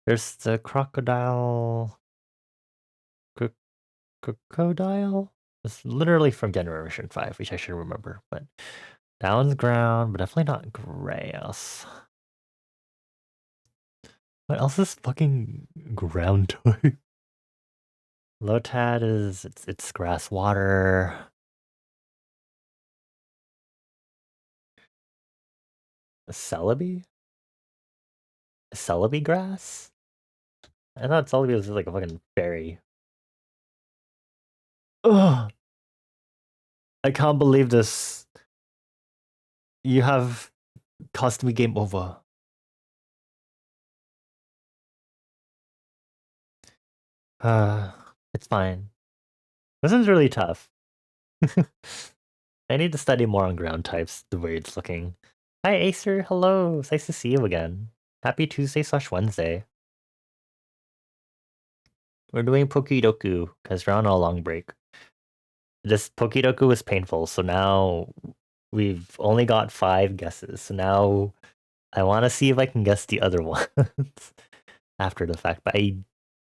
There's the crocodile. Crocodile? It's literally from Generation 5, which I should remember. But that one's ground, but definitely not grass. What else is fucking ground type? Lotad is it's grass water. Celebi? Celebi grass? I thought Celebi was just like a fucking fairy. Ugh. I can't believe this. You have cost me game over. It's fine. This is really tough. I need to study more on ground types, the way it's looking. Hi Acer, hello. It's nice to see you again. Happy Tuesday/Wednesday. We're doing Pokidoku, because we're on a long break. This Pokidoku was painful, so now we've only got 5 guesses. So now I want to see if I can guess the other ones after the fact, but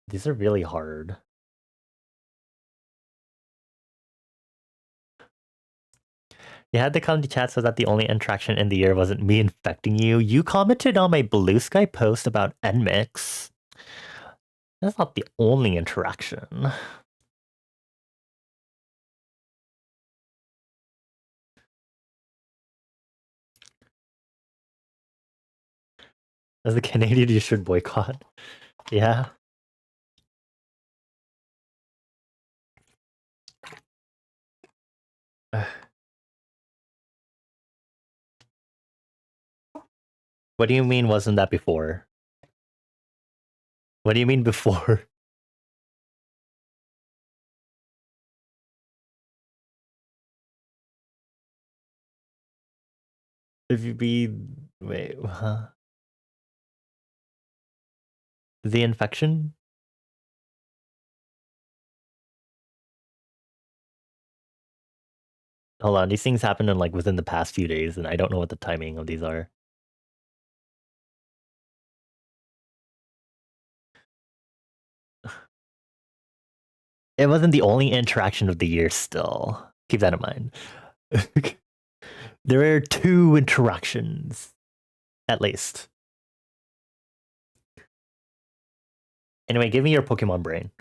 these are really hard. You had to come to chat so that the only interaction in the year wasn't me infecting you. You commented on my Blue Sky post about NMIX. That's not the only interaction. As a Canadian, you should boycott. Yeah. What do you mean wasn't that before? What do you mean before? If you be... Wait, huh? The infection? Hold on, these things happened in like within the past few days, and I don't know what the timing of these are. It wasn't the only interaction of the year still. Keep that in mind. There are 2 interactions, at least. Anyway, give me your Pokemon brain.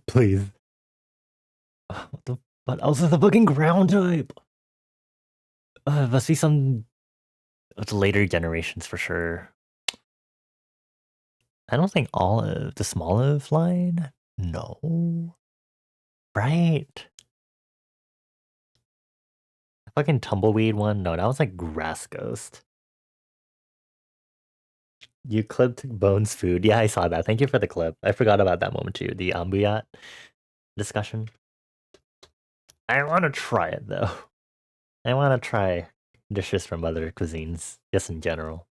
Please. What else is the fucking ground type? Must be some later generations for sure. I don't think Olive, the Smoliv line? No. Right. Fucking Tumbleweed one? No, that was like Grass Ghost. You clipped Bones food. Yeah, I saw that. Thank you for the clip. I forgot about that moment too. The Ambuyat discussion. I want to try it though. I want to try dishes from other cuisines, just in general.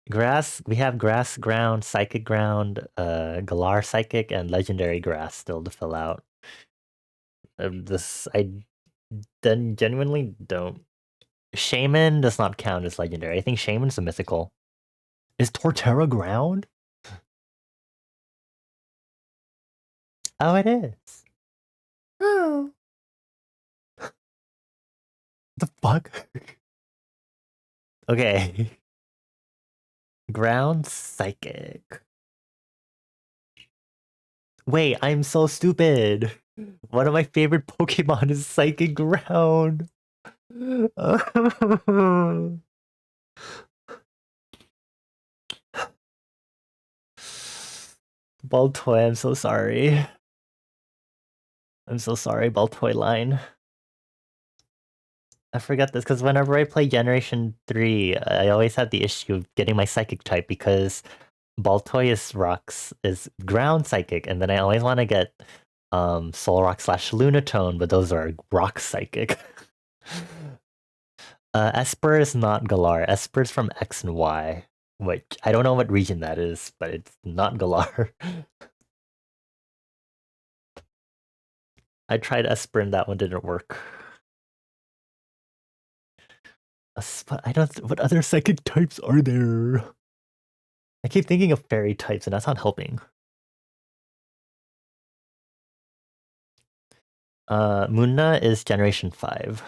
Grass, we have grass ground, psychic ground, Galar psychic, and legendary grass still to fill out. This I then genuinely don't. Shaman does not count as legendary. I think Shaman's a mythical. Is Torterra ground? Oh, it is. Oh. The fuck? Okay. Ground psychic. Wait, I'm so stupid. One of my favorite Pokemon is Psychic Ground. Baltoy, I'm so sorry. I'm so sorry, Baltoy line. I forget this because whenever I play Generation 3, I always had the issue of getting my Psychic type because Baltoy is ground Psychic, and then I always want to get Solrock/Lunatone, but those are Rock Psychic. Esper is not Galar. Esper is from X and Y, which I don't know what region that is, but it's not Galar. I tried Esper and that one didn't work. I don't. What other psychic types are there? I keep thinking of fairy types, and that's not helping. Munna is Generation 5.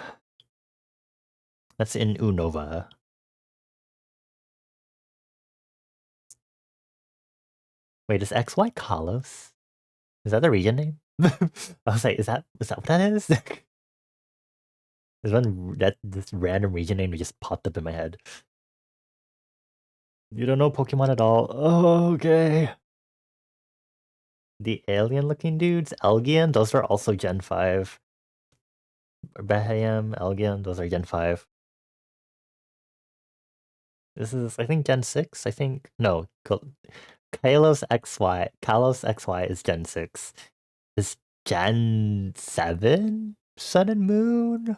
That's in Unova. Wait, is XY Kalos? Is that the region name? I was like, is that what that is? There's one that this random region name that just popped up in my head. You don't know Pokemon at all? Oh, okay. The alien-looking dudes, Elgian, those are also Gen 5. Behayam, Elgian, those are Gen 5. This is, I think, Gen 6. I think no, Kalos XY is Gen 6. Is Gen 7 Sun and Moon?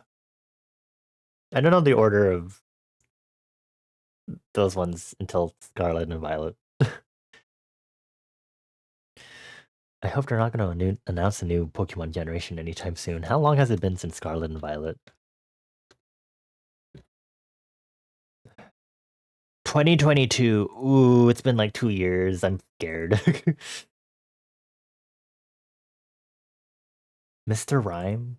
I don't know the order of those ones until Scarlet and Violet. I hope they're not going to announce a new Pokemon generation anytime soon. How long has it been since Scarlet and Violet? 2022. Ooh, it's been like 2 years. I'm scared. Mr. Rhyme?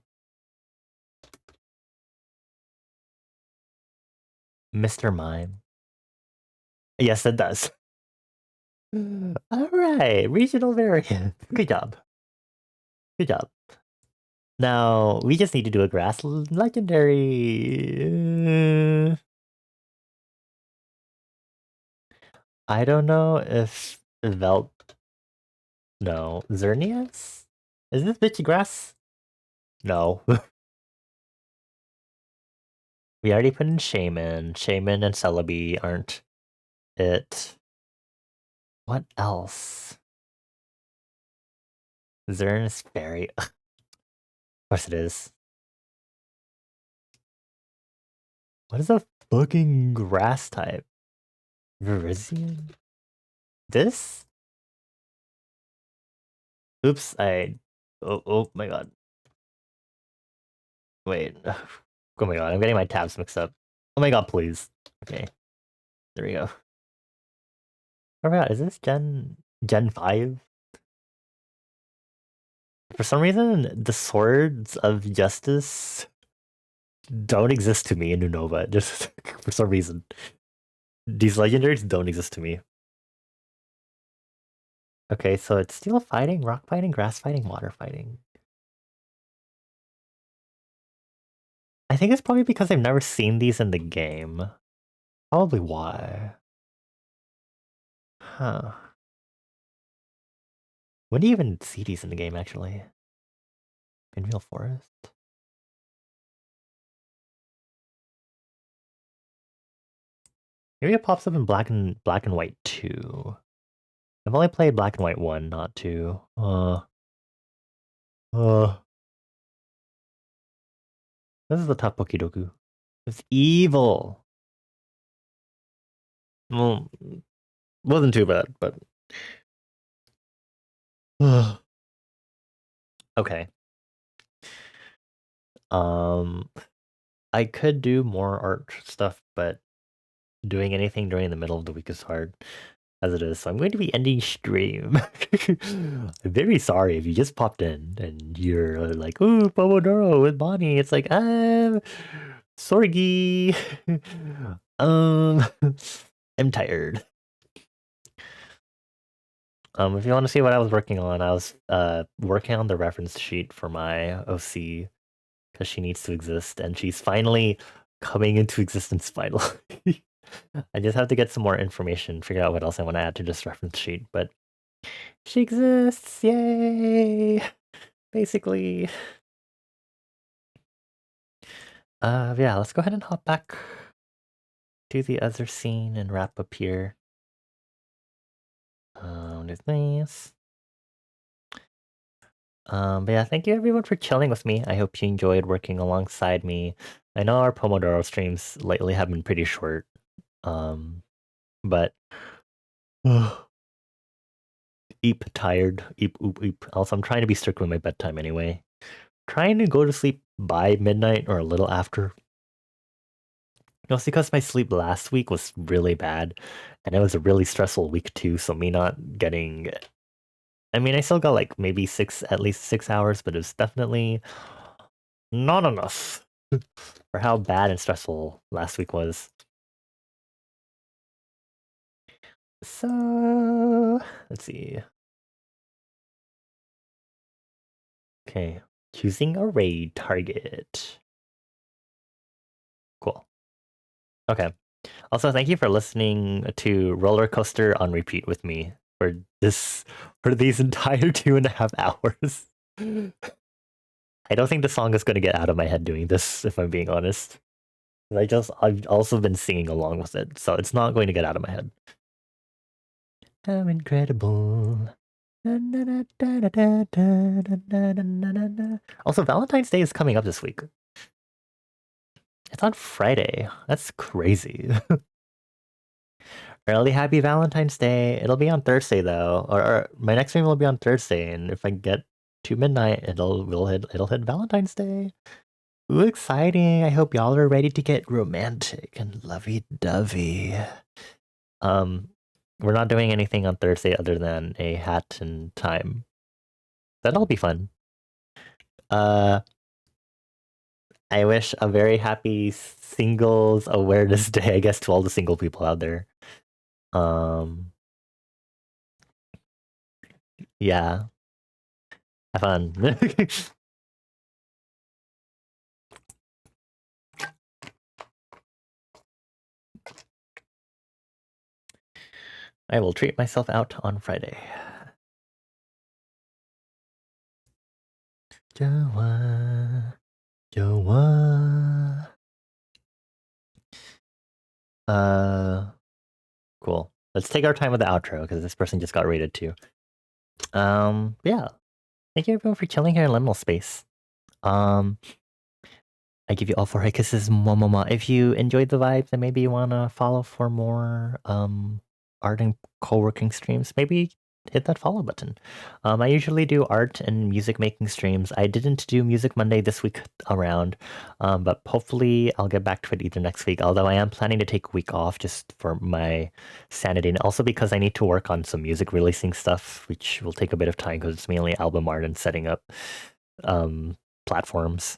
Mr. Mime? Yes, it does. All right, regional variant. Good job. Good job. Now, we just need to do a grass legendary. I don't know if Velt. No. Xerneas? Is this bitchy grass? No. We already put in Shaman. Shaman and Celebi aren't it. What else? Xerneas Fairy. Of course it is. What is a fucking grass type? Virizion? This? Oops, oh my god. Wait. Oh my god, I'm getting my tabs mixed up. Oh my god, please. Okay. There we go. Oh my god, is this Gen 5? For some reason, the Swords of Justice don't exist to me in Unova. Just for some reason. These legendaries don't exist to me. Okay, so it's steel fighting, rock fighting, grass fighting, water fighting. I think it's probably because I've never seen these in the game. Probably why. Huh. When do you even see these in the game, actually? Pinwheel Forest? Maybe it pops up in black and white 2. I've only played black and white 1, not 2. This is the top Pokidoku. It's evil. Well, wasn't too bad, but okay. I could do more art stuff, but doing anything during the middle of the week is hard as it is. So I'm going to be ending stream. I'm very sorry if you just popped in and you're like, "Ooh, Pomodoro with Bonnie." It's like, sorry. I'm tired. If you want to see what I was working on, I was working on the reference sheet for my OC because she needs to exist, and she's finally coming into existence finally. I just have to get some more information, figure out what else I want to add to this reference sheet, but she exists, yay! Basically. Yeah, let's go ahead and hop back to the other scene and wrap up here. There's this. But yeah, thank you everyone for chilling with me. I hope you enjoyed working alongside me. I know our Pomodoro streams lately have been pretty short. But eep tired. Eep oop eep. Also, I'm trying to be strict with my bedtime anyway. trying to go to sleep by midnight or a little after. It's because my sleep last week was really bad, and it was a really stressful week too. So me not getting, I mean, I still got like maybe at least 6 hours, but it was definitely not enough for how bad and stressful last week was. So let's see. Okay, choosing a raid target. Cool. Okay. Also, thank you for listening to Roller Coaster on repeat with me for these entire 2.5 hours. I don't think the song is gonna get out of my head doing this, if I'm being honest. I've also been singing along with it, so it's not going to get out of my head. I'm incredible. Also, Valentine's Day is coming up this week. It's on Friday. That's crazy. Early happy Valentine's Day. It'll be on Thursday though, or my next stream will be on Thursday, and if I get to midnight, it'll hit Valentine's Day. Ooh, exciting! I hope y'all are ready to get romantic and lovey-dovey. We're not doing anything on Thursday other than a hat and time. That'll be fun. I wish a very happy Singles Awareness Day, I guess, to all the single people out there. Yeah. Have fun. I will treat myself out on Friday. Joa. Cool. Let's take our time with the outro because this person just got rated too. Yeah. Thank you everyone for chilling here in liminal space. I give you all 4 high kisses, mama. If you enjoyed the vibes and maybe you wanna follow for more art and co-working streams, maybe hit that follow button. I usually do art and music making streams. I didn't do Music Monday this week around, but hopefully I'll get back to it either next week. Although I am planning to take a week off just for my sanity, and also because I need to work on some music releasing stuff, which will take a bit of time because it's mainly album art and setting up platforms.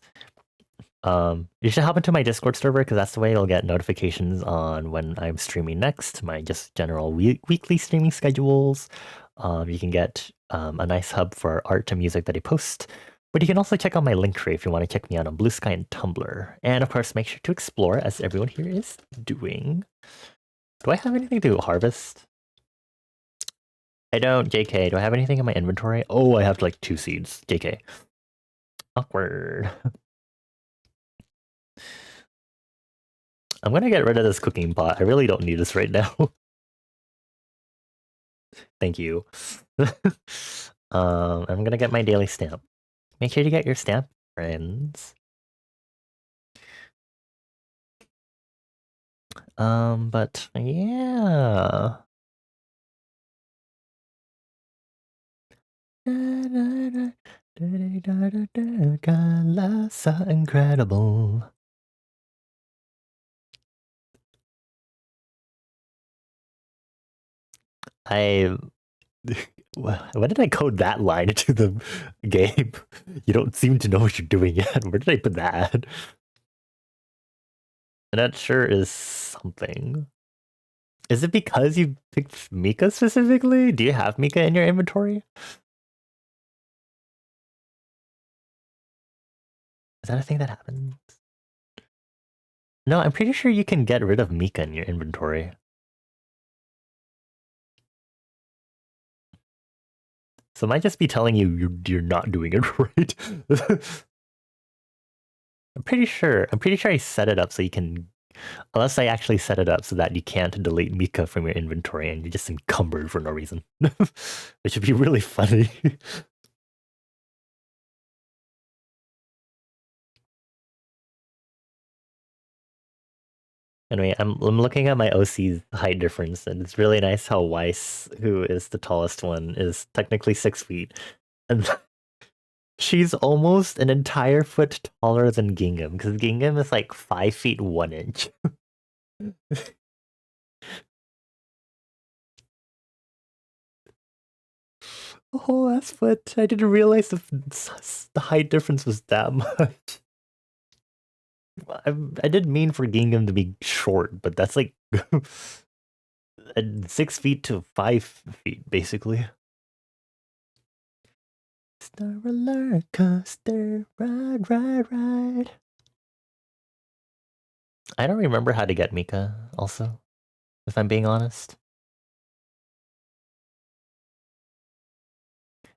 You should hop into my Discord server because that's the way you'll get notifications on when I'm streaming next, my just general weekly streaming schedules. You can get a nice hub for art and music that I post. But you can also check out my link tree if you want to check me out on Blue Sky and Tumblr. And of course, make sure to explore as everyone here is doing. Do I have anything to harvest? I don't, JK. Do I have anything in my inventory? Oh, I have like 2 seeds. JK. Awkward. I'm gonna get rid of this cooking pot. I really don't need this right now. Thank you. I'm gonna get my daily stamp. Make sure to get your stamp, friends. But yeah. So incredible. When did I code that line into the game? You don't seem to know what you're doing yet. Where did I put that? That sure is something. Is it because you picked Mika specifically? Do you have Mika in your inventory? Is that a thing that happens? No, I'm pretty sure you can get rid of Mika in your inventory. So it might just be telling you you're not doing it right. I'm pretty sure I set it up so you can, unless I actually set it up so that you can't delete Mika from your inventory and you're just encumbered for no reason. Which would be really funny. Anyway, I'm looking at my OC's height difference, and it's really nice how Weiss, who is the tallest one, is technically 6 feet. And She's almost an entire foot taller than Gingham, because Gingham is like 5 feet 1 inch. Oh, that's foot. I didn't realize the height difference was that much. I didn't mean for Gingham to be short, but that's like 6 feet to 5 feet, basically. Star roller coaster, ride, ride, ride. I don't remember how to get Mika, also, if I'm being honest.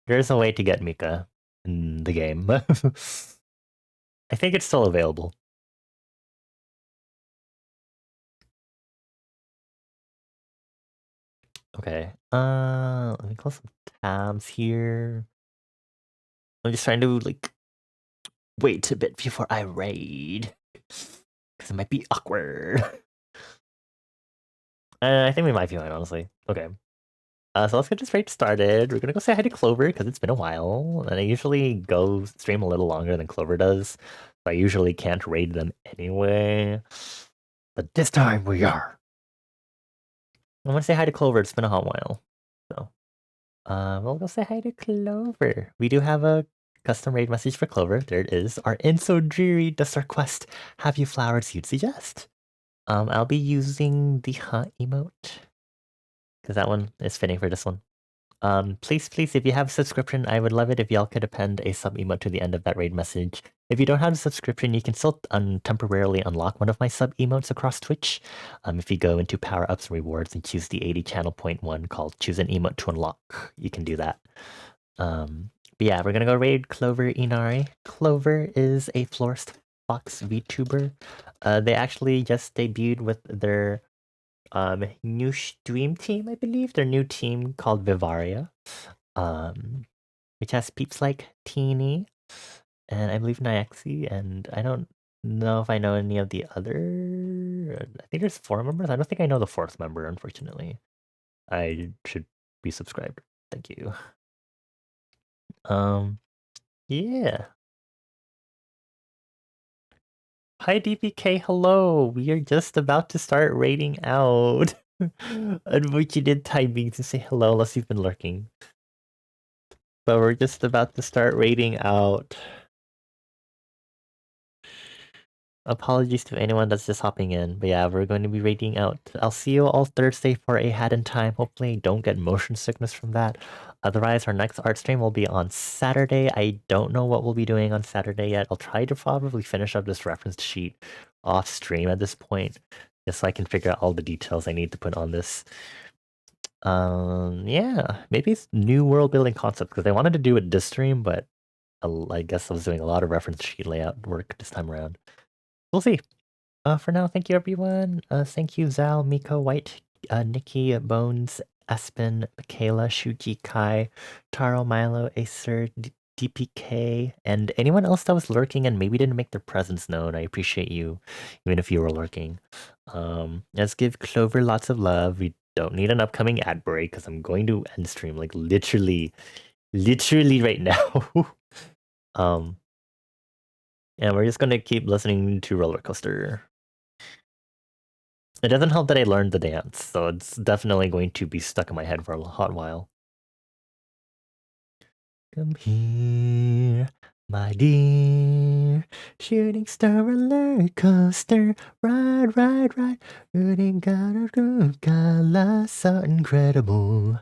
There's a way to get Mika in the game. I think it's still available. Okay. Let me close some tabs here. I'm just trying to like wait a bit before I raid, because it might be awkward. I think we might be fine, honestly. Okay. So let's get this raid started. We're gonna go say hi to Clover because it's been a while, and I usually go stream a little longer than Clover does. So I usually can't raid them anyway. But this time we are. I want to say hi to Clover. It's been a hot while. So, we'll go say hi to Clover. We do have a custom raid message for Clover. There it is. Our inn so dreary does our quest. Have you flowers you'd suggest? I'll be using the hunt emote because that one is fitting for this one. Please, if you have a subscription, I would love it if y'all could append a sub emote to the end of that raid message. If you don't have a subscription, you can still temporarily unlock one of my sub emotes across Twitch. If you go into power ups and rewards and choose the 80 channel point one called choose an emote to unlock, you can do that. But yeah, we're gonna go raid Clover Inari. Clover is a Florist Fox VTuber. They actually just debuted with their new stream team, I believe. Their new team called Vivaria. Which has peeps like Teeny and I believe Nyaxi, and I don't know if I know any of the other. I think there's 4 members. I don't think I know the 4th member, unfortunately. I should be subscribed. Thank you. Yeah. Hi DPK, hello. We are just about to start raiding out. Unfortunate timing to say hello unless you've been lurking. But we're just about to start raiding out. Apologies to anyone that's just hopping in, but yeah, we're going to be raiding out. I'll see you all Thursday for a hat in time. Hopefully, don't get motion sickness from that. Otherwise, our next art stream will be on Saturday. I don't know what we'll be doing on Saturday yet. I'll try to probably finish up this reference sheet off stream at this point, just so I can figure out all the details I need to put on this. Yeah, maybe it's new world building concept because I wanted to do it this stream, but I guess I was doing a lot of reference sheet layout work this time around. We'll see. For now, thank you everyone. Thank you Zal, Miko, White, Nikki, Bones, Aspen, Michaela, Shuji, Kai, Taro, Milo, Acer, DPK, and anyone else that was lurking and maybe didn't make their presence known. I appreciate you, even if you were lurking. Let's give Clover lots of love. We don't need an upcoming ad break because I'm going to end stream like literally right now. And we're just gonna keep listening to Roller Coaster. It doesn't help that I learned the dance, so it's definitely going to be stuck in my head for a hot while. Come here, my dear, shooting star roller coaster, ride, ride, ride, shooting gotta do, gala, so incredible.